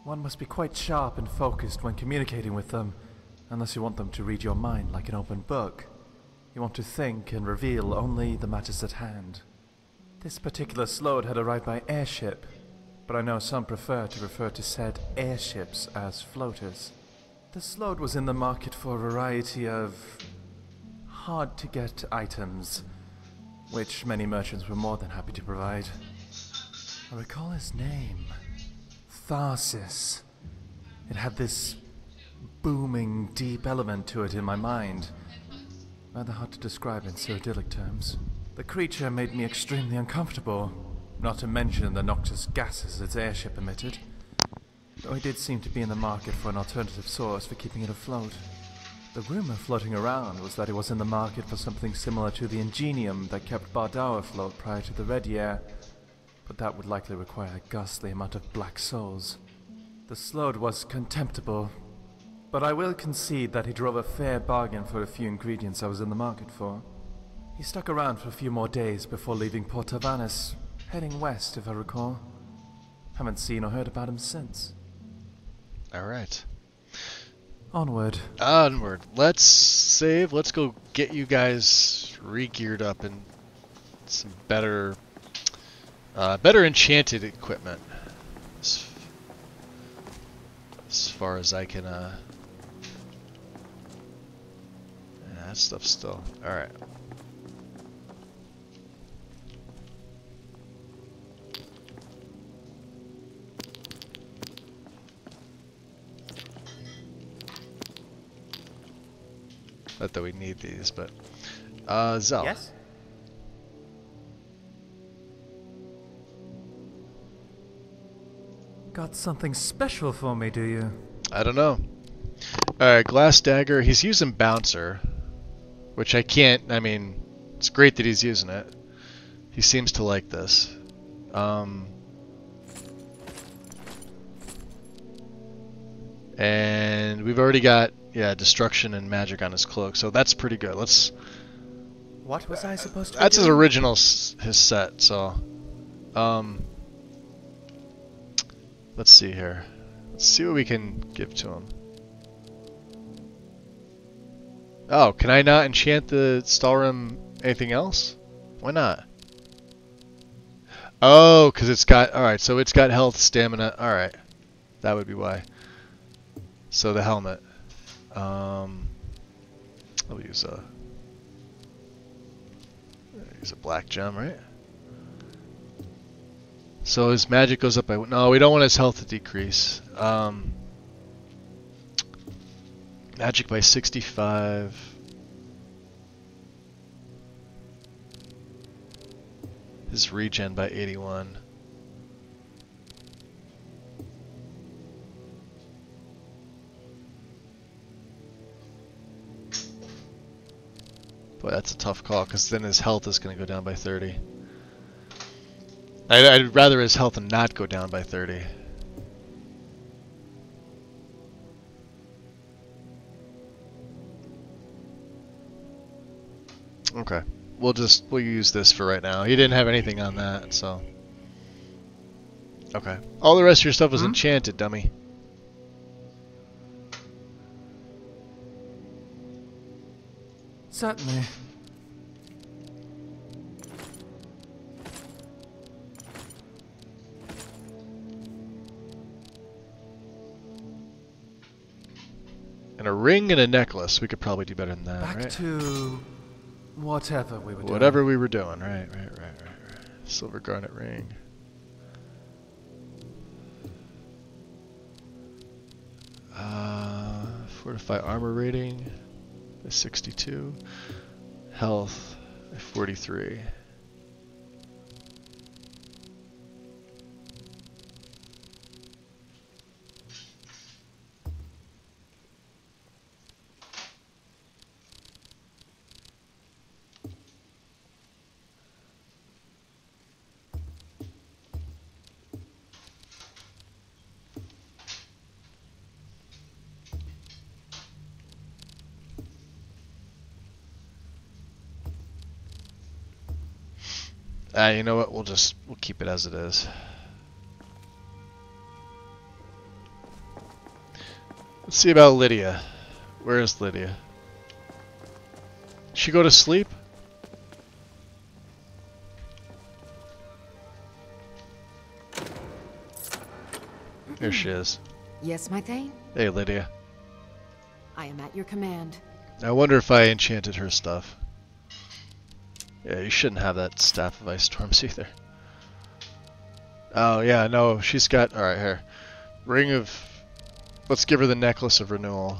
One must be quite sharp and focused when communicating with them, unless you want them to read your mind like an open book. You want to think and reveal only the matters at hand. This particular slode had arrived by airship, but I know some prefer to refer to said airships as floaters. The slode was in the market for a variety of hard-to-get items, which many merchants were more than happy to provide. I recall his name. Tharsis. It had this booming, deep element to it in my mind. Rather hard to describe in so idyllic terms. The creature made me extremely uncomfortable, not to mention the noxious gases its airship emitted. Though he did seem to be in the market for an alternative source for keeping it afloat. The rumor floating around was that he was in the market for something similar to the ingenium that kept Bardau afloat prior to the Red Year, but that would likely require a ghastly amount of black souls. The slode was contemptible, but I will concede that he drove a fair bargain for a few ingredients I was in the market for. He stuck around for a few more days before leaving Port Tavares, heading west if I recall. Haven't seen or heard about him since. Alright. Onward. Onward. Let's save. Let's go get you guys re-geared up in some better enchanted equipment. As far as I can, yeah, that stuff's still... Alright. Not that we need these, but... Zell. Yes? Got something special for me, do you? I don't know. Alright, Glass Dagger. He's using Bouncer, which I can't... I mean, it's great that he's using it. He seems to like this. And we've already got... Yeah, Destruction and Magic on his cloak, so that's pretty good. Let's... What was I supposed to That's do? his original his set, so... Let's see here. Let's see what we can give to him. Oh, can I not enchant the Stalrim anything else? Why not? Oh, because it's got... Alright, so it's got health, stamina. Alright. That would be why. So the helmet. I'll use a black gem, right? So his magic goes up by... No, we don't want his health to decrease. Magic by 65. His regen by 81. Boy, that's a tough call, because then his health is going to go down by 30. I'd rather his health not go down by 30. Okay. We'll use this for right now. He didn't have anything on that, so... Okay. All the rest of your stuff was enchanted, dummy. Certainly. And a ring and a necklace. We could probably do better than that, Back right? to whatever we were doing. Whatever we were doing, right. Silver garnet ring. Fortify armor rating by 62. Health by 43. You know what? We'll keep it as it is. Let's see about Lydia. Where is Lydia? she go to sleep? There she is. Yes, my Thane? Hey, Lydia. I am at your command. I wonder if I enchanted her stuff. Yeah, you shouldn't have that Staff of Ice Storms either. Oh, yeah, no, she's got... Alright, here. Ring of... Let's give her the Necklace of Renewal.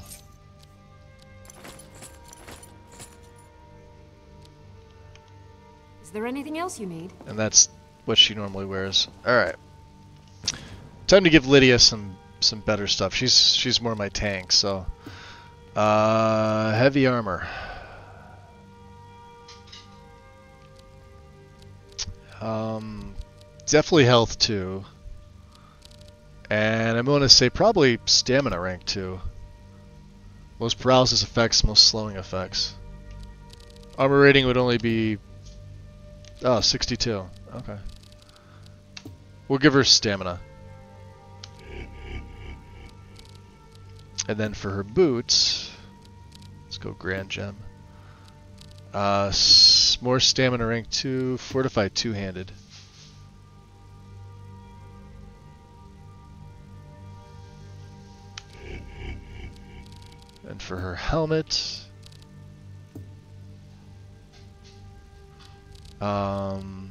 Is there anything else you need? And that's what she normally wears. Alright. Time to give Lydia some better stuff. She's more my tank, so... heavy armor. Definitely health 2. And I'm going to say probably stamina rank 2. Most paralysis effects, most slowing effects. Armor rating would only be... Oh, 62. Okay. We'll give her stamina. And then for her boots... Let's go Grand Gem. More stamina rank 2, fortified two-handed. And for her helmet, none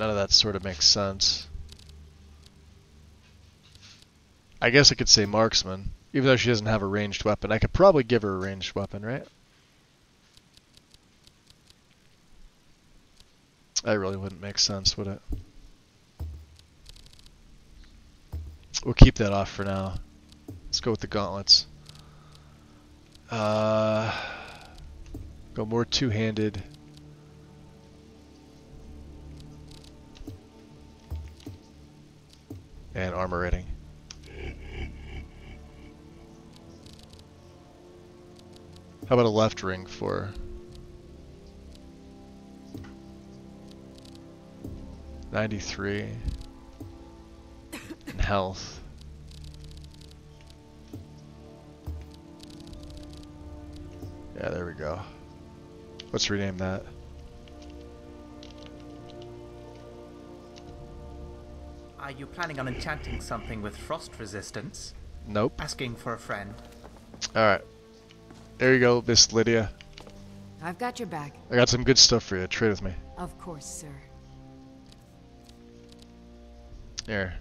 of that sort of makes sense. I guess I could say marksman, even though she doesn't have a ranged weapon. I could probably give her a ranged weapon, right? That really wouldn't make sense, would it? We'll keep that off for now. Let's go with the gauntlets. Go more two-handed. And armor rating. How about a left ring for 93 and health. Yeah, there we go. Let's rename that. Are you planning on enchanting something with frost resistance? Nope. Asking for a friend. Alright. There you go, Miss Lydia. I've got your back. I got some good stuff for you. Trade with me. Of course, sir. Here.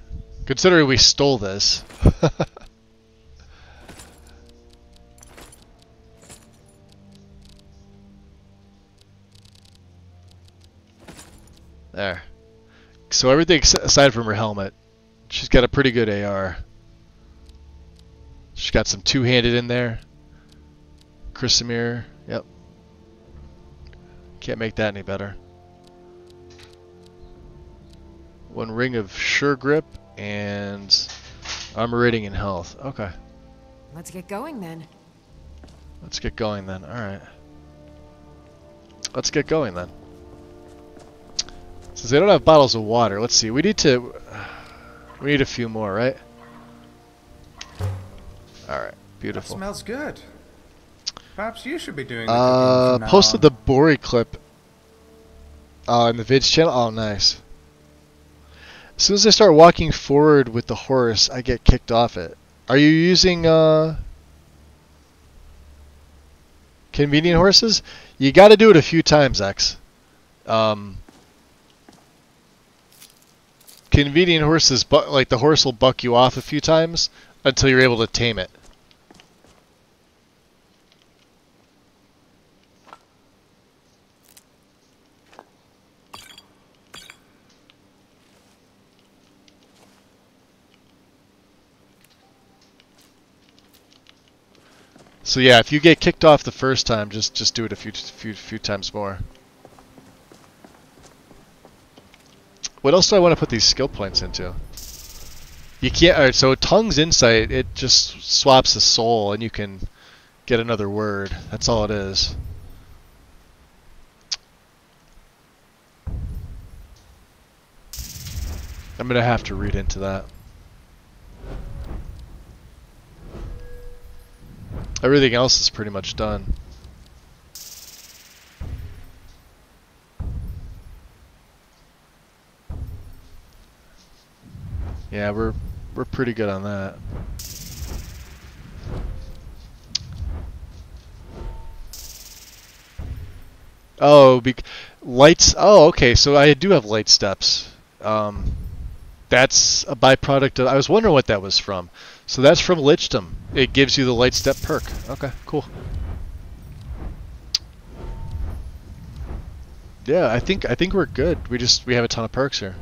Considering we stole this. There. So everything aside from her helmet, she's got a pretty good AR. She's got some two-handed in there. Chrysamere, yep. Can't make that any better. One ring of sure grip and armor rating and health. Okay. Let's get going then. Let's get going then. Alright. Let's get going then. Since they don't have bottles of water, let's see. We need a few more, right? Alright, beautiful. That smells good. Perhaps you should be doing the cooking from now posted on. the Bori clip in the vids channel. Oh, nice. As soon as I start walking forward with the horse, I get kicked off it. Are you using convenient horses? You got to do it a few times, X. Convenient horses, like the horse will buck you off a few times until you're able to tame it. So yeah, if you get kicked off the first time, just do it a few times more. What else do I want to put these skill points into? You can't. Alright, so Tongue's Insight, it just swaps a soul and you can get another word. That's all it is. I'm gonna have to read into that. Everything else is pretty much done. Yeah, we're pretty good on that. Oh, lights. Oh, okay. So I do have light steps. That's a byproduct of. I was wondering what that was from. So that's from Lichdom. It gives you the light step perk. Okay, cool. Yeah, I think we're good. We have a ton of perks here,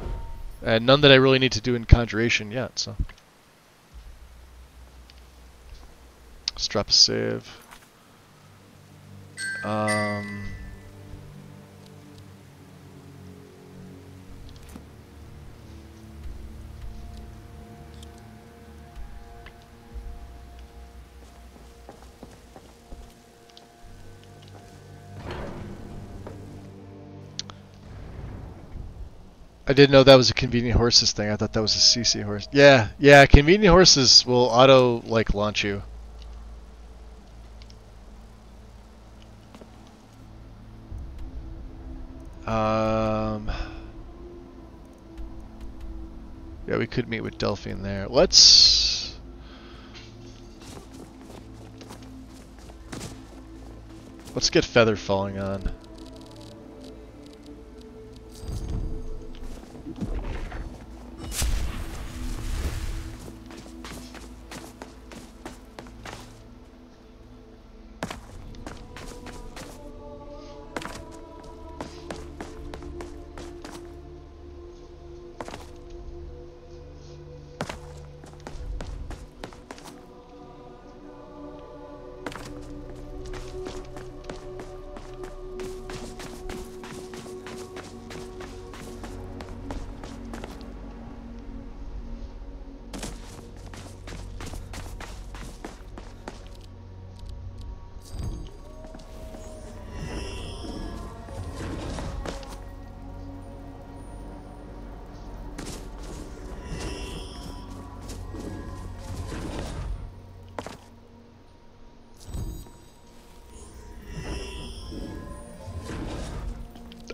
and none that I really need to do in Conjuration yet. So let's drop a save. I didn't know that was a convenient horses thing. I thought that was a CC horse. Yeah, yeah. Convenient horses will auto launch you. Yeah, we could meet with Delphine there. Let's get Feather Falling on.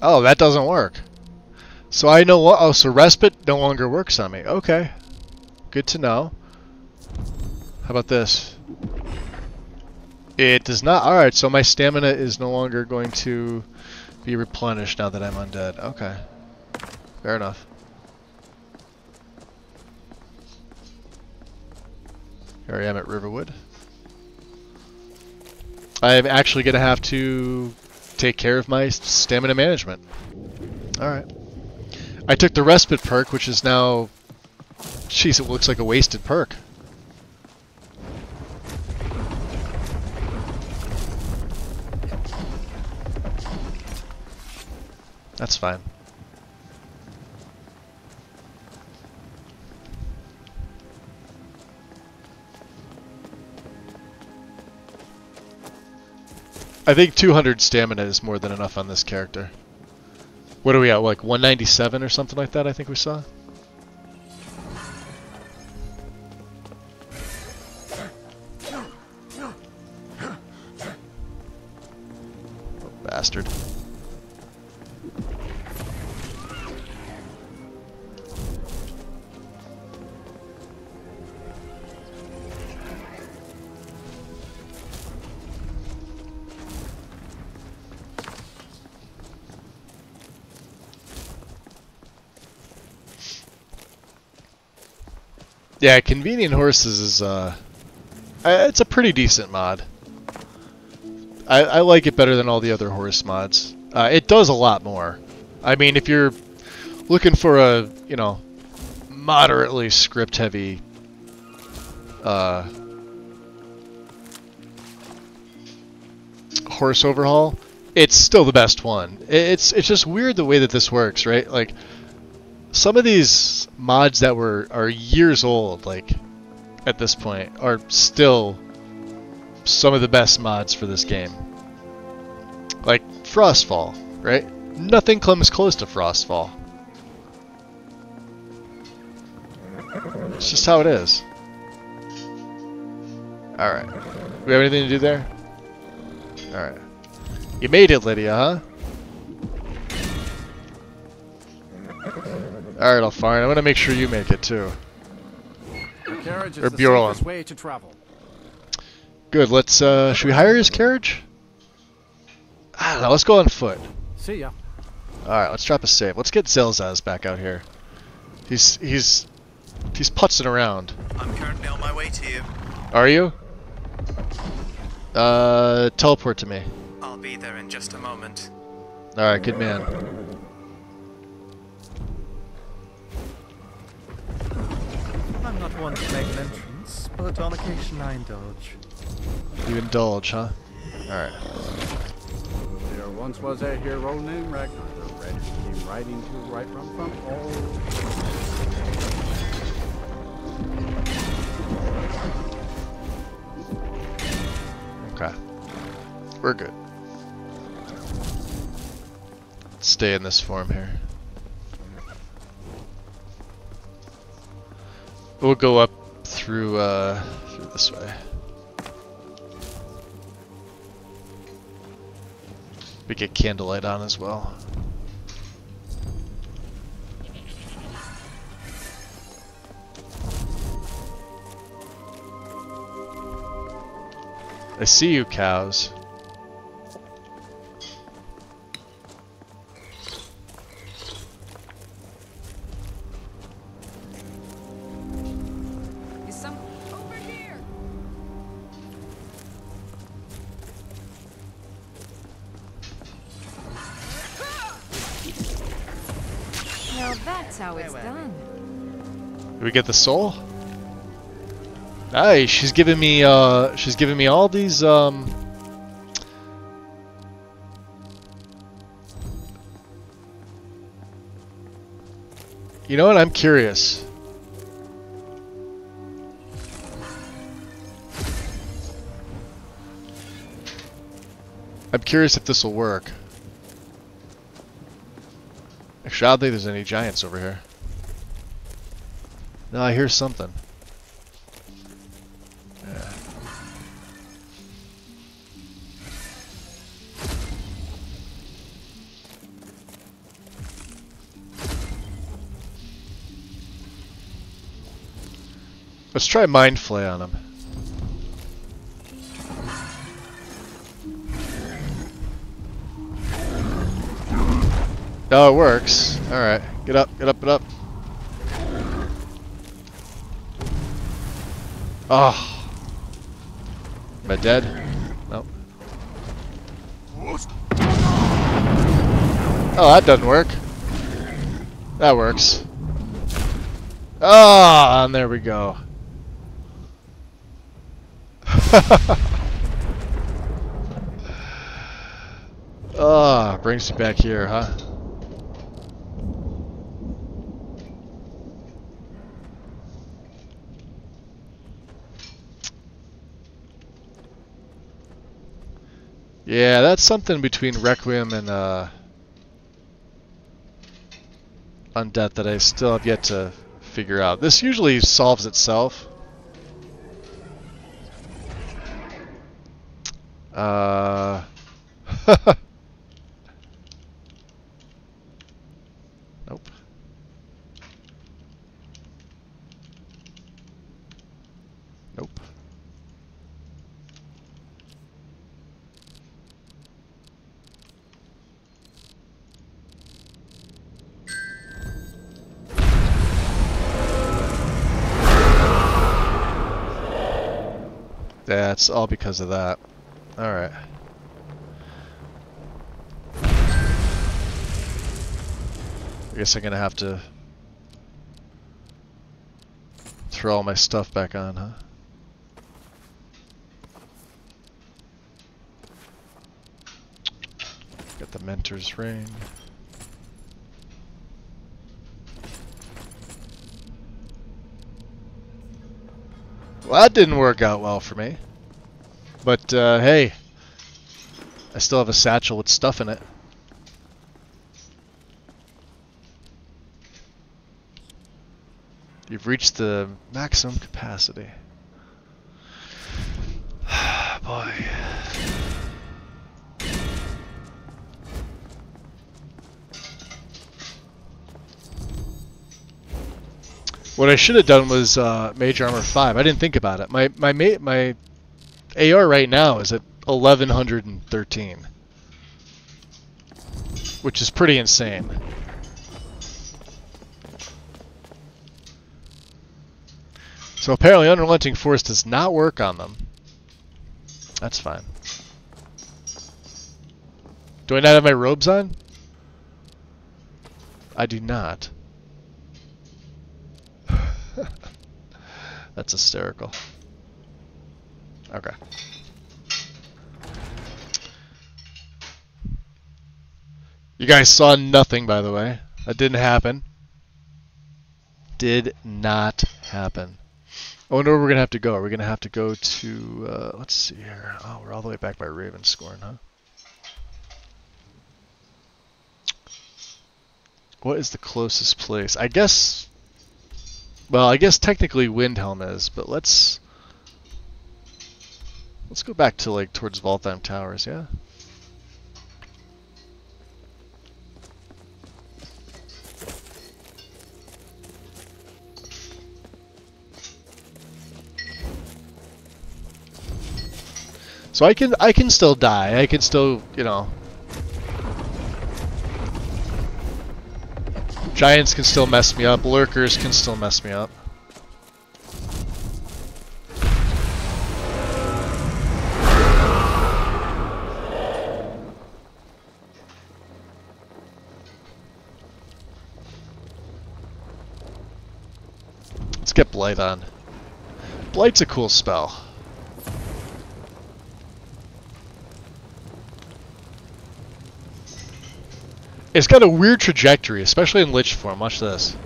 Oh, that doesn't work. So I know what. Oh, so respite no longer works on me. Okay, good to know. How about this? It does not. All right, so my stamina is no longer going to be replenished now that I'm undead. Okay, fair enough. Here I am at Riverwood. I'm actually going to have to take care of my stamina management. Alright. I took the respite perk, which is now... Jeez, it looks like a wasted perk. That's fine. I think 200 stamina is more than enough on this character. What are we at, like 197 or something like that, I think we saw? Oh, bastard. Yeah, Convenient Horses is, it's a pretty decent mod. I like it better than all the other horse mods. It does a lot more. I mean, if you're looking for a, you know, moderately script-heavy, horse overhaul, it's still the best one. It's just weird the way that this works, right? Like, some of these mods that are years old, like, at this point, are still some of the best mods for this game. Like, Frostfall, right? Nothing comes close to Frostfall. It's just how it is. Alright. we have anything to do there? Alright. You made it, Lydia, huh? Alright, I'll fine. I'm gonna make sure you make it too. The carriage is Or the Bjorn. safest way to travel. Good, let's should we hire his carriage? I don't know, let's go on foot. See ya. Alright, let's drop a save. Let's get Zelzaz back out here. He's putzing around. I'm currently on my way to you. Are you? Teleport to me. I'll be there in just a moment. Alright, good man. I'm not one to make an entrance, but on occasion I indulge. You indulge, huh? Alright. There once was a hero named Ragnar, the red came riding to right from Okay. We're good. Let's stay in this form here. We'll go up through this way. We get candlelight on as well. I see you, cows. Is some over here? Now that's how it's done. Do we get the soul? Nice. She's giving me all these You know what? I'm curious. I'm curious if this will work. Actually, I don't think there's any giants over here. No, I hear something. Yeah. Let's try Mind Flay on him. Oh, it works. Alright. Get up, get up, get up. Oh. Am I dead? Nope. Oh, that doesn't work. That works. Ah, and there we go. Ah, brings you back here, huh? Yeah, that's something between Requiem and Undead that I still have yet to figure out. This usually solves itself. Nope. Nope. That's all because of that. Alright. I guess I'm gonna have to throw all my stuff back on, huh? Got the Mentor's Ring. Well, that didn't work out well for me. But, hey. I still have a satchel with stuff in it. You've reached the maximum capacity. Boy, boy. What I should have done was Mage Armor 5. I didn't think about it. My AR right now is at 1113, which is pretty insane. So apparently Unrelenting Force does not work on them. That's fine. Do I not have my robes on? I do not. That's hysterical. Okay. You guys saw nothing, by the way. That didn't happen. Did not happen. I wonder where we're going to have to go. Are we going to have to go to... let's see here. Oh, we're all the way back by Ravenscorn, huh? What is the closest place? I guess... Well, I guess technically Windhelm is, but let's go back to, like, towards Valtheim Towers, yeah? So I can still die. I can still, you know... Giants can still mess me up. Lurkers can still mess me up. Let's get Blight on. Blight's a cool spell. It's got a weird trajectory, especially in Lich form. Watch this.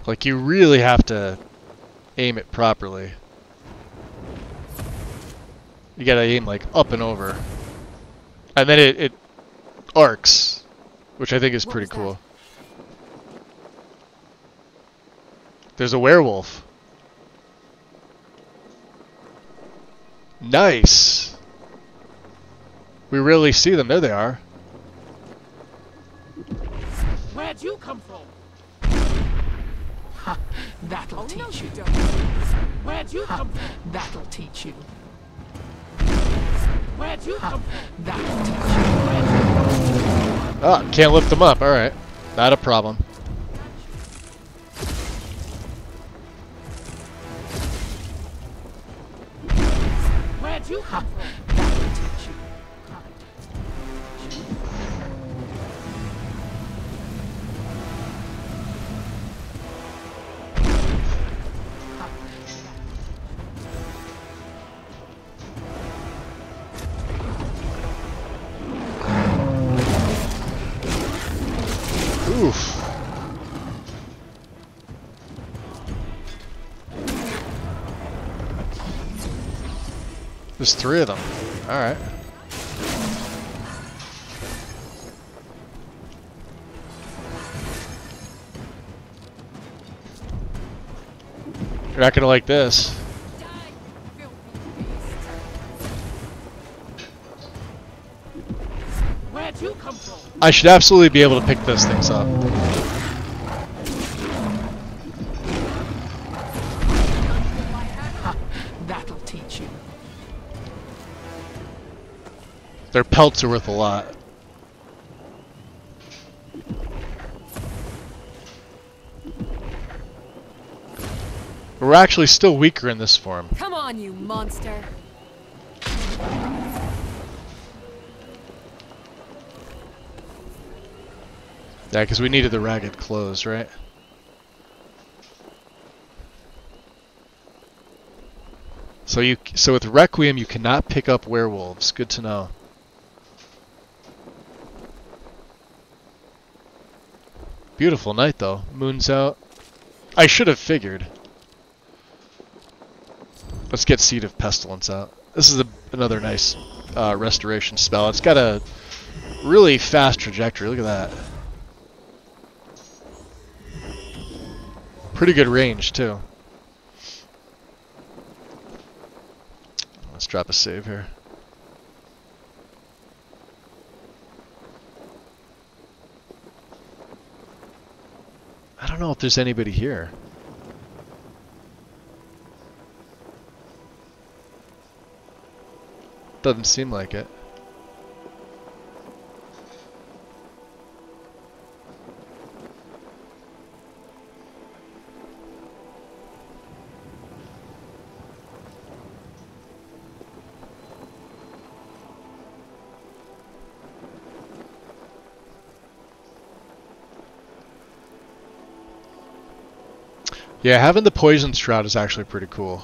Like, you really have to aim it properly. You gotta aim, like, up and over. And then it arcs, which I think is pretty cool. There's a werewolf. Nice! We rarely see them. There they are. Where'd you come from? Ha, that'll teach you. Where'd you come from? That'll teach you. Where'd you come from? That'll teach you. Oh, can't lift them up. Alright. Not a problem. Where'd you come from? That'll teach you. Oof. There's 3 of them. Alright. You're not gonna like this. Where'd you come from? I should absolutely be able to pick those things up. That'll teach you. Their pelts are worth a lot. We're actually still weaker in this form. Come on, you monster. Yeah, because we needed the ragged clothes, right? So with Requiem you cannot pick up werewolves. Good to know. Beautiful night though. Moon's out. I should have figured. Let's get Seed of Pestilence out. This is another nice restoration spell. It's got a really fast trajectory. Look at that. Pretty good range too. drop a save here. I don't know if there's anybody here. Doesn't seem like it. Yeah, having the poison shroud is actually pretty cool.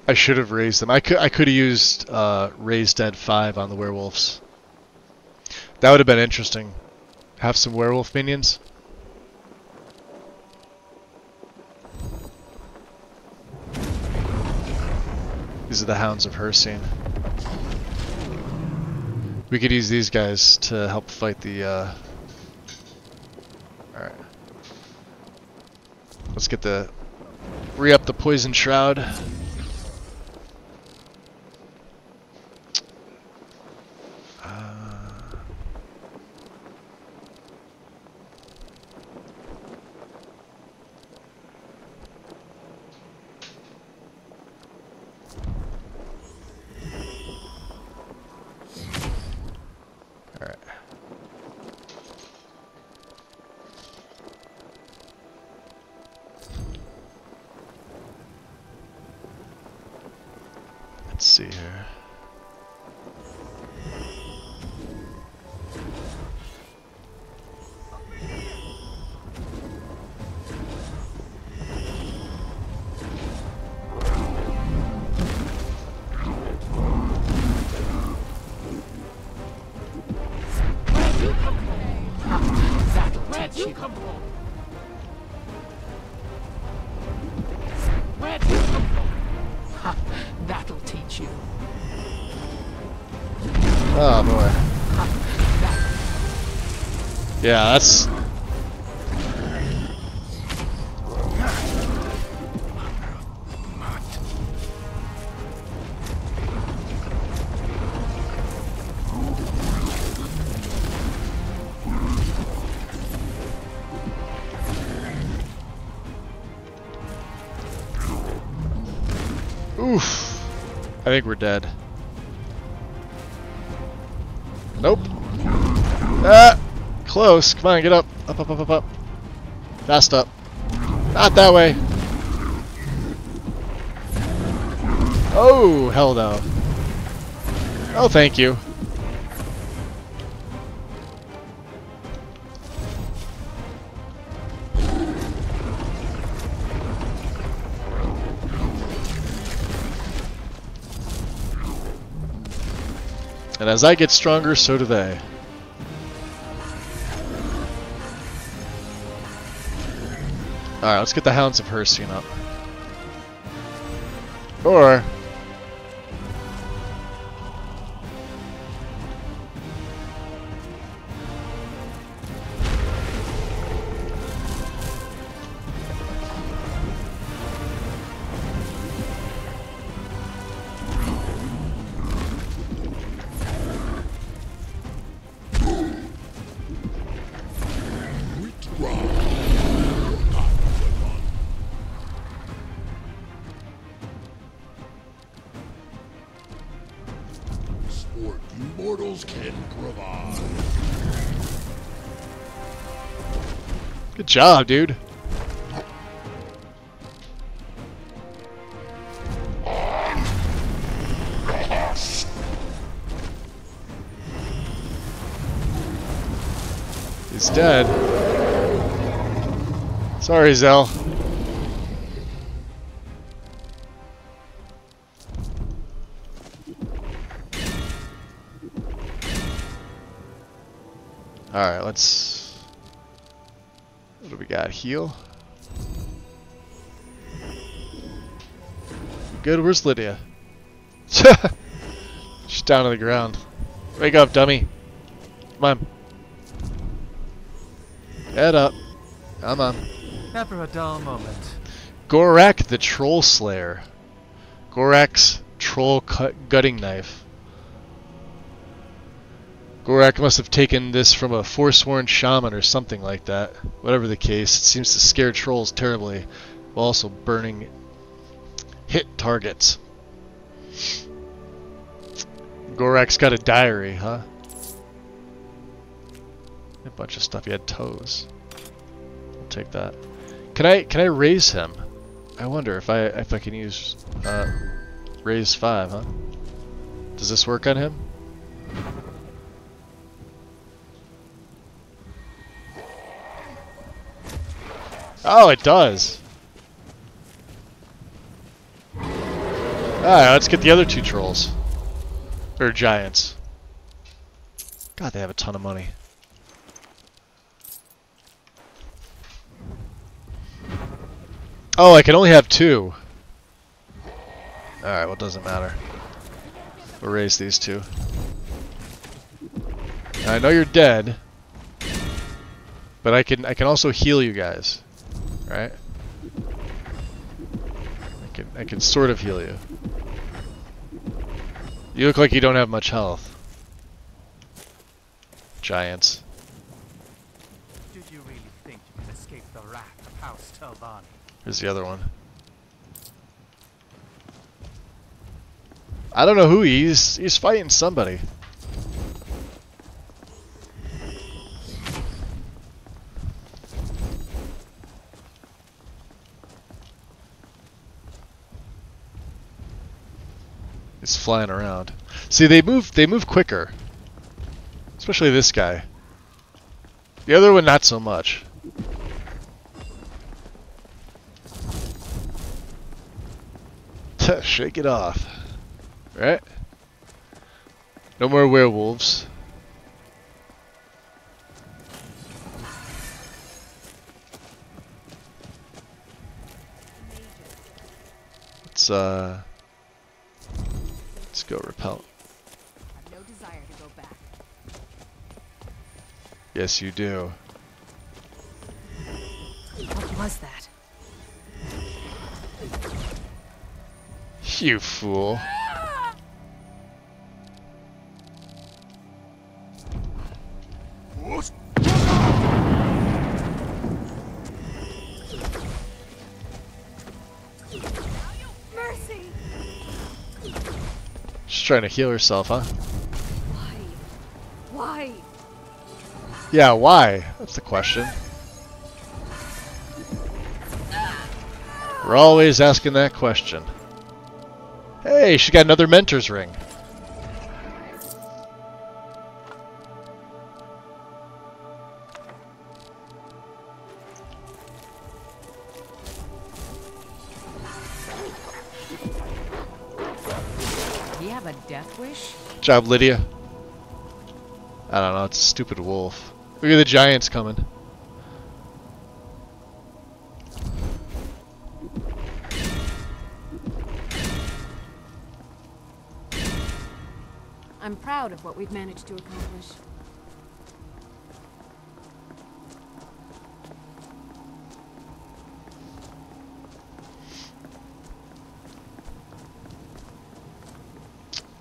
I should have raised them. I could have used Raise Dead 5 on the werewolves. That would have been interesting. Have some werewolf minions. These are the Hounds of Hircine. We could use these guys to help fight the... Alright. Let's get the... Re-up the Poison Shroud. Let's see here. Where'd you come from? Where'd you come from? Ha, that'll teach you. Oh boy. Yeah, that's... Oof. I think we're dead. Nope. Ah! Close. Come on, get up. Up, up, up, up, up. Fast up. Not that way. Oh, hell no. Oh, thank you. And as I get stronger, so do they. Alright, let's get the Hounds of Hircine up. Or... Mortals can provide. Good job, dude. He's dead. Sorry, Zell. Alright, let's... What do we got? Heal? Good, where's Lydia? She's down on the ground. Wake up, dummy. Come on. Head up. Come on. Never a dull moment. Gorak the Troll Slayer. Gorak's troll gutting knife. Gorak must have taken this from a forsworn shaman or something like that. Whatever the case, it seems to scare trolls terribly, while also burning hit targets. Gorak's got a diary, huh? A bunch of stuff. He had toes. I'll take that. Can I raise him? I wonder if I can use raise 5, huh? Does this work on him? Oh, it does. Alright, let's get the other 2 trolls. Or giants. God, they have a ton of money. Oh, I can only have 2. Alright, well, it doesn't matter. We'll raise these 2. I know you're dead, but I can also heal you guys. Right? I can sort of heal you. You look like you don't have much health. Giants. Did you really think you could escape the wrath of House Telvanni? Here's the other one. I don't know who he's fighting somebody. He's flying around. See, they move quicker. Especially this guy. The other one not so much. Shake it off. Right? No more werewolves. Let's go repel. I've no desire to go back. Yes, you do. What was that? You fool. Mercy! She's trying to heal herself, huh? Why? Yeah, why? That's the question. We're always asking that question. Hey, she got another mentor's ring. Do you have a death wish? Good job, Lydia. I don't know, it's a stupid wolf. Look at the giants coming. I'm proud of what we've managed to accomplish.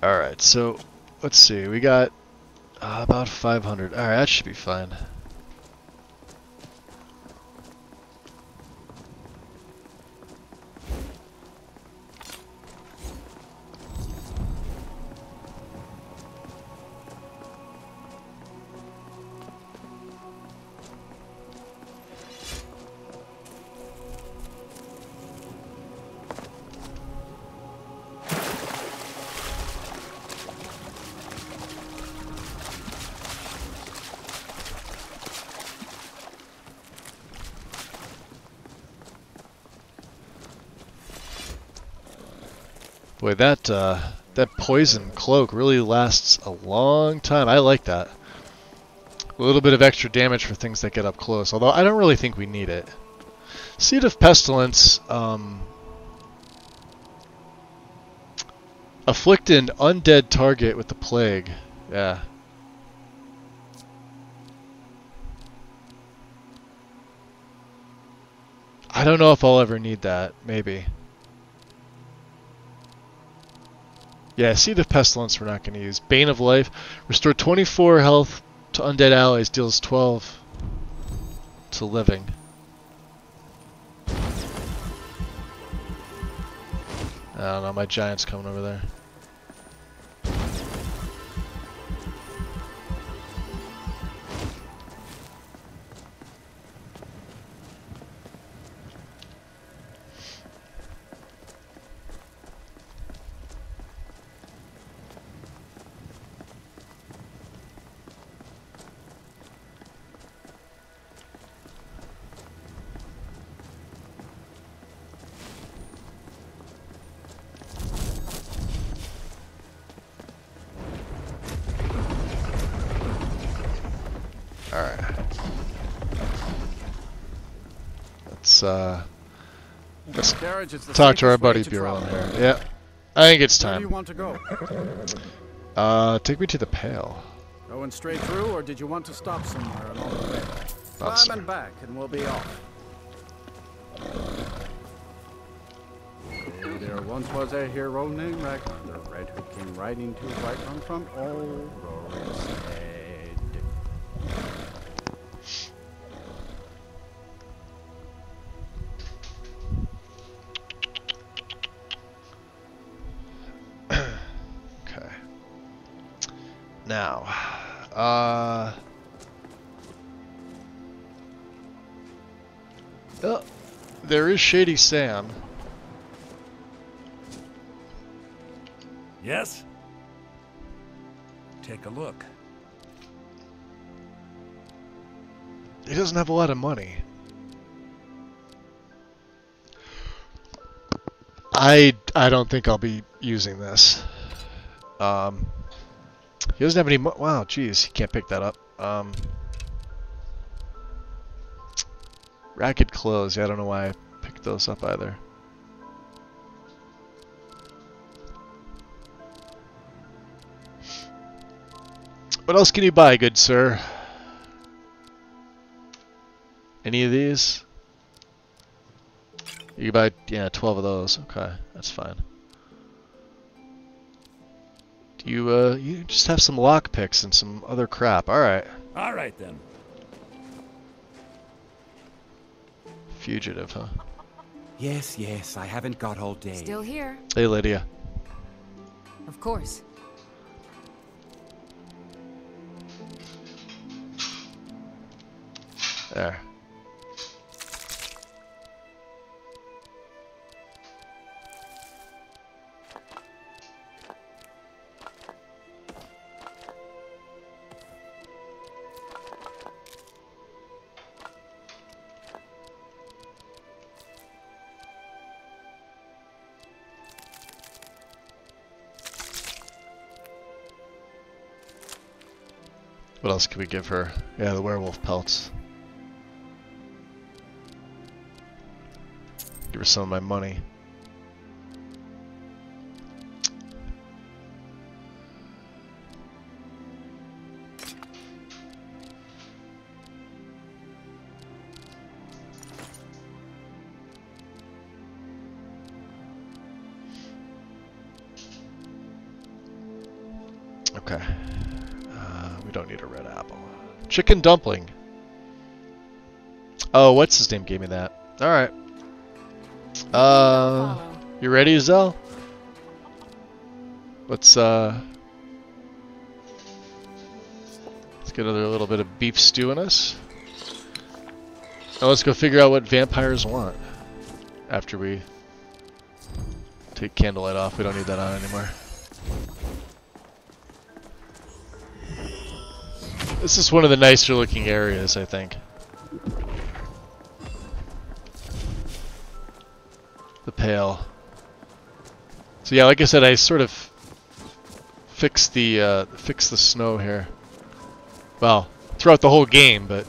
Alright, so let's see. We got about 500. Alright, that should be fine. Boy, that poison cloak really lasts a long time. I like that. A little bit of extra damage for things that get up close, although I don't really think we need it. Seed of Pestilence, afflict an undead target with the plague. Yeah. I don't know if I'll ever need that. Maybe. Yeah, Seed of Pestilence we're not going to use. Bane of Life. Restore 24 health to undead allies. Deals 12 to living. I don't know, my giant's coming over there. Let's talk to our buddy Bureau here. Yeah, I think it's time. Where do you want to go? Take me to the Pale. Going straight through, or did you want to stop somewhere along the way? Climb and back, and we'll be off. There once was a hero named Ragnar the Red, who came riding to Whiterun from old Rory's Head. Now, oh, there is Shady Sam. Yes? Take a look. He doesn't have a lot of money. I don't think I'll be using this. He doesn't have any wow, geez, he can't pick that up. Ragged clothes, yeah, I don't know why I picked those up either. What else can you buy, good sir? Any of these? You can buy, yeah, 12 of those. Okay, that's fine. You just have some lockpicks and some other crap. Alright. Alright then. Fugitive, huh? Yes, yes, I haven't got all day. Still here. Hey, Lydia. Of course. There. What else can we give her? Yeah, the werewolf pelts. Give her some of my money. Okay. We don't need a red apple. Chicken dumpling. Oh, what's his name gave me that. Alright. You ready, Zell? Let's get another little bit of beef stew in us. Now let's go figure out what vampires want after we take candlelight off. We don't need that on anymore. This is one of the nicer looking areas, I think. The Pale. So yeah, like I said, I sort of fixed the snow here. Well, throughout the whole game, but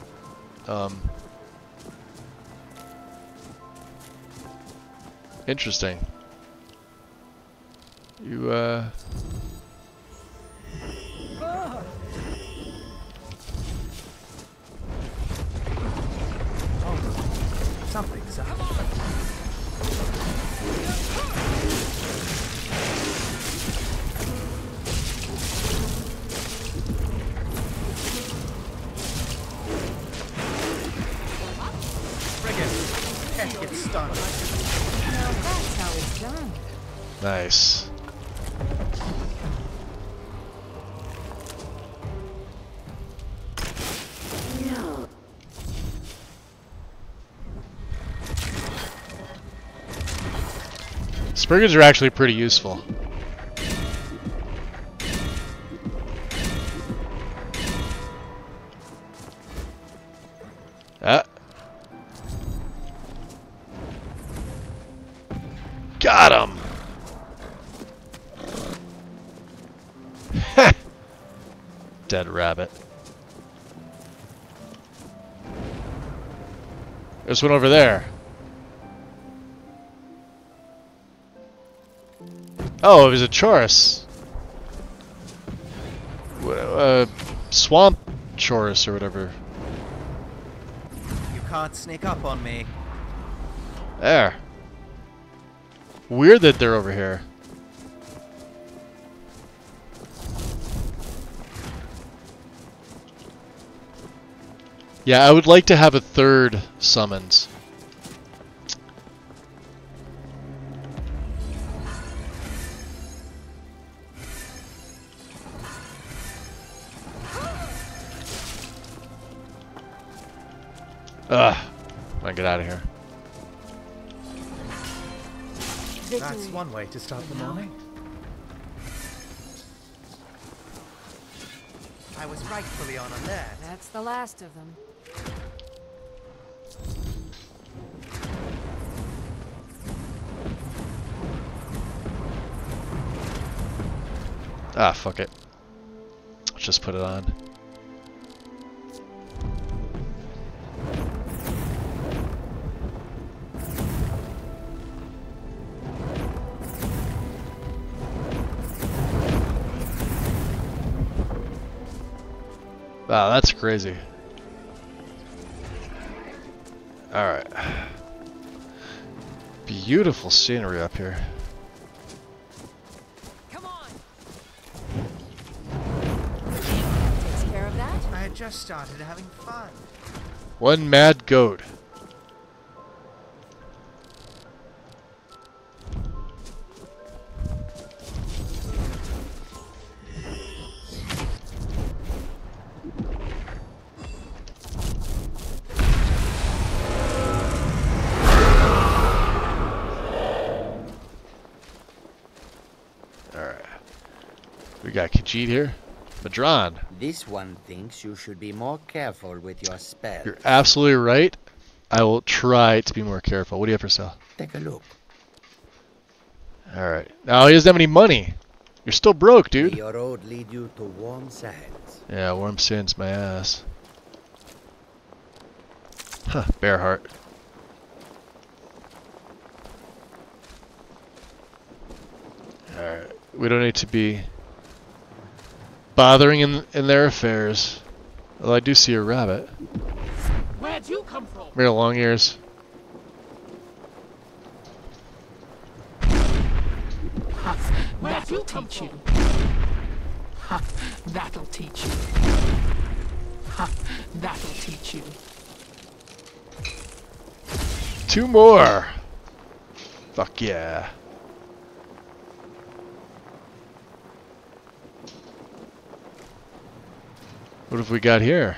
interesting. You Something's up. Friggin', can't get stunned. Now that's how it's done. nice. Spriggans are actually pretty useful. Ah. Got him! Dead rabbit. There's one over there. Oh, it was a chorus. Swamp chorus or whatever. You can't sneak up on me. There. Weird that they're over here. Yeah, I would like to have a third summons. Ugh. I wanna get out of here. That's one way to start the morning. I was rightfully on alert. That's the last of them. Ah, fuck it. Let's just put it on. Wow, that's crazy. Alright. Beautiful scenery up here. Come on. Takes care of that. I had just started having fun. One mad goat. We got Khajiit here. Madron. This one thinks you should be more careful with your spells. You're absolutely right. I will try to be more careful. What do you have for sale? Take a look. Alright. Now he doesn't have any money. You're still broke, dude. May your road lead you to warm sands. Yeah, warm sands my ass. Huh, bear heart. Alright. We don't need to be bothering in their affairs. Well, I do see a rabbit. Where'd you come from? Very long ears. That'll teach you. That'll teach you. That'll teach you. 2 more. Fuck yeah. What have we got here?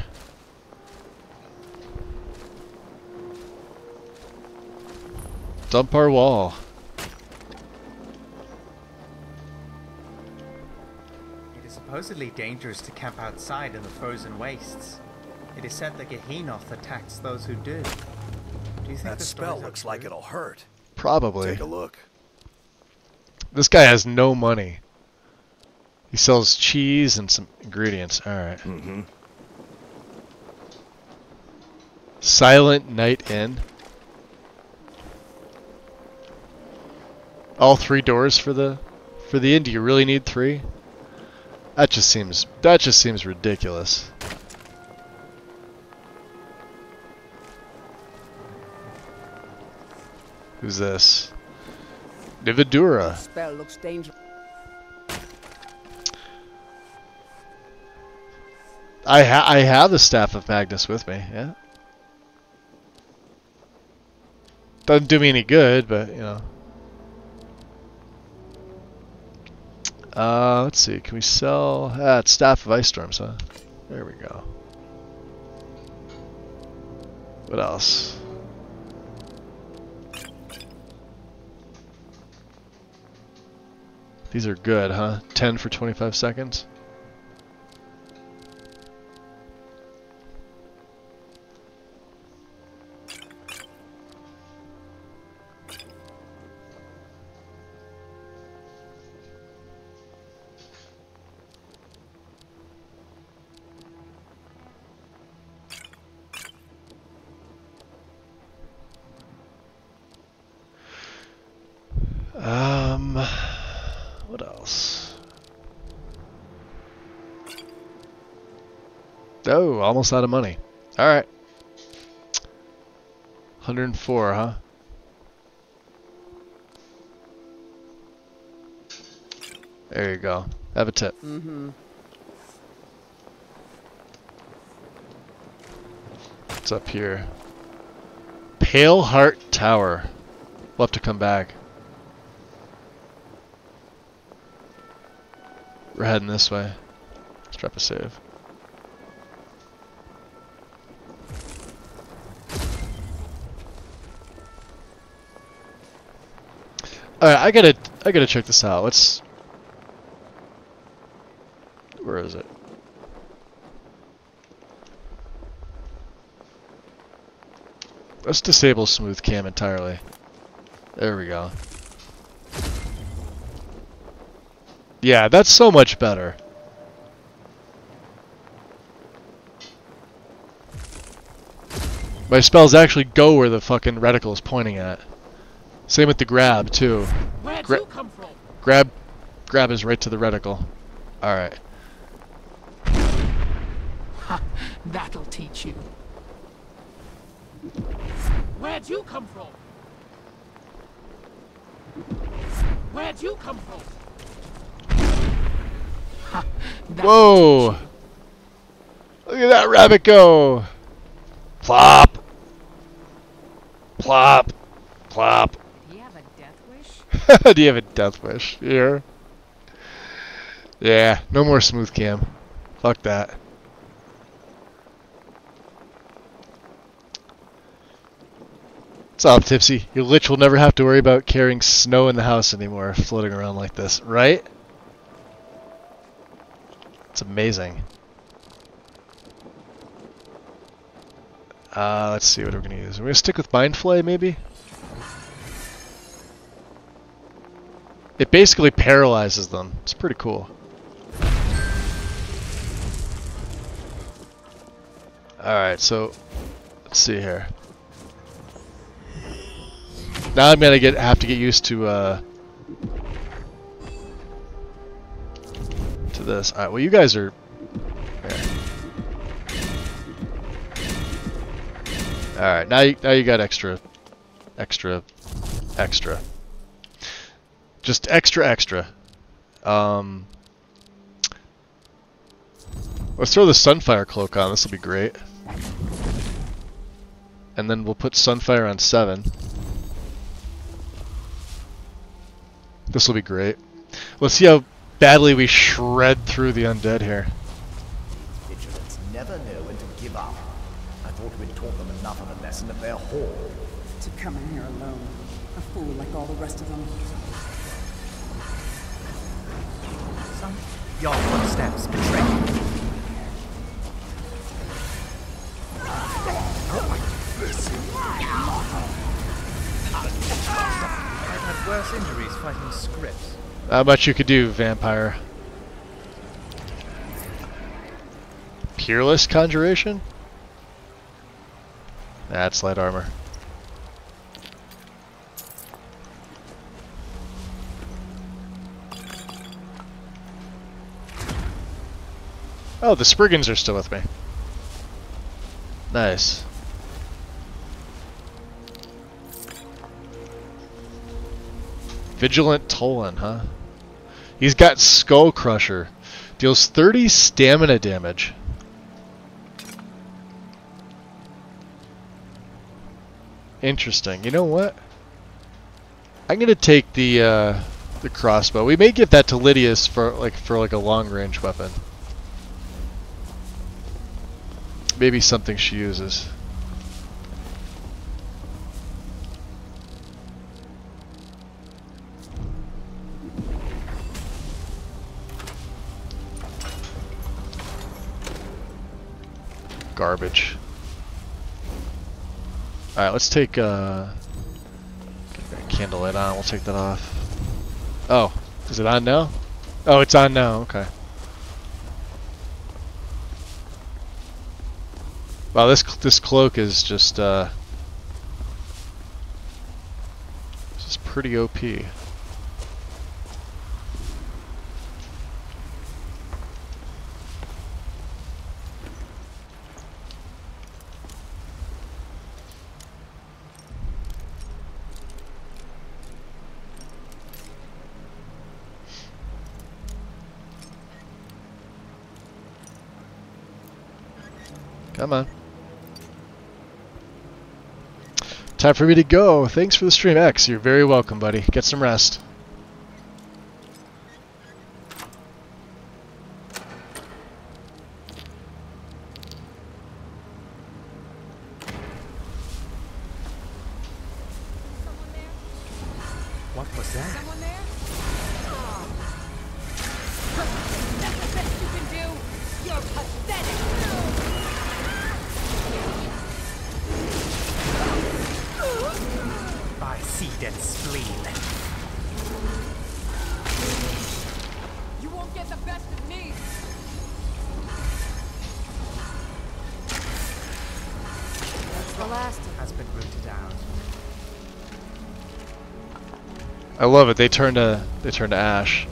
Dump our wall. It is supposedly dangerous to camp outside in the frozen wastes. It is said that Gehennoth attacks those who do. Do you think That the spell stories are looks like true? it'll hurt. Probably. Take a look. This guy has no money. He sells cheese and some ingredients. Alright. Silent Night Inn. All 3 doors for the inn. Do you really need 3? That just seems ridiculous. Who's this? Nividura. Spell looks dangerous. I have the Staff of Magnus with me, yeah. Doesn't do me any good, but you know. Let's see, can we sell it's Staff of Ice Storms, huh? There we go. What else? These are good, huh? 10 for 25 seconds. What else? Oh, almost out of money. Alright. 104, huh? There you go. Have a tip. Mm-hmm. What's up here? Pale Heart Tower. We'll have to come back. We're heading this way. Let's drop a save. Alright, I gotta check this out. Where is it? Let's disable smooth cam entirely. There we go. Yeah, that's so much better. My spells actually go where the fucking reticle is pointing at. Same with the grab too. Where'd you come from? Grab is right to the reticle. Alright. Ha, that'll teach you. Where'd you come from? Where'd you come from? Ha, whoa! Look at that rabbit go! Plop! Plop! Plop! Do you have a death wish? Do you have a death wish? Here. Yeah, no more smooth cam. Fuck that. What's up, Tipsy? Your lich will never have to worry about carrying snow in the house anymore, floating around like this, right? It's amazing. Let's see what we're gonna use. We're gonna stick with Mind Flay, maybe? It basically paralyzes them. It's pretty cool. Alright, so let's see here. Now I'm gonna have to get used to this. Alright, well you guys are alright, now you got extra. Just extra. Let's throw the Sunfire Cloak on, this will be great. And then we'll put Sunfire on 7. This will be great. Let's see how badly we shred through the undead here. Vigilants never know when to give up. I thought we'd taught them enough of a lesson at their hall. To come in here alone. A fool like all the rest of them. Your footsteps betray you. I've had worse injuries fighting scripts. Not much you could do, vampire. Peerless Conjuration? That's light armor. Oh, the Spriggans are still with me. Nice. Vigilant Tolan, huh? He's got Skull Crusher. Deals 30 stamina damage. Interesting. You know what? I'm gonna take the crossbow. We may give that to Lydia's for like a long range weapon. Maybe something she uses. Garbage. Alright, let's take get that candle light on. We'll take that off. Oh, is it on now? Oh, it's on now. Okay. Wow, this cloak is just pretty OP. Come on. Time for me to go. Thanks for the stream, X. You're very welcome, buddy. Get some rest. What was that? Someone there? Oh. That's the best you can do. You're pathetic. By seed and spleen. You won't get the best of me. The last has been rooted out. I love it. They turn to ash.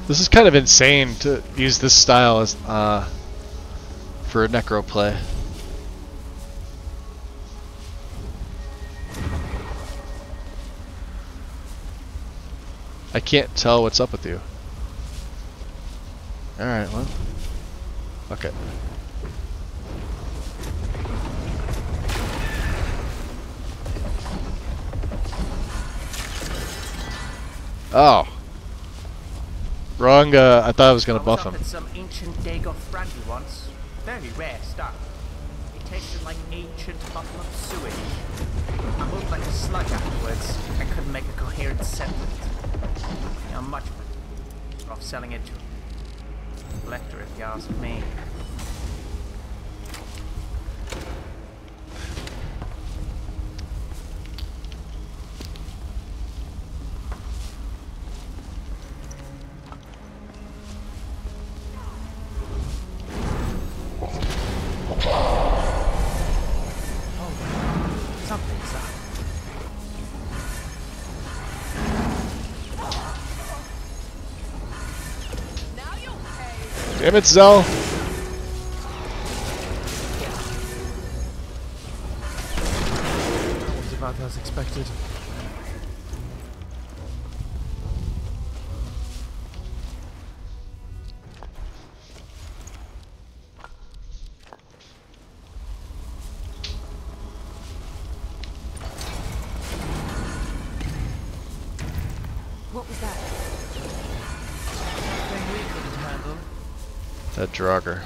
This is kind of insane to use this style as for a necro play. I can't tell what's up with you. Alright, well. Okay. Oh. Wrong, I thought I was going to buff him. I was up at some ancient Dagoth brandy once. Very rare stuff. It tasted like ancient bottled sewage. I moved like a slug afterwards. I couldn't make a coherent sentence. I'm much better off selling it to a collector if you ask me. Something's up. Damn it, Zell. That was about as expected. What was that? Thing we couldn't handle. That Draugr.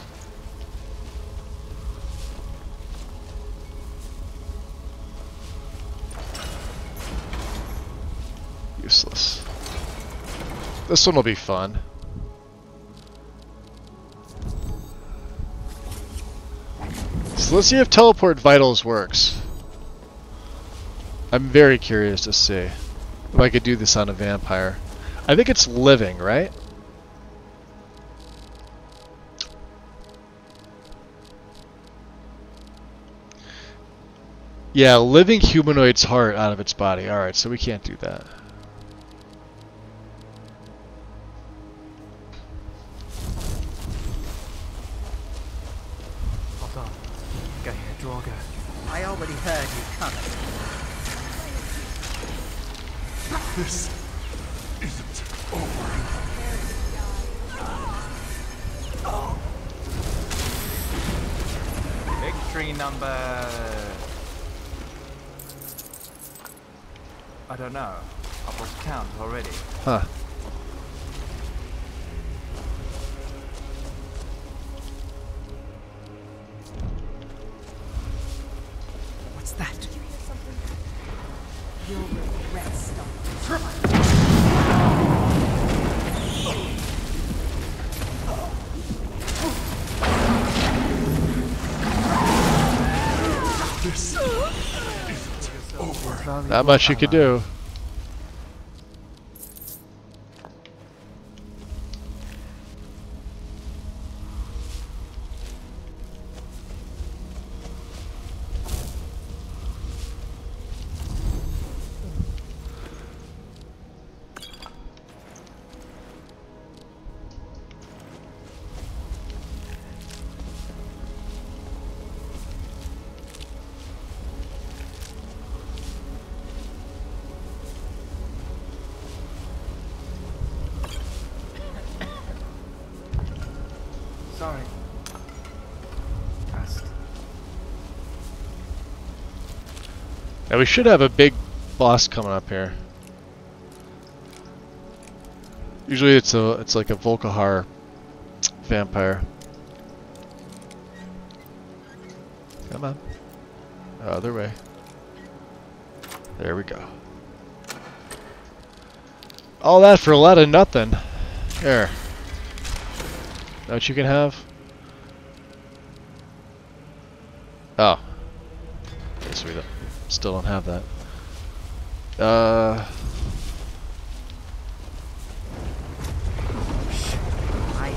Useless. This one will be fun. So let's see if Teleport Vitals works. I'm very curious to see if I could do this on a vampire. I think it's living, right? Yeah, living humanoid's heart out of its body. Alright, so we can't do that. Hold on. Get here, Draugr. I already heard you coming. This isn't over. Victory number... I don't know. I've lost count already. Huh. What's that? You'll regret stuff. This isn't over. Not much you could do. Sorry. Trust. Now we should have a big boss coming up here. Usually it's like a Volkihar vampire. Come on. Other way. There we go. All that for a lot of nothing. There. Know what you can have? Oh. Guess we still don't have that. I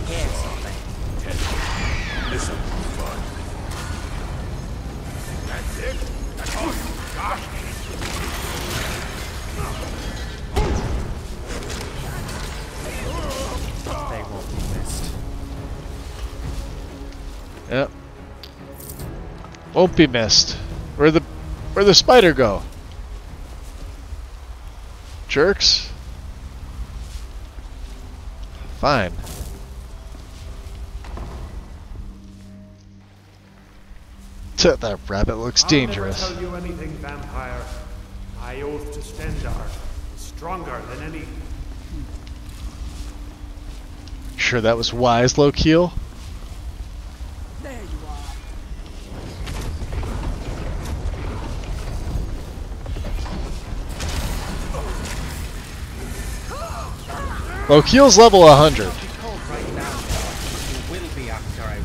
hear something. This will be fun. That's it? That's all you got? They won't be missed. Yep. Won't be missed. Where'd the spider go? Jerks? Fine. That rabbit looks dangerous. I'll never tell you anything, vampire. My oath to Stendar is stronger than any... Sure that was wise, Lokeel? There you are. Lokeel's level 100. I'll be cold right now. You will be after I run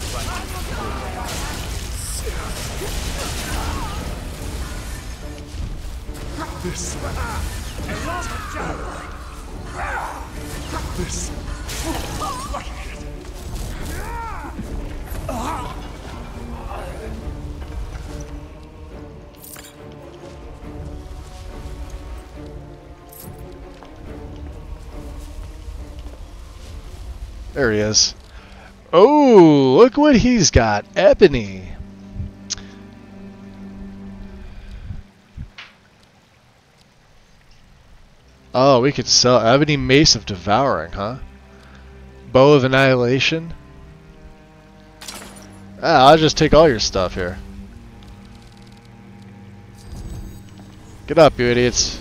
This This There he is. Oh, look what he's got. Ebony. Oh, we could sell Ebony Mace of Devouring, huh? Bow of Annihilation. Ah, I'll just take all your stuff here. Get up, you idiots.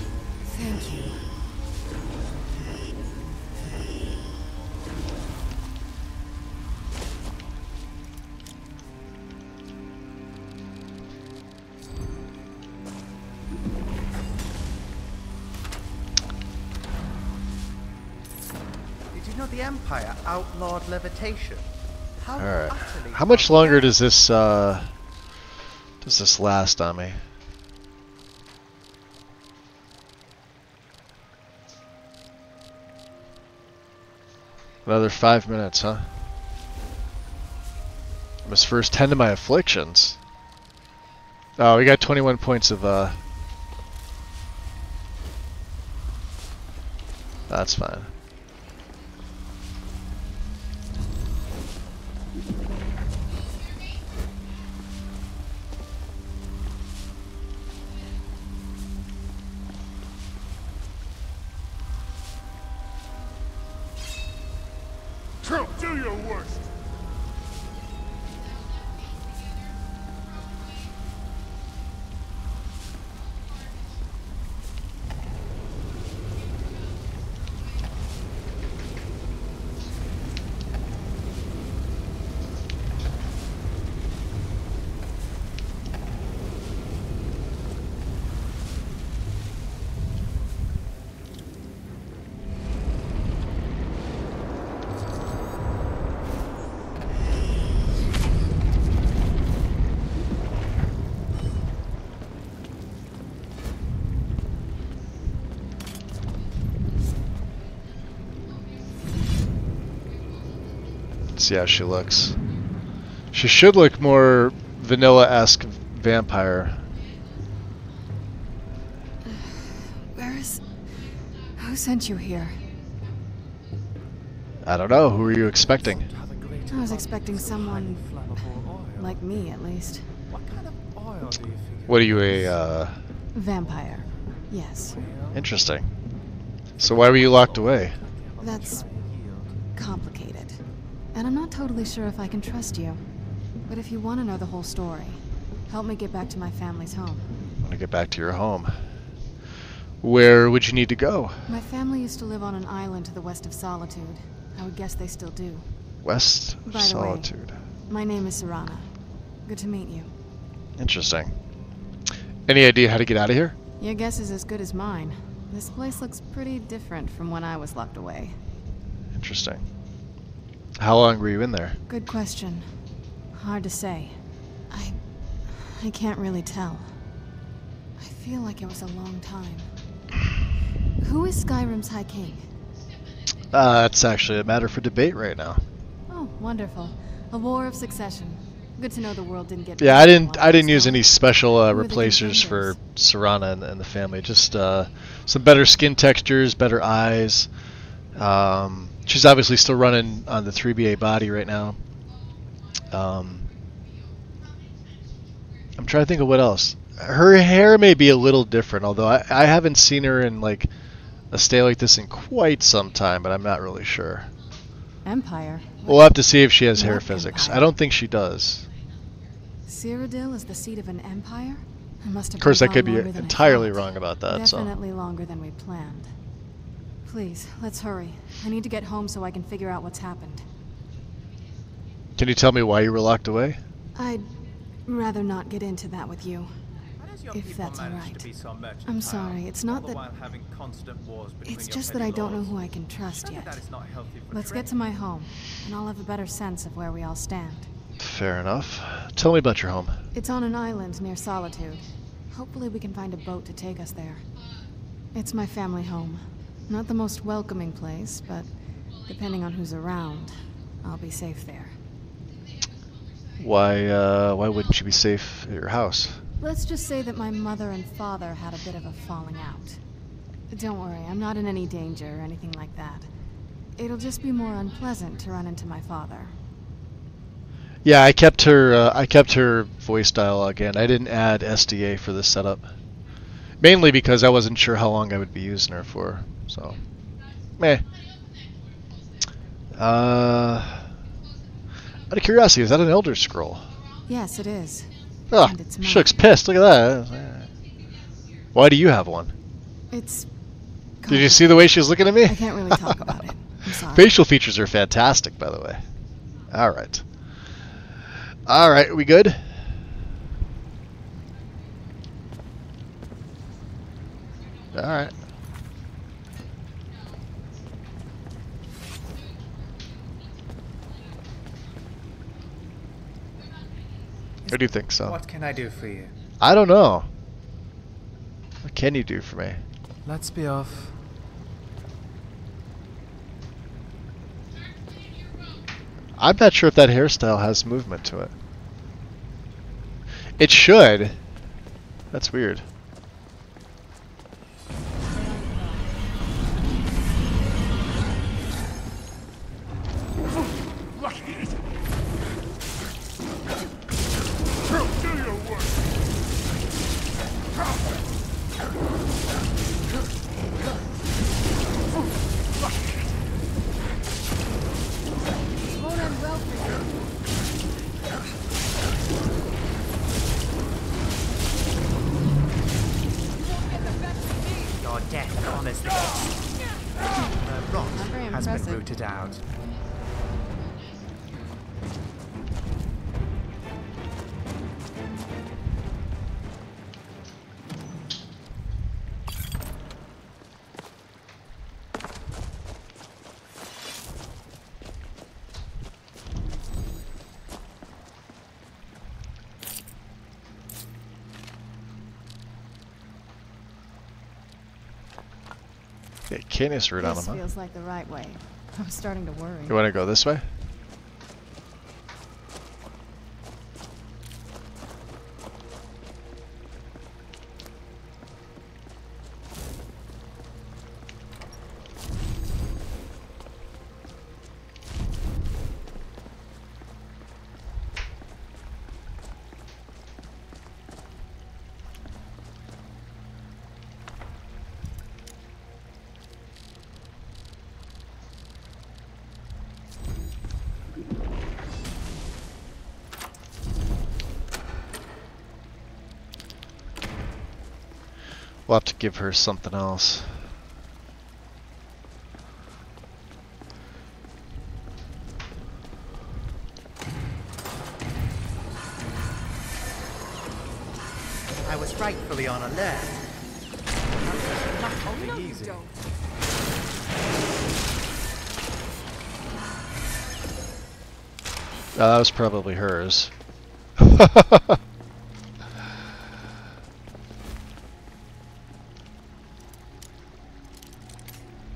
Thank you. Did you know the Empire outlawed levitation? How Alright. utterly How much longer does this last on me? Another 5 minutes, huh? I must first tend to my afflictions. Oh, we got 21 points of that's fine. Do your worst. See how she looks. She should look more vanilla-esque vampire. Who sent you here? I don't know. Who are you expecting? I was expecting someone like me, at least. What are you, a Vampire. Yes. Interesting. So why were you locked away? That's complicated. And I'm not totally sure if I can trust you. But if you want to know the whole story, help me get back to my family's home. I want to get back to your home. Where would you need to go? My family used to live on an island to the west of Solitude. I would guess they still do. West of By the Solitude. way, my name is Serana. Good to meet you. Interesting. Any idea how to get out of here? Your guess is as good as mine. This place looks pretty different from when I was locked away. Interesting. How long were you in there? Good question. Hard to say. I can't really tell. I feel like it was a long time. Who is Skyrim's High King? That's actually a matter for debate right now. Oh, wonderful. A war of succession. Good to know the world didn't get... Yeah, I didn't use any special replacers for Serana and the family. Just some better skin textures, better eyes. She's obviously still running on the 3BA body right now. I'm trying to think of what else. Her hair may be a little different, although I haven't seen her in like a state like this in quite some time, but I'm not really sure. Empire? We'll have to see if she has hair What physics. empire? I don't think she does. Cyrodiil is the seat of an empire? I must have Of course, I could be longer than I entirely thought. wrong about that. Definitely longer than we planned. Please, let's hurry. I need to get home so I can figure out what's happened. So, can you tell me why you were locked away? I'd rather not get into that with you. If that's alright. I'm sorry, it's not that... It's just that I don't know who I can trust yet. Let's get to my home, and I'll have a better sense of where we all stand. Fair enough. Tell me about your home. It's on an island near Solitude. Hopefully we can find a boat to take us there. It's my family home. Not the most welcoming place, but depending on who's around, I'll be safe there. Why wouldn't you be safe at your house? Let's just say that my mother and father had a bit of a falling out. Don't worry, I'm not in any danger or anything like that. It'll just be more unpleasant to run into my father. Yeah, I kept her voice dialogue in. I didn't add SDA for this setup. Mainly because I wasn't sure how long I would be using her for. So, meh. Out of curiosity, is that an Elder Scroll? Yes, it is. Oh, And it's mine. Shook's pissed. Look at that. Why do you have one? It's... Did you see the way she was looking at me? I can't really talk about it. I'm sorry. Facial features are fantastic, by the way. Alright. Alright, we good? Alright. What do you think, so? What can I do for you? I don't know. What can you do for me? Let's be off. I'm not sure if that hairstyle has movement to it. It should. That's weird. Your death honors the guest. The rot has been rooted out. Yeah, Canis root on him, This huh? feels like the right way. I'm starting to worry. You want to go this way? We'll have to give her something else. I was rightfully on alert. Not only easy. That was probably hers.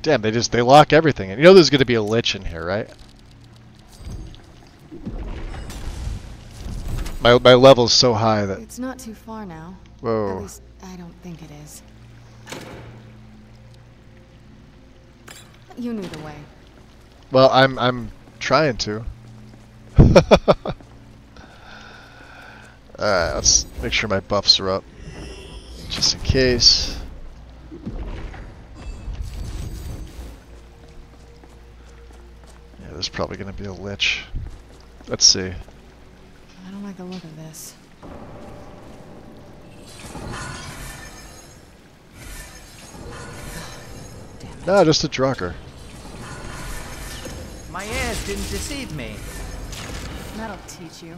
Damn, they lock everything. And you know there's going to be a lich in here, right? My level's so high that... It's not too far now. Whoa. At least, I don't think it is. You knew the way. Well, I'm trying to. Alright, let's make sure my buffs are up. Just in case. Yeah, there's probably going to be a lich. Let's see. I don't like the look of this. No, just a drucker. My ears didn't deceive me. That'll teach you.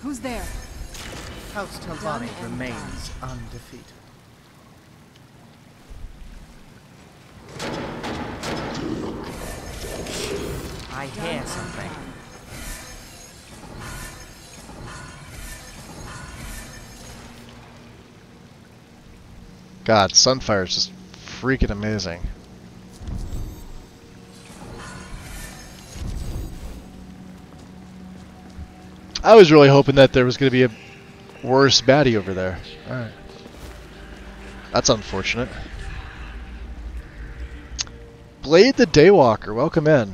Who's there? House Telvanni remains undefeated. I hear something. God, Sunfire is just freaking amazing. I was really hoping that there was going to be a worse baddie over there. Alright. That's unfortunate. Blade the Daywalker, welcome in.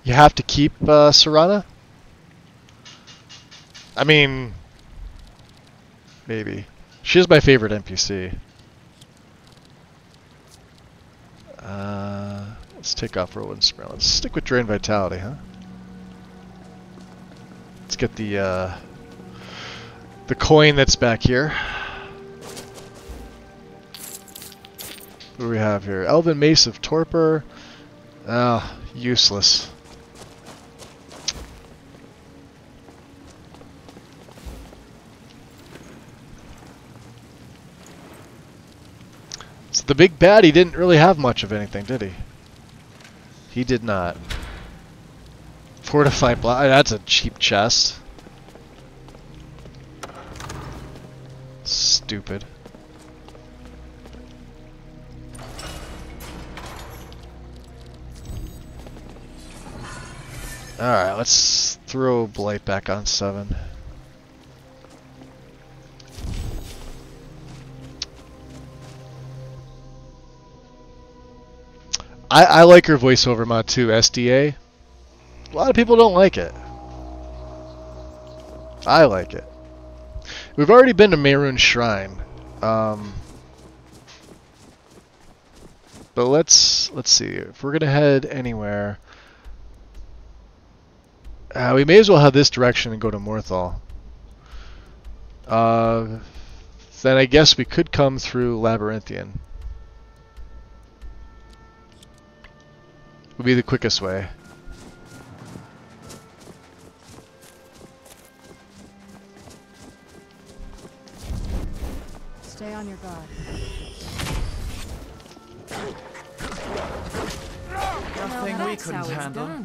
You have to keep Serana? I mean, maybe. She's my favorite NPC. Let's take off Roland Sprint. Let's stick with Drain Vitality, huh? Let's get the coin that's back here. What do we have here? Elven Mace of Torpor. Ah, useless. So the big baddie didn't really have much of anything, did he? He did not. Fortified block. That's a cheap chest. Stupid. Alright, let's throw Blight back on 7. I like her voiceover mod too, SDA. A lot of people don't like it. I like it. We've already been to Mehrunes Shrine. But let's see. If we're gonna head anywhere, we may as well head this direction and go to Morthal. Then I guess we could come through Labyrinthian. Would be the quickest way. Stay on your guard. Nothing we couldn't handle.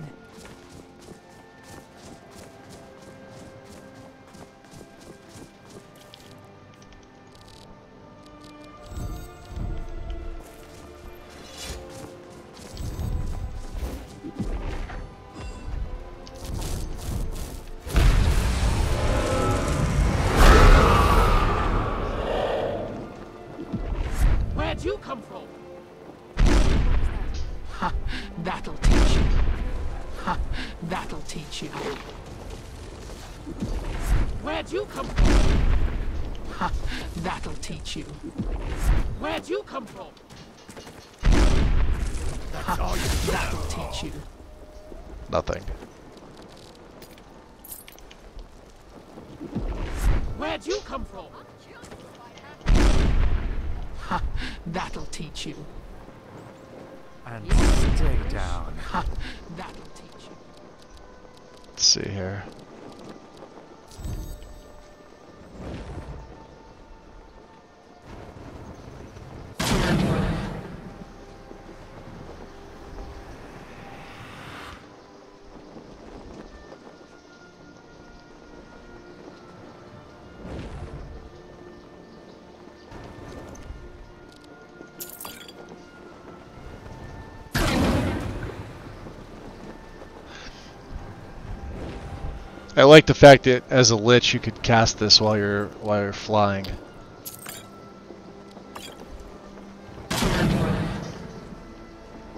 Where'd you come from? Ha! That'll teach you. Ha! That'll teach you. Where'd you come from? Ha! That'll teach you. Where'd you come from? Ha! That'll teach you. Nothing. Where'd you come from? Ha! That'll teach you. And stay down. Ha! That'll teach you. Let's see here. I like the fact that as a lich you could cast this while you're flying.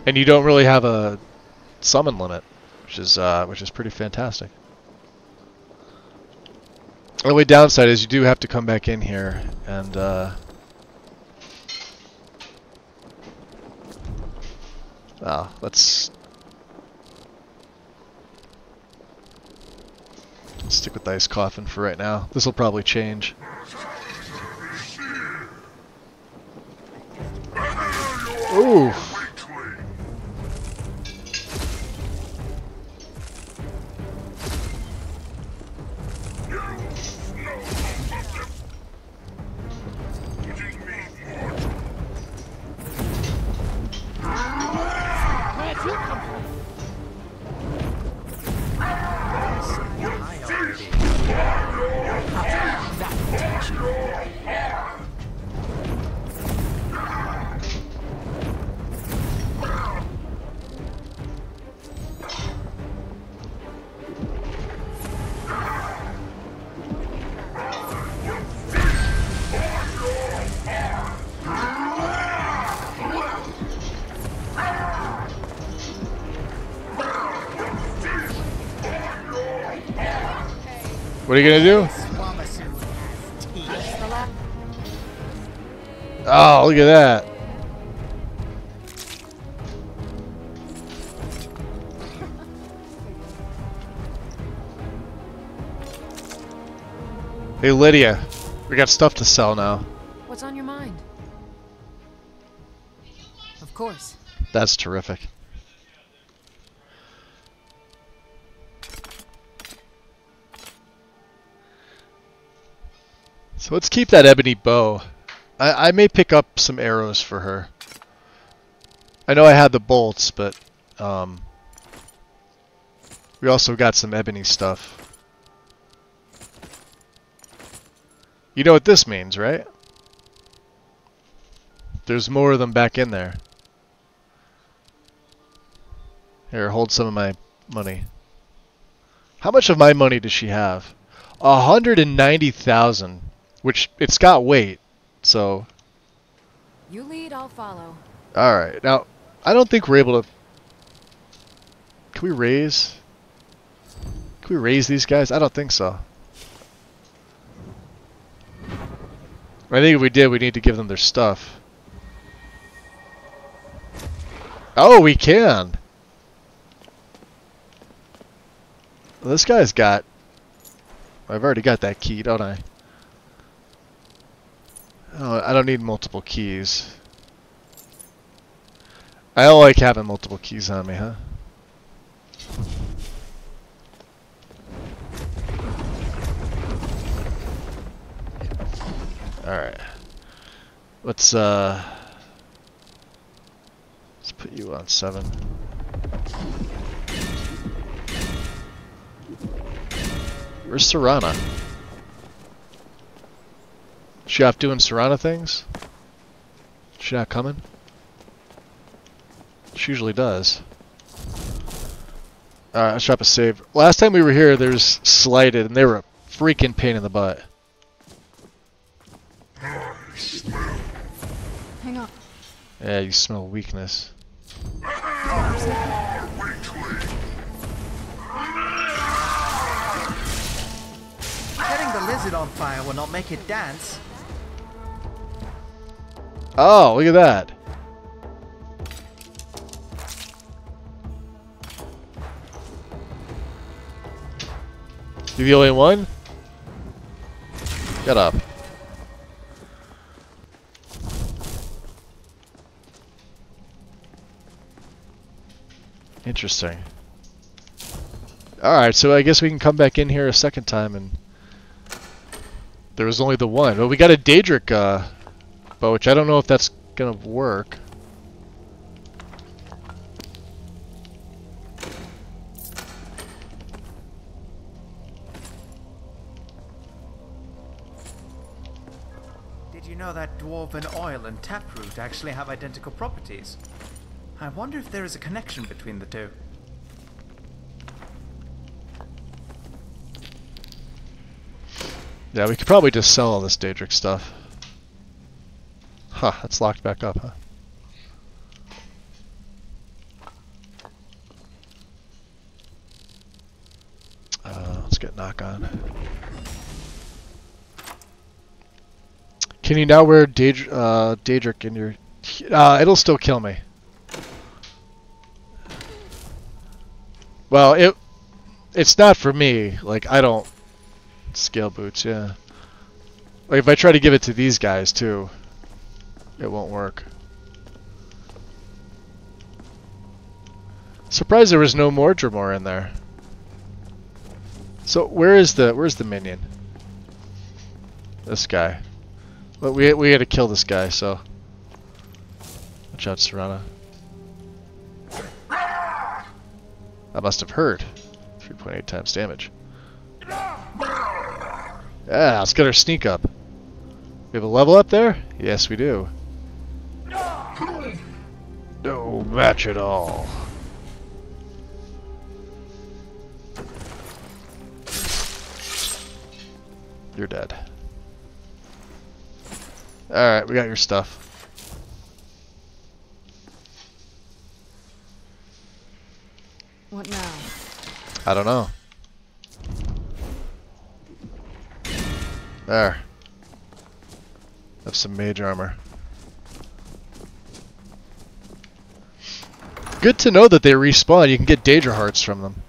And you don't really have a summon limit, which is pretty fantastic. The only downside is you do have to come back in here and let's stick with the Ice Coffin for right now. This will probably change. Ooh. Where'd you come from? That'll teach you. What are you gonna do? Oh, look at that. Hey Lydia, we got stuff to sell now. What's on your mind? Of course. That's terrific. So let's keep that ebony bow. I may pick up some arrows for her. I know I had the bolts, but we also got some ebony stuff. You know what this means, right? There's more of them back in there. Here, hold some of my money. How much of my money does she have? 190,000, which it's got weight, so. You lead, I'll follow. All right, now I don't think we're able to. Can we raise? Can we raise these guys? I don't think so. I think if we did, we need to give them their stuff. Oh, we can. Well, this guy's got. I've already got that key, don't I? Oh, I don't need multiple keys. I don't like having multiple keys on me, huh? Alright. Let's put you on 7. Where's Serana? She off doing Serana things? She not coming? She usually does. Alright, let's drop a save. Last time we were here, there's Slighted, and they were a freaking pain in the butt. Hang on. Yeah, you smell weakness. Setting the lizard on fire will not make it dance. Oh, look at that. You the only one? Get up. Interesting. Alright, so I guess we can come back in here a second time and... There was only the one. Well, we got a Daedric bow, which I don't know if that's gonna work. Did you know that dwarven oil and taproot actually have identical properties? I wonder if there is a connection between the two. Yeah, we could probably just sell all this Daedric stuff. Huh, that's locked back up, huh? Let's get knock on. Can you now wear Daedric in your... it'll still kill me. Well, it's not for me. Like, I don't... Scale boots, yeah. Like, if I try to give it to these guys, too, it won't work. Surprised there was no more Dremor in there. So, where's the minion? This guy. Well, we had to kill this guy, so... Watch out, Serana. That must have hurt. 3.8 times damage. Yeah, let's get our sneak up. We have a level up there? Yes, we do. No match at all. You're dead. Alright, we got your stuff. What now? I don't know. There. Have some mage armor. Good to know that they respawn. You can get Daedra hearts from them.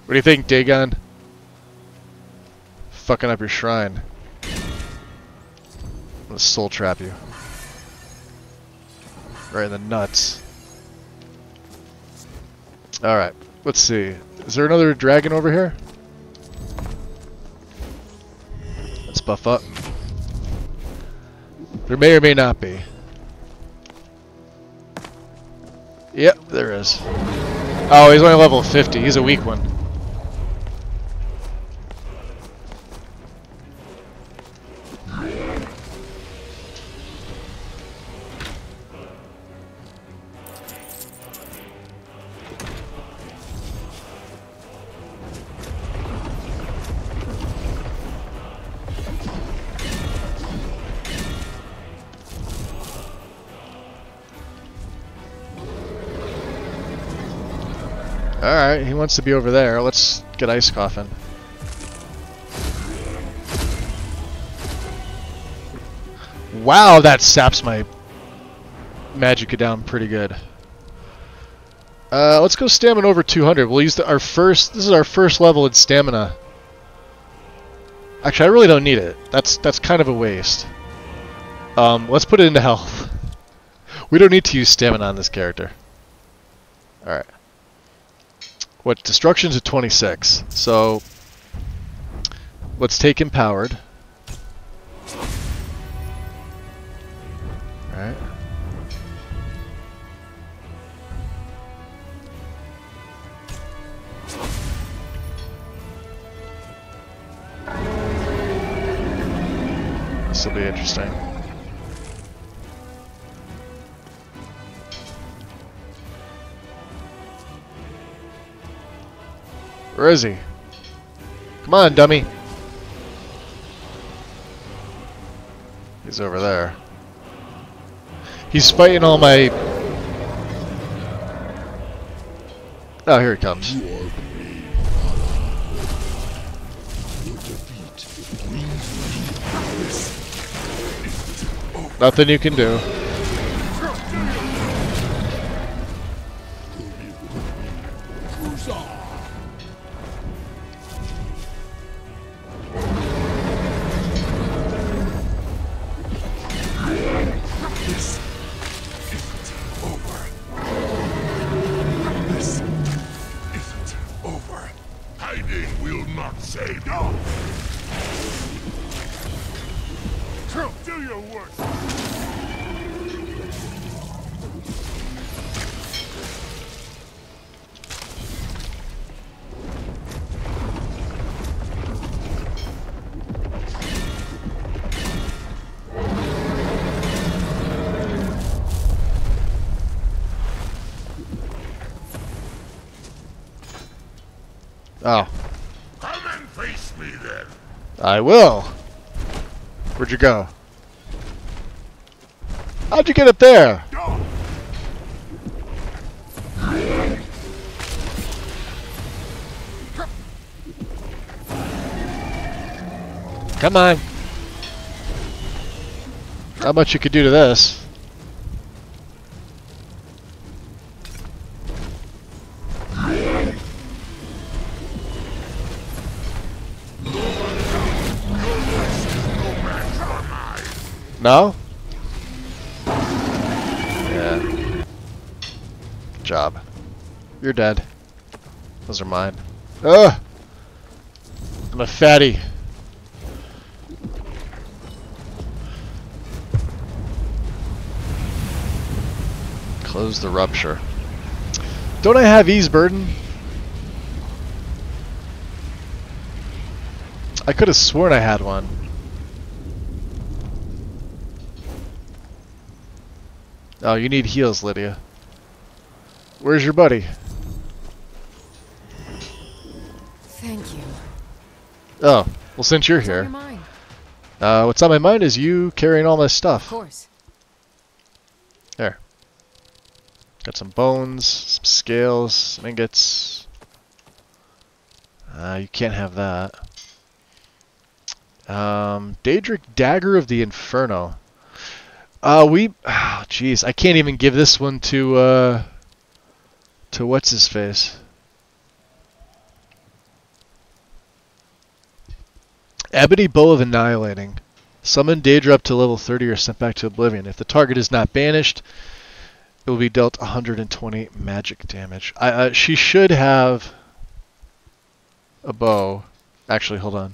What do you think, Dagon? Fucking up your shrine. I'm gonna soul trap you. Right in the nuts. Alright, let's see. Is there another dragon over here? Let's buff up. There may or may not be. Yep, there is. Oh, he's only level 50. He's a weak one. Alright, he wants to be over there. Let's get Ice Coffin. Wow, that saps my magicka down pretty good. Let's go stamina over 200. We'll use our first. This is our first level in stamina. Actually, I really don't need it. That's kind of a waste. Let's put it into health. We don't need to use stamina on this character. All right. What destruction's at 26? So let's take empowered. All right. This will be interesting. Where is he? Come on, dummy. He's over there. He's fighting all my... Oh, here he comes. Nothing you can do. Oh. Come and face me then. I will. Where'd you go? How'd you get up there? Come on. Not much you could do to this. No? Yeah. Good job. You're dead. Those are mine. Ugh! I'm a fatty. Close the rupture. Don't I have ease burden? I could have sworn I had one. Oh, you need heals, Lydia. Where's your buddy? Thank you. Oh, well, since you're here. What's on my mind is you carrying all my stuff. Of course. There. Got some bones, some scales, some ingots. You can't have that. Daedric Dagger of the Inferno. Jeez, I can't even give this one to what's his face. Ebony Bow of Annihilating. Summon Daedra up to level 30 or sent back to Oblivion. If the target is not banished, it will be dealt 120 magic damage. She should have a bow. Actually, hold on.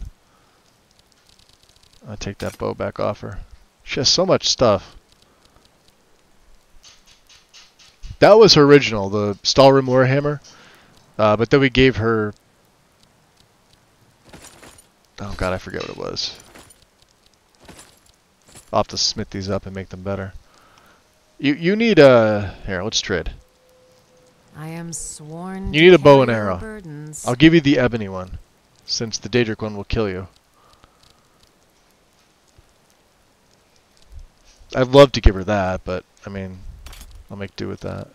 I'll take that bow back off her. She has so much stuff. That was her original, the Stalrim Warhammer. But then we gave her... Oh god, I forget what it was. I'll have to smith these up and make them better. You need a... Here, let's trade. I am sworn. You need a bow and arrow. Burdens. I'll give you the ebony one, since the Daedric one will kill you. I'd love to give her that, but, I mean, I'll make do with that.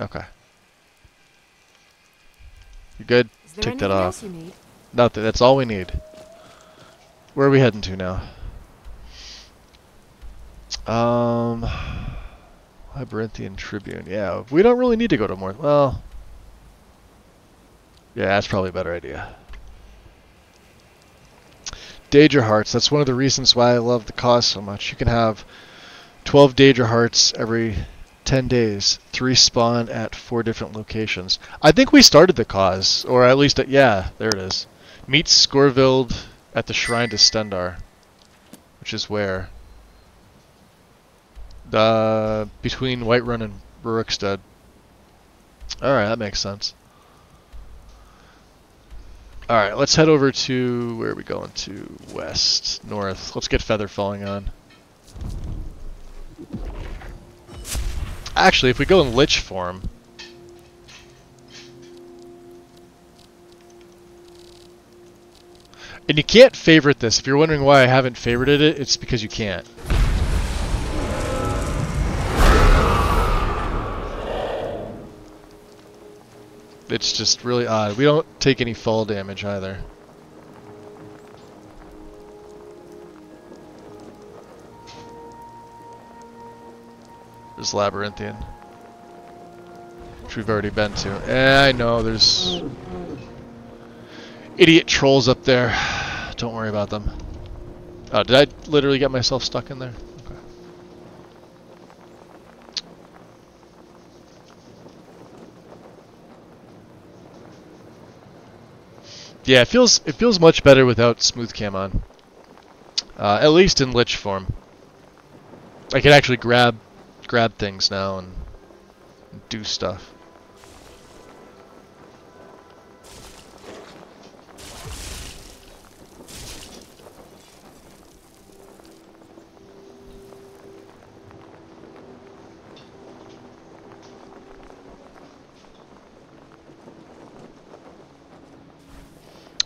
Okay. You good? Is there Take that anything off. else you need? Nothing. That's all we need. Where are we heading to now? Labyrinthian Tribune. Yeah, we don't really need to go to more. Well, yeah, that's probably a better idea. Daedra Hearts. That's one of the reasons why I love the cause so much. You can have 12 Daedra Hearts every 10 days. 3 spawn at 4 different locations. I think we started the cause, or at least, yeah, there it is. Meet Scorvild at the Shrine to Stendar, which is where? Between Whiterun and Rurikstead. Alright, that makes sense. Alright, let's head over to... where are we going to? West, north. Let's get Feather Falling on. Actually, if we go in Lich form... And you can't favorite this. If you're wondering why I haven't favorited it, it's because you can't. It's just really odd. We don't take any fall damage either. There's Labyrinthian, which we've already been to. I know, there's idiot trolls up there. Don't worry about them. Oh, did I literally get myself stuck in there? Okay. Yeah, it feels much better without smooth cam on. At least in Lich form. I can actually grab things now and do stuff.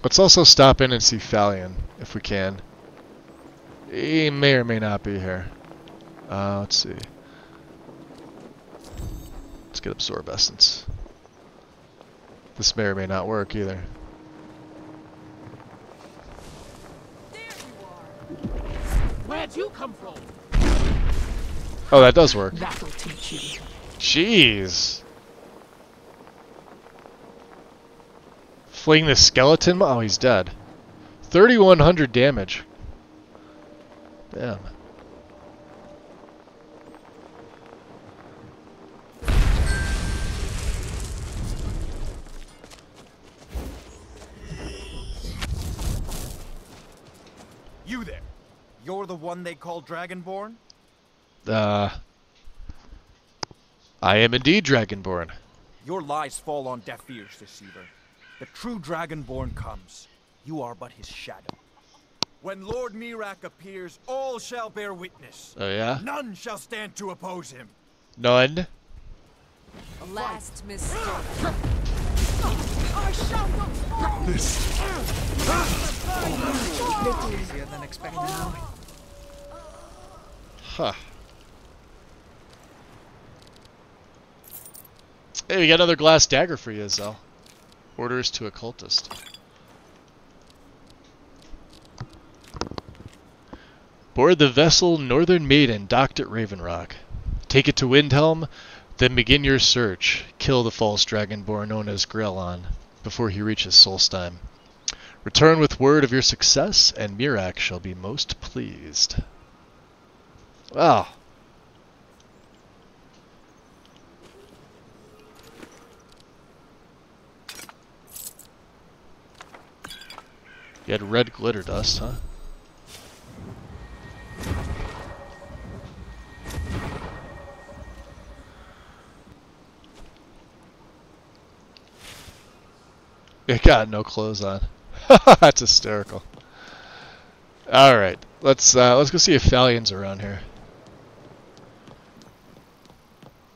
Let's also stop in and see Falion, if we can. He may or may not be here. Let's see. Let's get Absorb Essence. This may or may not work either. Where'd you come from? Oh, that does work. That'll teach you. Jeez. Fling the skeleton? Oh, he's dead. 3,100 damage. Damn. You there. You're the one they call Dragonborn? I am indeed Dragonborn. Your lies fall on deaf ears, Deceiver. The true Dragonborn comes. You are but his shadow. When Lord Mirak appears, all shall bear witness. Oh yeah? None shall stand to oppose him. None? The last mistake. Easier than expected. Huh. Hey, we got another glass dagger for you, Azel. Orders to a cultist. Board the vessel Northern Maiden docked at Raven Rock. Take it to Windhelm, then begin your search. Kill the false dragonborn known as Grelon before he reaches Solstheim. Return with word of your success, and Mirak shall be most pleased. Wow. You had red glitter dust, huh? It got no clothes on. That's hysterical. All right, let's go see if Falion's around here.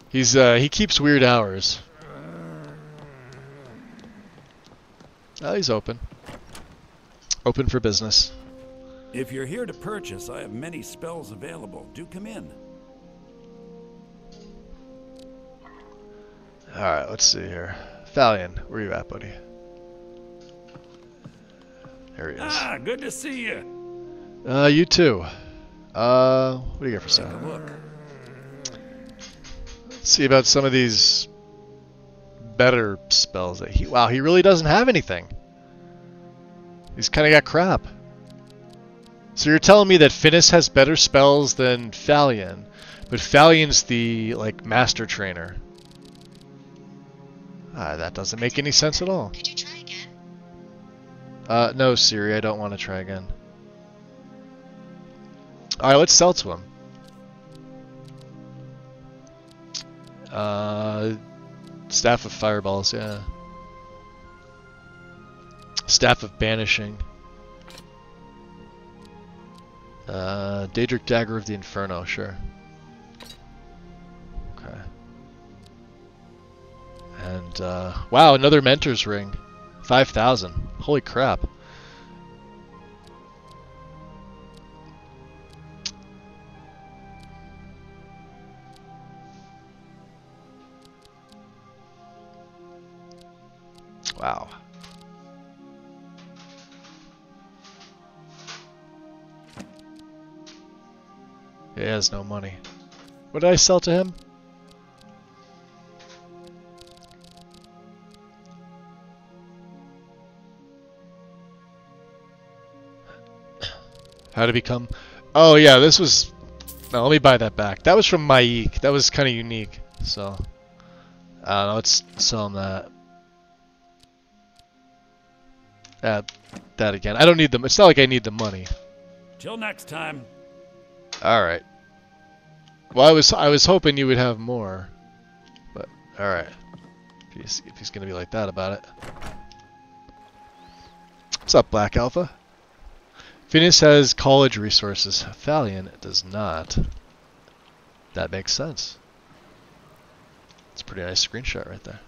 He keeps weird hours. Oh, he's open. Open for business. If you're here to purchase, I have many spells available. Do come in. Alright, let's see here. Thalion, where you at, buddy? There he is. Ah, good to see you. You too. What do you got for sale? Let's see about some of these better spells that he... Wow, he really doesn't have anything. He's kind of got crap. So you're telling me that Finis has better spells than Thalion, but Thalion's the, like, master trainer. That doesn't make any sense at all. Could you try again? No, Siri, I don't want to try again. Alright, let's sell to him. Staff of Fireballs, yeah. Staff of Banishing. Daedric Dagger of the Inferno, sure. Okay. And, wow, another Mentor's Ring. 5,000. Holy crap. Wow. He has no money. What did I sell to him? How to become... Oh yeah, this was... No, let me buy that back. That was from Maik. That was kind of unique. So... I don't know, let's sell him that. That again. I don't need them. It's not like I need the money. Till next time. All right. Well, I was hoping you would have more, but all right. If he's gonna be like that about it. What's up, Black Alpha? Finis has college resources. Thalion does not. That makes sense. It's a pretty nice screenshot right there.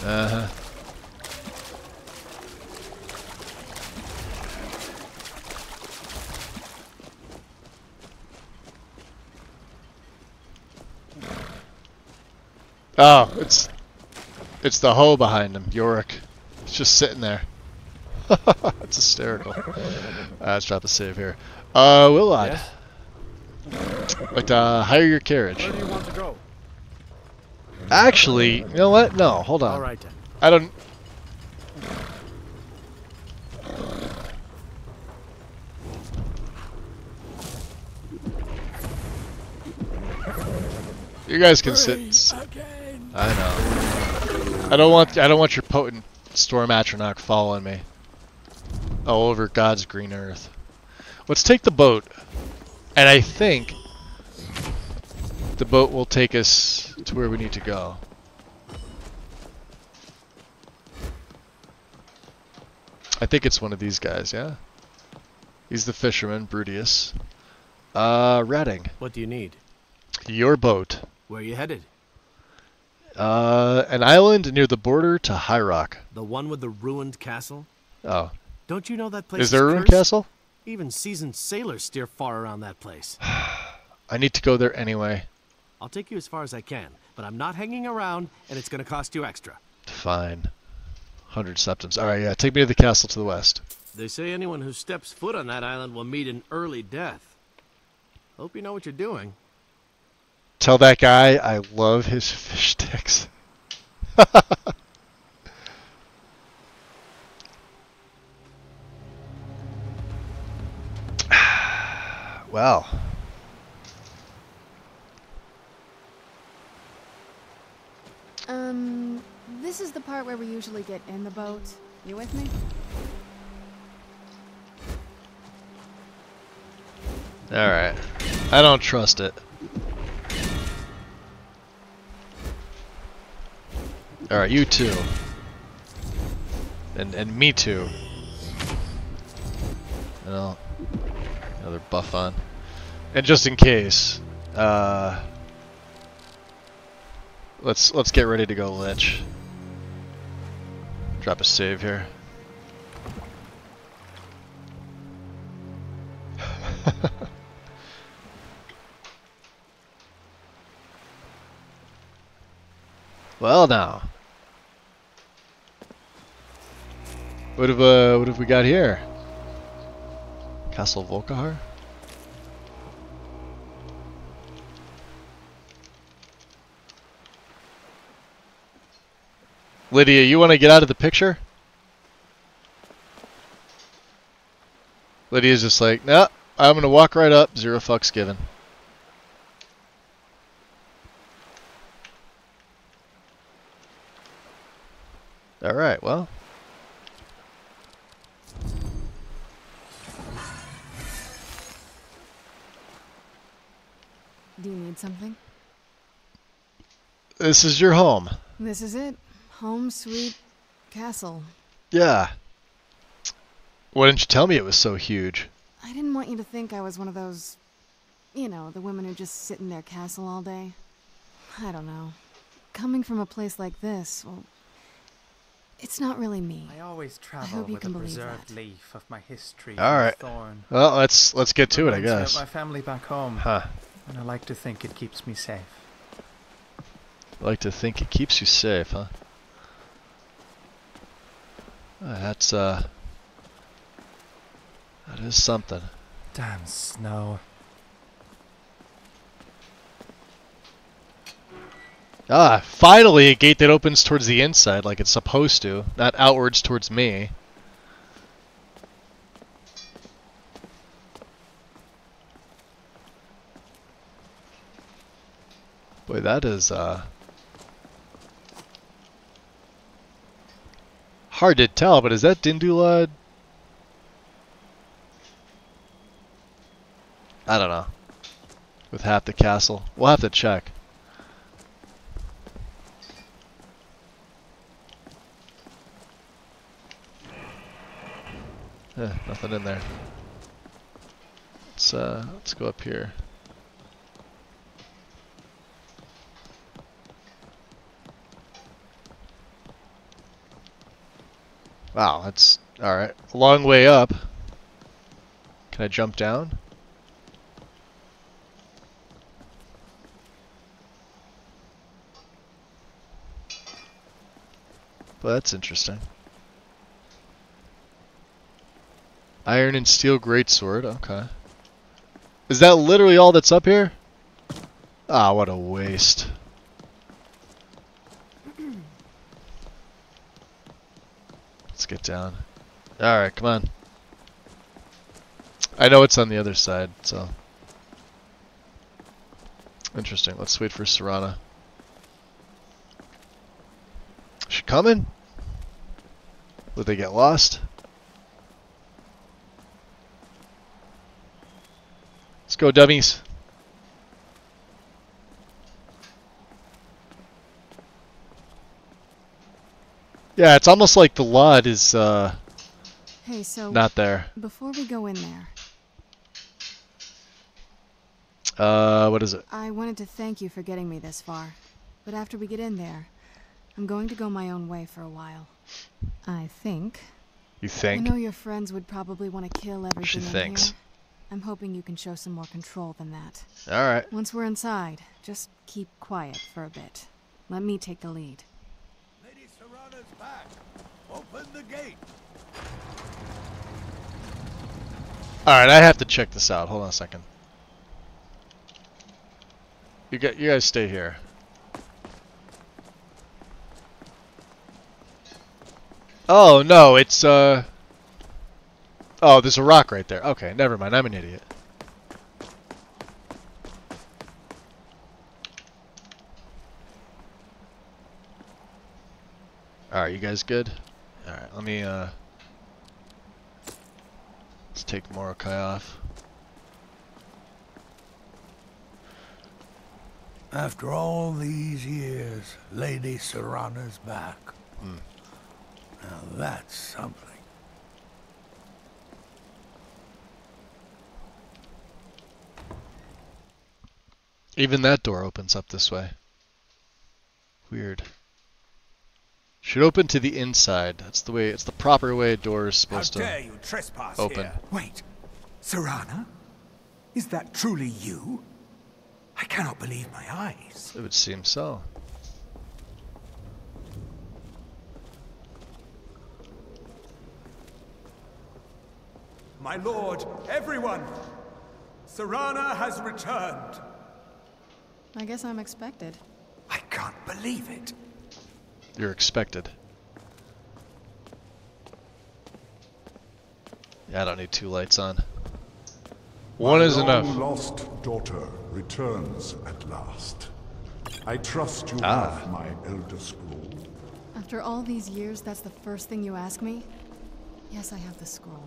Uh-huh. Oh, it's the hoe behind him, Yorick. He's just sitting there. It's hysterical. Let's drop a save here. Willard. Yes? Like to hire your carriage. Where do you want to go? Actually, you know what? No, hold on. All right then. I don't... You guys can sit. I know. I don't want your potent Storm Atronach following me all over God's green earth. Let's take the boat, and I think the boat will take us to where we need to go. I think it's one of these guys, yeah? He's the fisherman, Brutius. Redding. What do you need? Your boat. Where are you headed? An island near the border to High Rock. The one with the ruined castle? Oh. Don't you know that place is there a ruined cursed? castle? Even seasoned sailors steer far around that place. I need to go there anyway. I'll take you as far as I can, but I'm not hanging around, and it's going to cost you extra. Fine. 100 septums. Alright, yeah, take me to the castle to the west. They say anyone who steps foot on that island will meet an early death. Hope you know what you're doing. Tell that guy I love his fish sticks. Wow. This is the part where we usually get in the boat. You with me? Alright. I don't trust it. Alright, you too. And me too. And I'll another buff on. And just in case, let's get ready to go Lich. Drop a save here. Well now. What have we got here? Castle Volkahar? Lydia, you want to get out of the picture? Lydia's just like, nah, I'm going to walk right up, 0 fucks given. Alright, well. Do you need something? This is your home. This is it. Home sweet castle. Yeah. Why didn't you tell me it was so huge? I didn't want you to think I was one of those, you know, the women who just sit in their castle all day. I don't know. Coming from a place like this, well, it's not really me. I always travel with a preserved leaf of my history. All right. Thorn. Well, let's get to it, I guess. My family back home. Huh. And I like to think it keeps me safe. I like to think it keeps you safe, huh? That's that is something. Damn snow. Ah, finally a gate that opens towards the inside like it's supposed to, not outwards towards me. Boy, that is hard to tell, but is that Dindulad? I don't know. With half the castle. We'll have to check. Nothing in there. Let's go up here. Wow, that's alright. A long way up. Can I jump down? Well, that's interesting. Iron and steel greatsword, okay. Is that literally all that's up here? Ah, what a waste. Let's get down. Alright, come on. I know it's on the other side, so. Interesting. Let's wait for Serana. Is she coming? Would they get lost? Let's go, dummies. Yeah, it's almost like the lot is hey, so not there. Before we go in there, what is it? I wanted to thank you for getting me this far. But after we get in there, I'm going to go my own way for a while. I think. You think? I know your friends would probably want to kill everything She in thinks. here. I'm hoping you can show some more control than that. Alright. Once we're inside, just keep quiet for a bit. Let me take the lead. Lady Serana's back. Open the gate. Alright, I have to check this out. Hold on a second. You guys stay here. Oh no, it's oh, there's a rock right there. Okay, never mind. I'm an idiot. Alright, you guys good? Alright, let me, let's take Morokai off. After all these years, Lady Serana's back. Now that's something. Even that door opens up this way. Weird. Should open to the inside. That's the way, it's the proper way a door is supposed to How dare you trespass open. here? Wait, Serana? Is that truly you? I cannot believe my eyes. It would seem so. My lord, everyone! Serana has returned. I guess I'm expected. I can't believe it. You're expected. Yeah, I don't need 2 lights on. One is enough. My long-lost daughter returns at last. I trust you have my Elder Scroll. After all these years, that's the first thing you ask me? Yes, I have the scroll.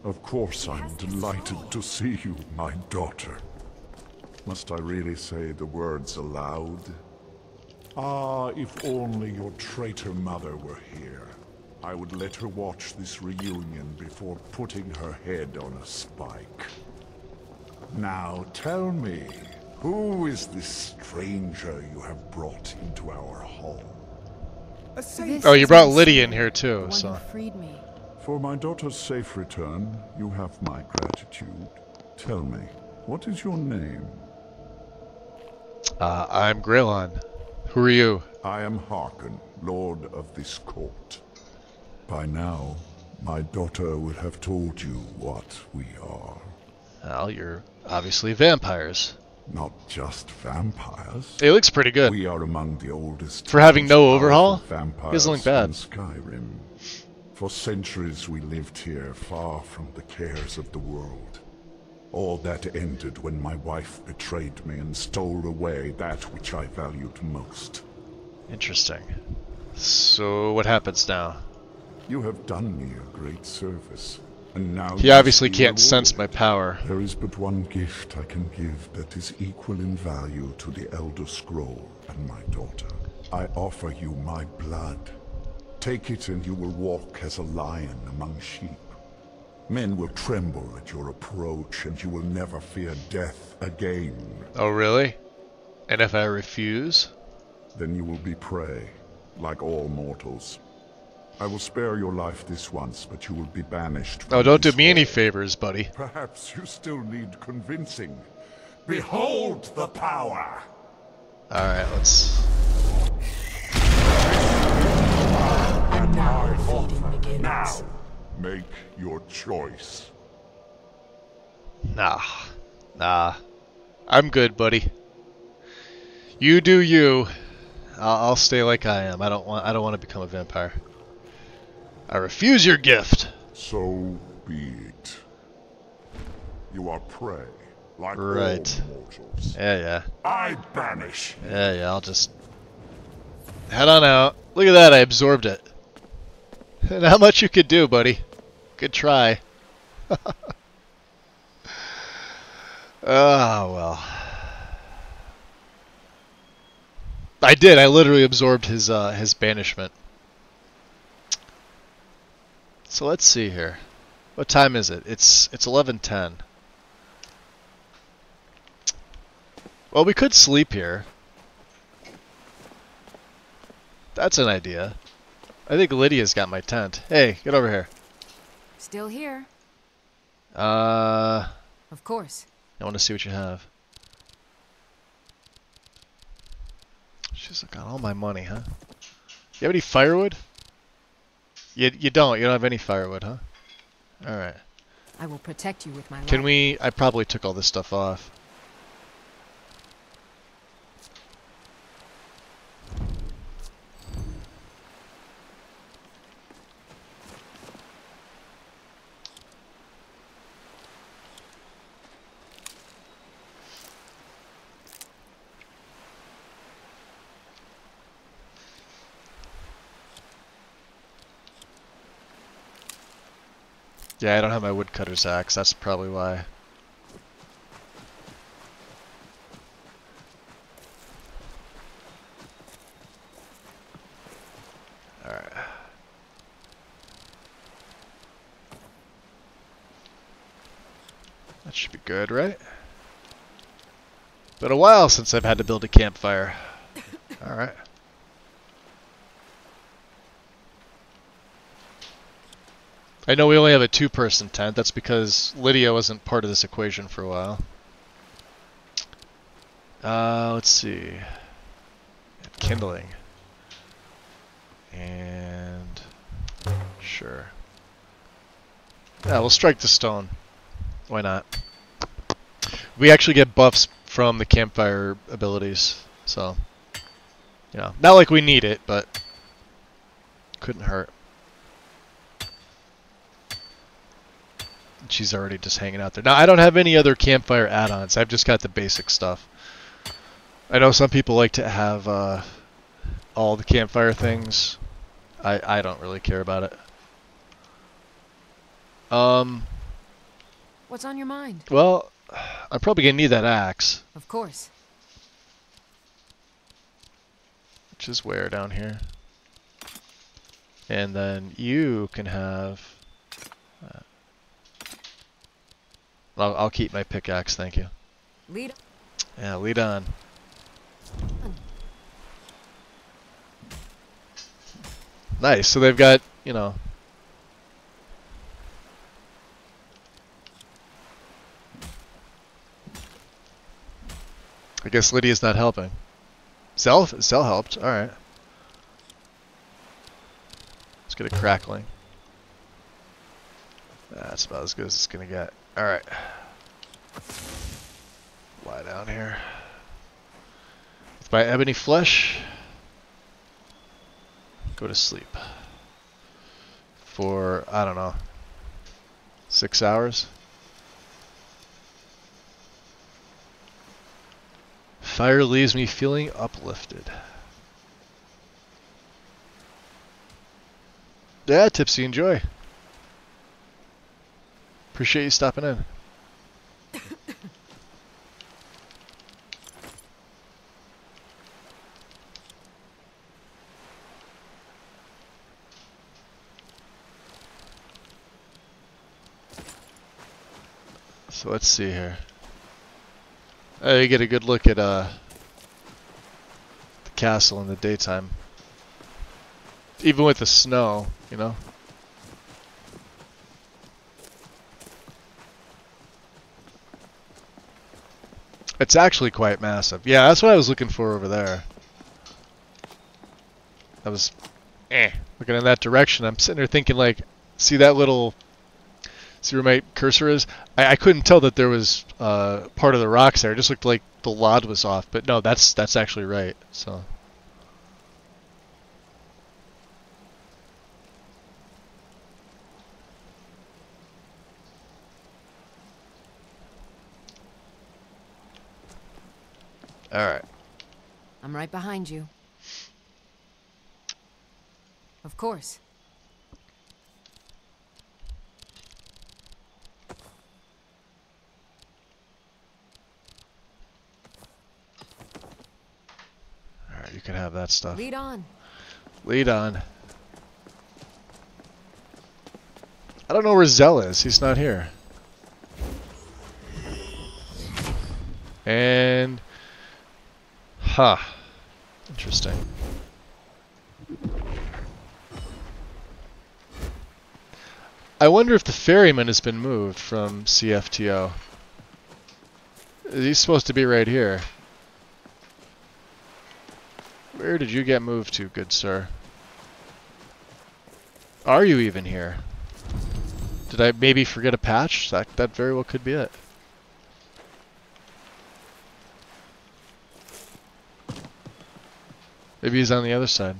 Of course I'm delighted to see you, my daughter. Must I really say the words aloud? Ah, if only your traitor mother were here. I would let her watch this reunion before putting her head on a spike. Now tell me, who is this stranger you have brought into our hall? Oh, you brought Lydia in here too, The so. one who freed me. For my daughter's safe return, you have my gratitude. Tell me, what is your name? I'm Graylon. Who are you? I am Harkon, Lord of this court. By now, my daughter would have told you what we are. Well, you're obviously vampires. Not just vampires. It looks pretty good. We are among the oldest. For having no most overhaul? powerful vampires He doesn't look bad. in Skyrim. For centuries we lived here, far from the cares of the world. All that ended when my wife betrayed me and stole away that which I valued most. Interesting. So what happens now? You have done me a great service, and now He you obviously must be can't sense rewarded. my power. There is but one gift I can give that is equal in value to the Elder Scroll and my daughter. I offer you my blood. Take it and you will walk as a lion among sheep. Men will tremble at your approach and you will never fear death again. Oh, really? And if I refuse? Then you will be prey, like all mortals. I will spare your life this once, but you will be banished. Oh, don't do me any favors, buddy. Perhaps you still need convincing. Behold the power! Alright, let's... And now the feeding begins. Now, make your choice. Nah. I'm good, buddy. You do you. I'll stay like I am. I don't want to become a vampire. I refuse your gift. So be it. You are prey, like Right. all mortals. Yeah. I banish. Yeah, I'll just head on out. Look at that, I absorbed it. And how much you could do, buddy. Good try. Oh, well. I did. I literally absorbed his banishment. So let's see here. What time is it? It's 11:10. Well, we could sleep here. That's an idea. I think Lydia's got my tent. Hey, get over here. Still here. I Of course. want to see what you have. She's got all my money, huh? You have any firewood? You don't. You don't have any firewood, huh? All right. I will protect you with my life. Can we? I probably took all this stuff off. Yeah, I don't have my woodcutter's axe. That's probably why. Alright. That should be good, right? Been a while since I've had to build a campfire. Alright. I know we only have a 2-person tent. That's because Lydia wasn't part of this equation for a while. Let's see. Kindling. And... sure. Yeah, we'll strike the stone. Why not? We actually get buffs from the campfire abilities, so... you know, not like we need it, but... couldn't hurt. She's already just hanging out there. Now, I don't have any other campfire add-ons. I've just got the basic stuff. I know some people like to have all the campfire things. I don't really care about it. What's on your mind? Well, I'm probably going to need that axe. Of course. Which is where down here. And then you can have... I'll keep my pickaxe, thank you. Lead on. Yeah, lead on. Nice, so they've got, you know... I guess Lydia's not helping. Zell helped, alright. Let's get a crackling. That's about as good as it's gonna get. Alright. Lie down here. With my ebony flesh. Go to sleep. For, I don't know, 6 hours? Fire leaves me feeling uplifted. Yeah, Tipsy, enjoy. Appreciate you stopping in. So let's see here. You get a good look at the castle in the daytime. Even with the snow, you know. It's actually quite massive. Yeah, that's what I was looking for over there. I was looking in that direction. I'm sitting there thinking, like, see that little... see where my cursor is? I couldn't tell that there was part of the rocks there. It just looked like the lod was off. But no, that's actually right. So... Alright. I'm right behind you. Of course. Alright, you can have that stuff. Lead on. Lead on. I don't know where Zell is. He's not here. And... huh. Interesting. I wonder if the ferryman has been moved from CFTO. He's supposed to be right here. Where did you get moved to, good sir? Are you even here? Did I maybe forget a patch? That very well could be it. Maybe he's on the other side.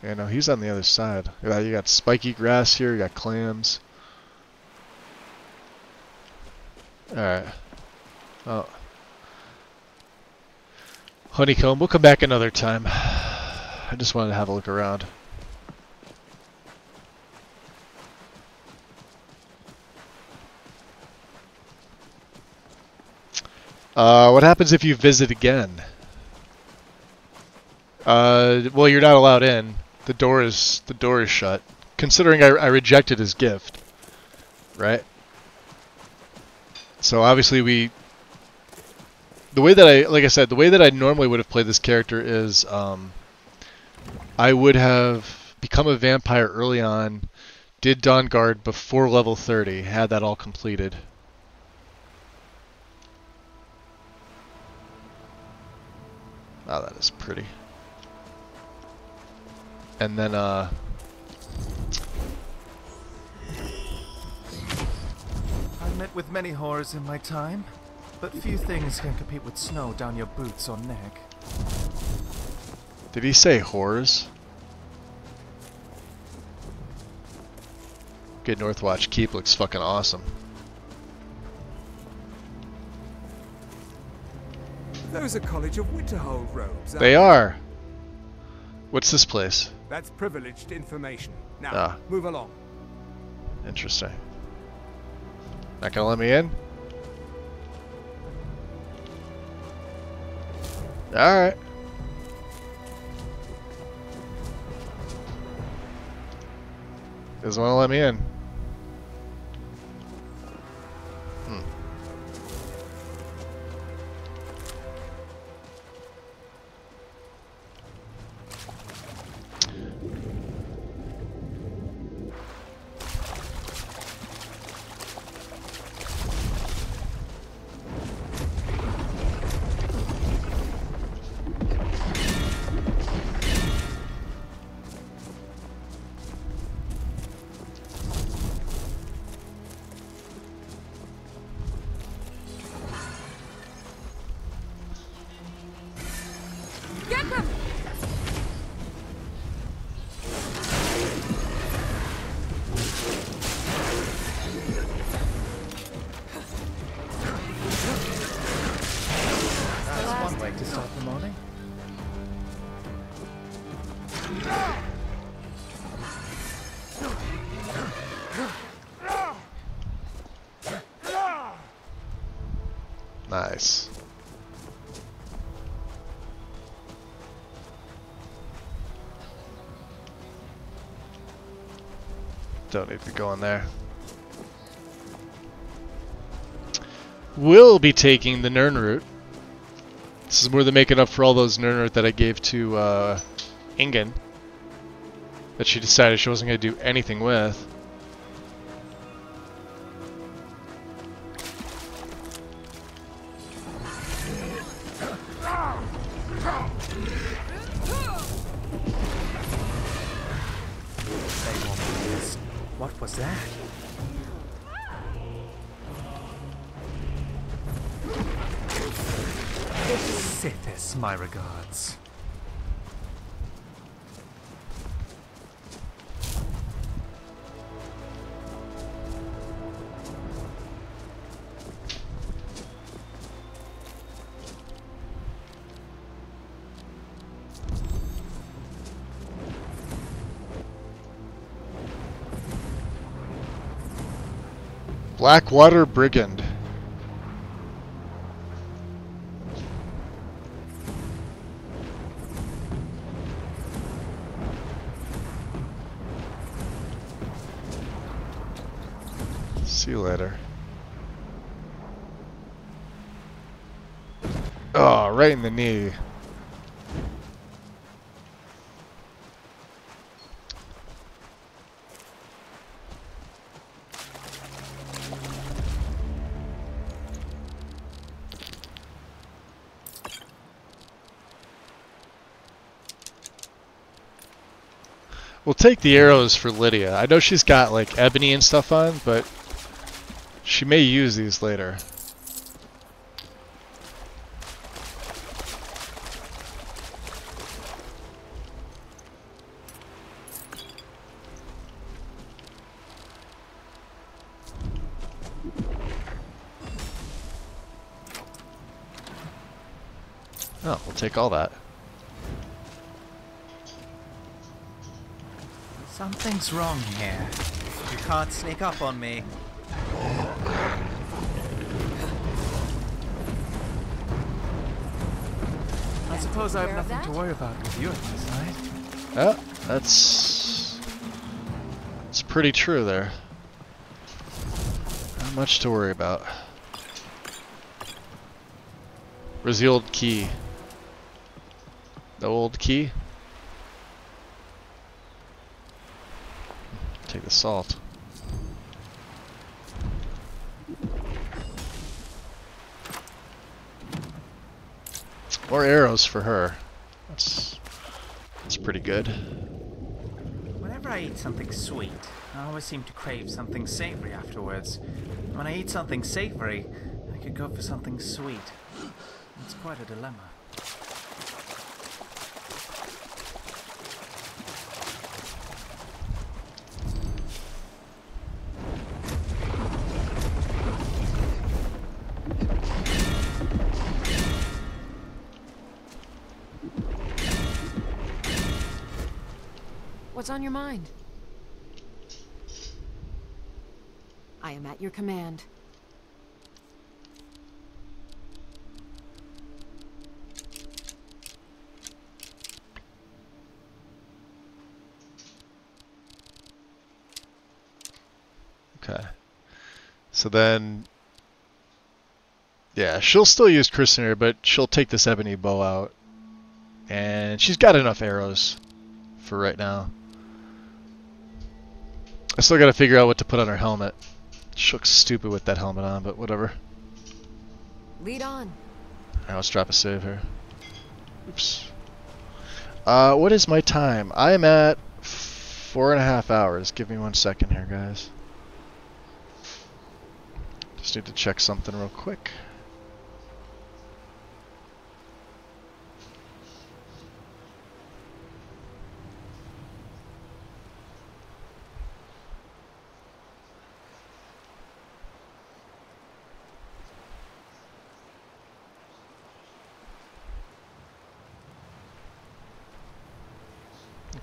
Yeah, no, he's on the other side. You got spiky grass here, you got clams. Alright. Oh. Honeycomb, we'll come back another time. I just wanted to have a look around. What happens if you visit again? Well, you're not allowed in. The door is shut. Considering I rejected his gift, right? So obviously the way that like I said, the way that I normally would have played this character is, I would have become a vampire early on, did Dawn Guard before level 30, had that all completed. Oh, that is pretty. And then, I've met with many horrors in my time, but few things can compete with snow down your boots or neck. Did he say horrors? Good Northwatch Keep looks fucking awesome. Those are College of Winterhold robes. They are. What's this place? That's privileged information. Now, Ah. move along. Interesting. Not gonna let me in? Alright. Doesn't want to let me in. Get them! That's one way to start the morning. Nice. Don't need to go in there. We'll be taking the Nern route. This is more than making up for all those Nern route that I gave to Ingen. That she decided she wasn't going to do anything with. What was that? Sithis, my regards. Blackwater Brigand. See you later. Oh, right in the knee. We'll take the arrows for Lydia. I know she's got like ebony and stuff on, but she may use these later. Oh, we'll take all that. Something's wrong here. You can't sneak up on me. I suppose I have nothing to worry about with you at my side. Yeah, that's pretty true there. Not much to worry about. Where's the old key? The old key? Take the salt. More arrows for her. That's pretty good. Whenever I eat something sweet, I always seem to crave something savory afterwards. When I eat something savory, I could go for something sweet. It's quite a dilemma. What's on your mind? I am at your command. Okay. So then, yeah, she'll still use Christener, but she'll take this ebony bow out. And she's got enough arrows for right now. I still gotta figure out what to put on her helmet. She looks stupid with that helmet on, but whatever. Lead on. Alright, let's drop a save here. Oops. What is my time? I am at 4.5 hours. Give me 1 second here, guys. Just need to check something real quick.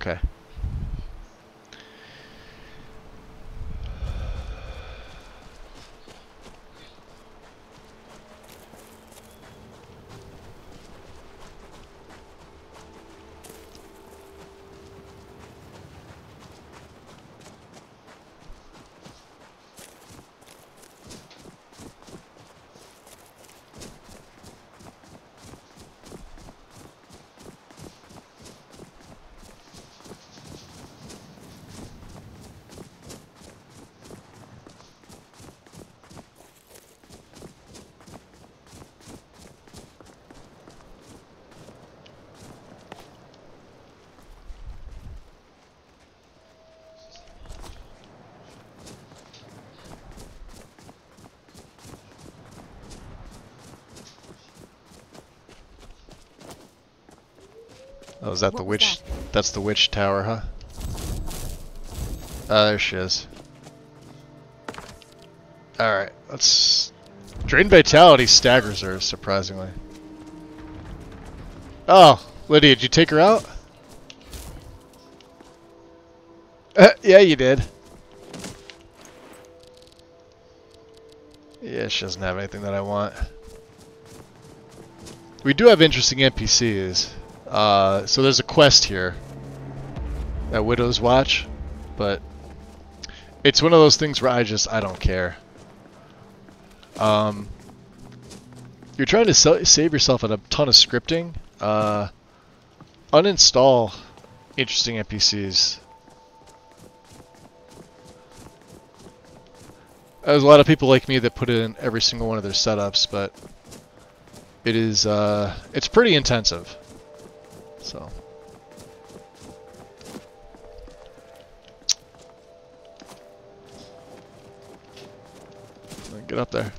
Okay. Oh, is that the witch? That's the witch tower, huh? There she is. Alright, let's... Drain Vitality staggers her, surprisingly. Oh, Lydia, did you take her out? Yeah, you did. Yeah, she doesn't have anything that I want. We do have interesting NPCs. So there's a quest here at Widow's Watch, but it's one of those things where I don't care. You're trying to save yourself a ton of scripting. Uninstall interesting NPCs. There's a lot of people like me that put it in every single one of their setups, but it is it's pretty intensive. So get up there.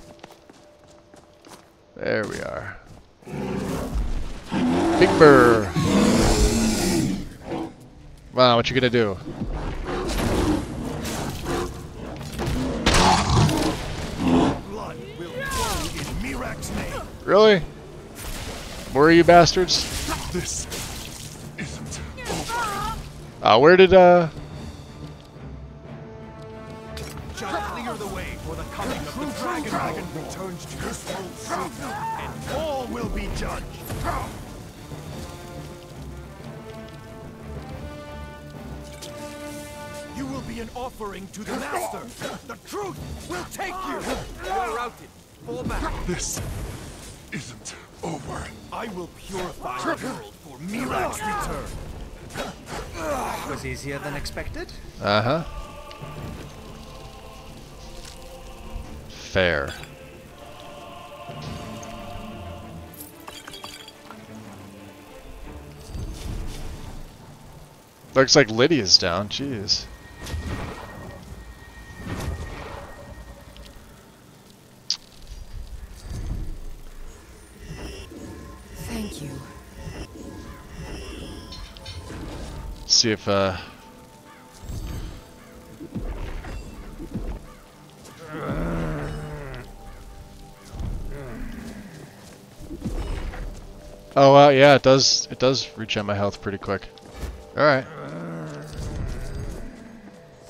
There we are. Big Burr. Wow, what you gonna do? Really? More of you bastards? This isn't Where did Just clear the way for the coming of the dragon returns to this world soon, and all will be judged. You will be an offering to the Master. The truth will take you. You're routed. Fall back. This isn't over. I will purify the world for Mirak's return. That was easier than expected. Uh-huh. Fair. Looks like Lydia's down. Jeez. Thank you. See if oh yeah, it does regen my health pretty quick. All right.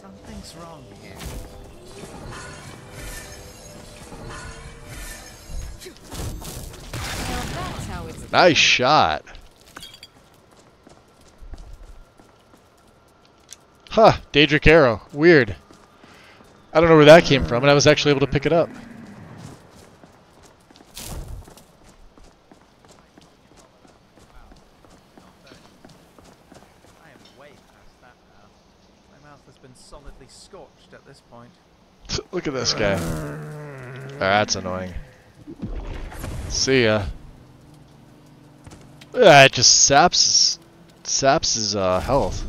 Something's wrong here. Well, that's how it's Nice shot. Huh, Daedric arrow. Weird. I don't know where that came from, and I was actually able to pick it up. I am way past that now. My mouth has been solidly scorched at this point. Look at this guy. Oh, that's annoying. See ya. It just saps his health.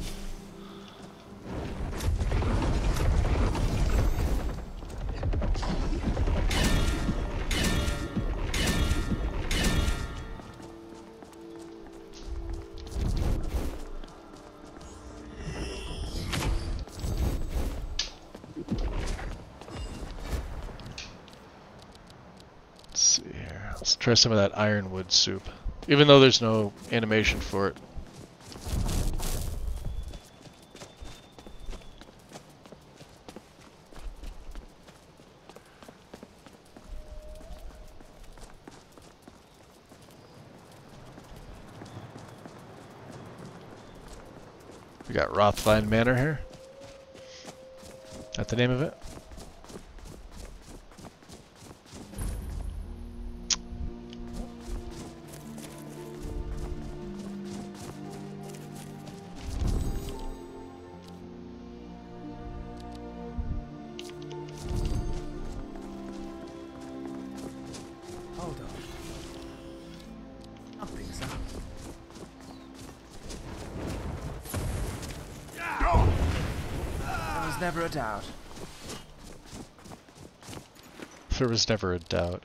Let's see here. Let's try some of that ironwood soup. Even though there's no animation for it. We got Rothvine Manor here. That's the name of it. Hold on. Nothing's up. There was never a doubt. There was never a doubt.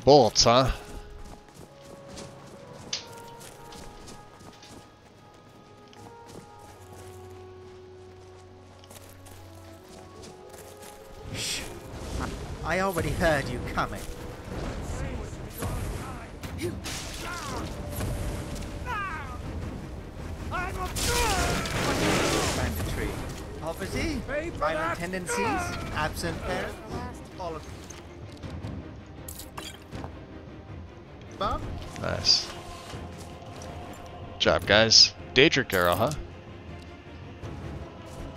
Bolts, huh? Shh. I already heard you coming. Banditry. Poverty, violent tendencies, absent parents, all of Bob? Nice. Good job, guys. Daedric arrow, huh?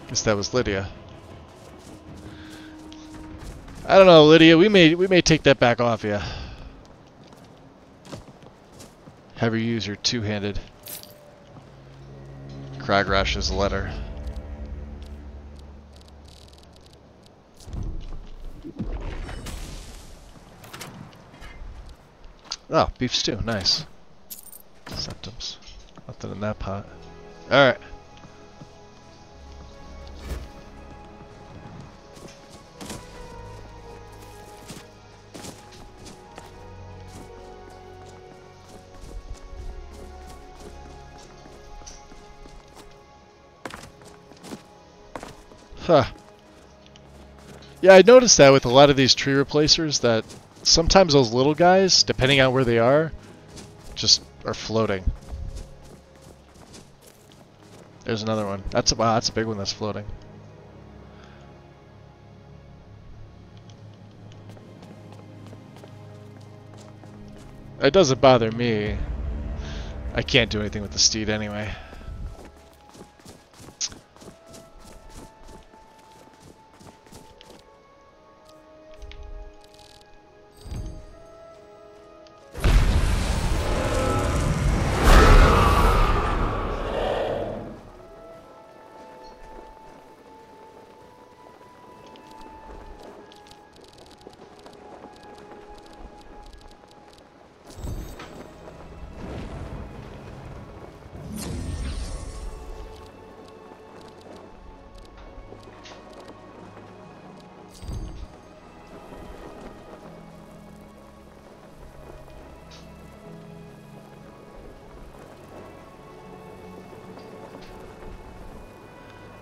Guess that was Lydia. I don't know, Lydia. We may take that back off you. Have her use your two-handed Kragrash's letter. Oh, beef stew, nice. Septums. Nothing in that pot. Alright. Huh. Yeah, I noticed that with a lot of these tree replacers that sometimes those little guys, depending on where they are, just are floating. There's another one. Wow, that's a big one that's floating. It doesn't bother me. I can't do anything with the steed anyway.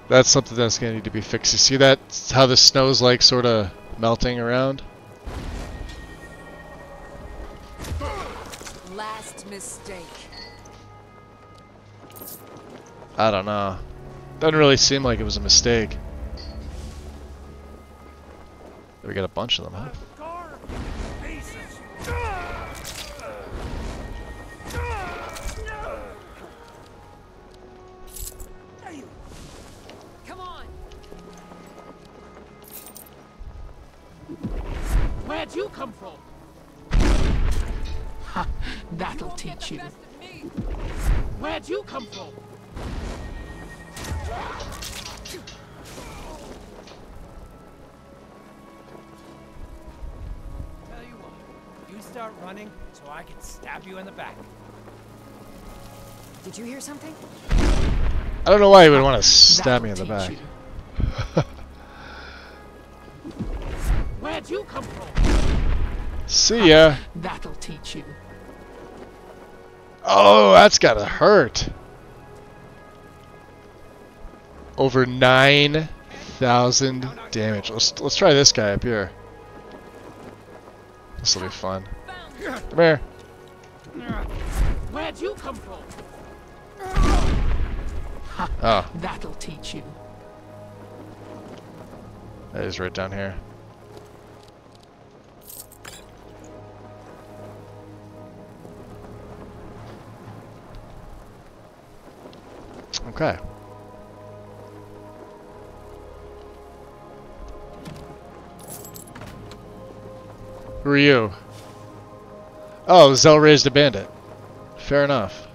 That's something that's going to need to be fixed. You see that? How the snow's like sort of melting around? Last mistake. I don't know. Doesn't really seem like it was a mistake. We got a bunch of them, huh? Where'd you come from? Ha, that'll teach you. Where'd you come from? Tell you what, you start running so I can stab you in the back. Did you hear something? I don't know why you would want to stab me in the back. Where'd you come from? See ya. That'll teach you. Oh, that's gotta hurt. Over 9,000 damage. Let's try this guy up here. This will be fun. Come here. Where'd you come from? Oh, that'll teach you. that is right down here. Okay. Who are you? Oh, Zell raised a bandit. Fair enough.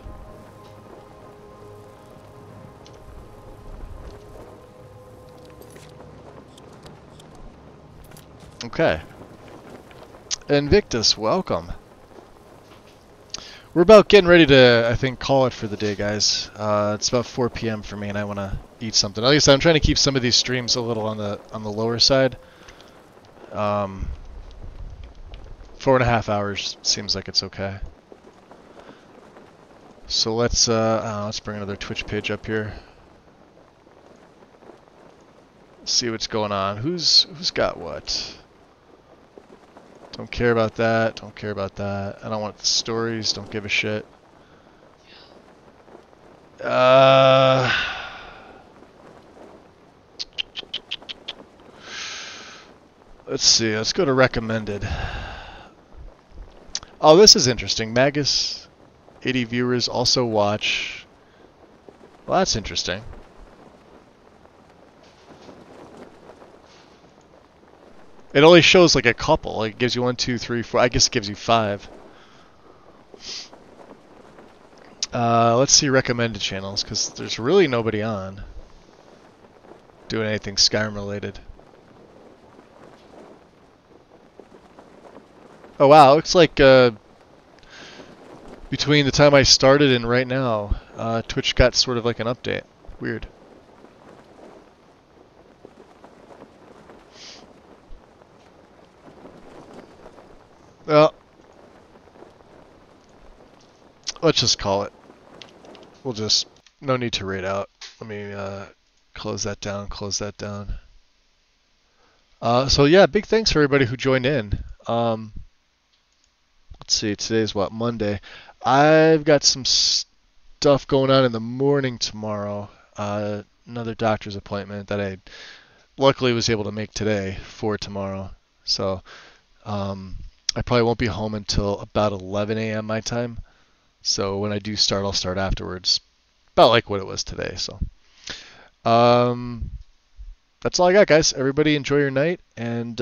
Okay. Invictus, welcome. We're about getting ready to, I think, call it for the day, guys. It's about 4 p.m. for me, and I want to eat something. Like I said, I'm trying to keep some of these streams a little on the lower side. 4.5 hours seems like it's okay. So let's bring another Twitch page up here. See what's going on. Who's got what? Don't care about that. Don't care about that. I don't want the stories. Don't give a shit. Let's see. Let's go to recommended. Oh, this is interesting. Magus, 80 viewers also watch. Well, that's interesting. It only shows like a couple. Like it gives you 1, 2, 3, 4. I guess it gives you 5. Let's see recommended channels because there's really nobody on doing anything Skyrim related. Oh wow, looks like between the time I started and right now, Twitch got sort of like an update. Weird. Well, let's just call it. We'll just, no need to raid out. Let me close that down, close that down. So yeah, big thanks for everybody who joined in. let's see, today's what, Monday. I've got some stuff going on in the morning tomorrow. Another doctor's appointment that I luckily was able to make today for tomorrow. So I probably won't be home until about 11 a.m. my time. So when I do start, I'll start afterwards. About like what it was today. So that's all I got, guys. Everybody enjoy your night, and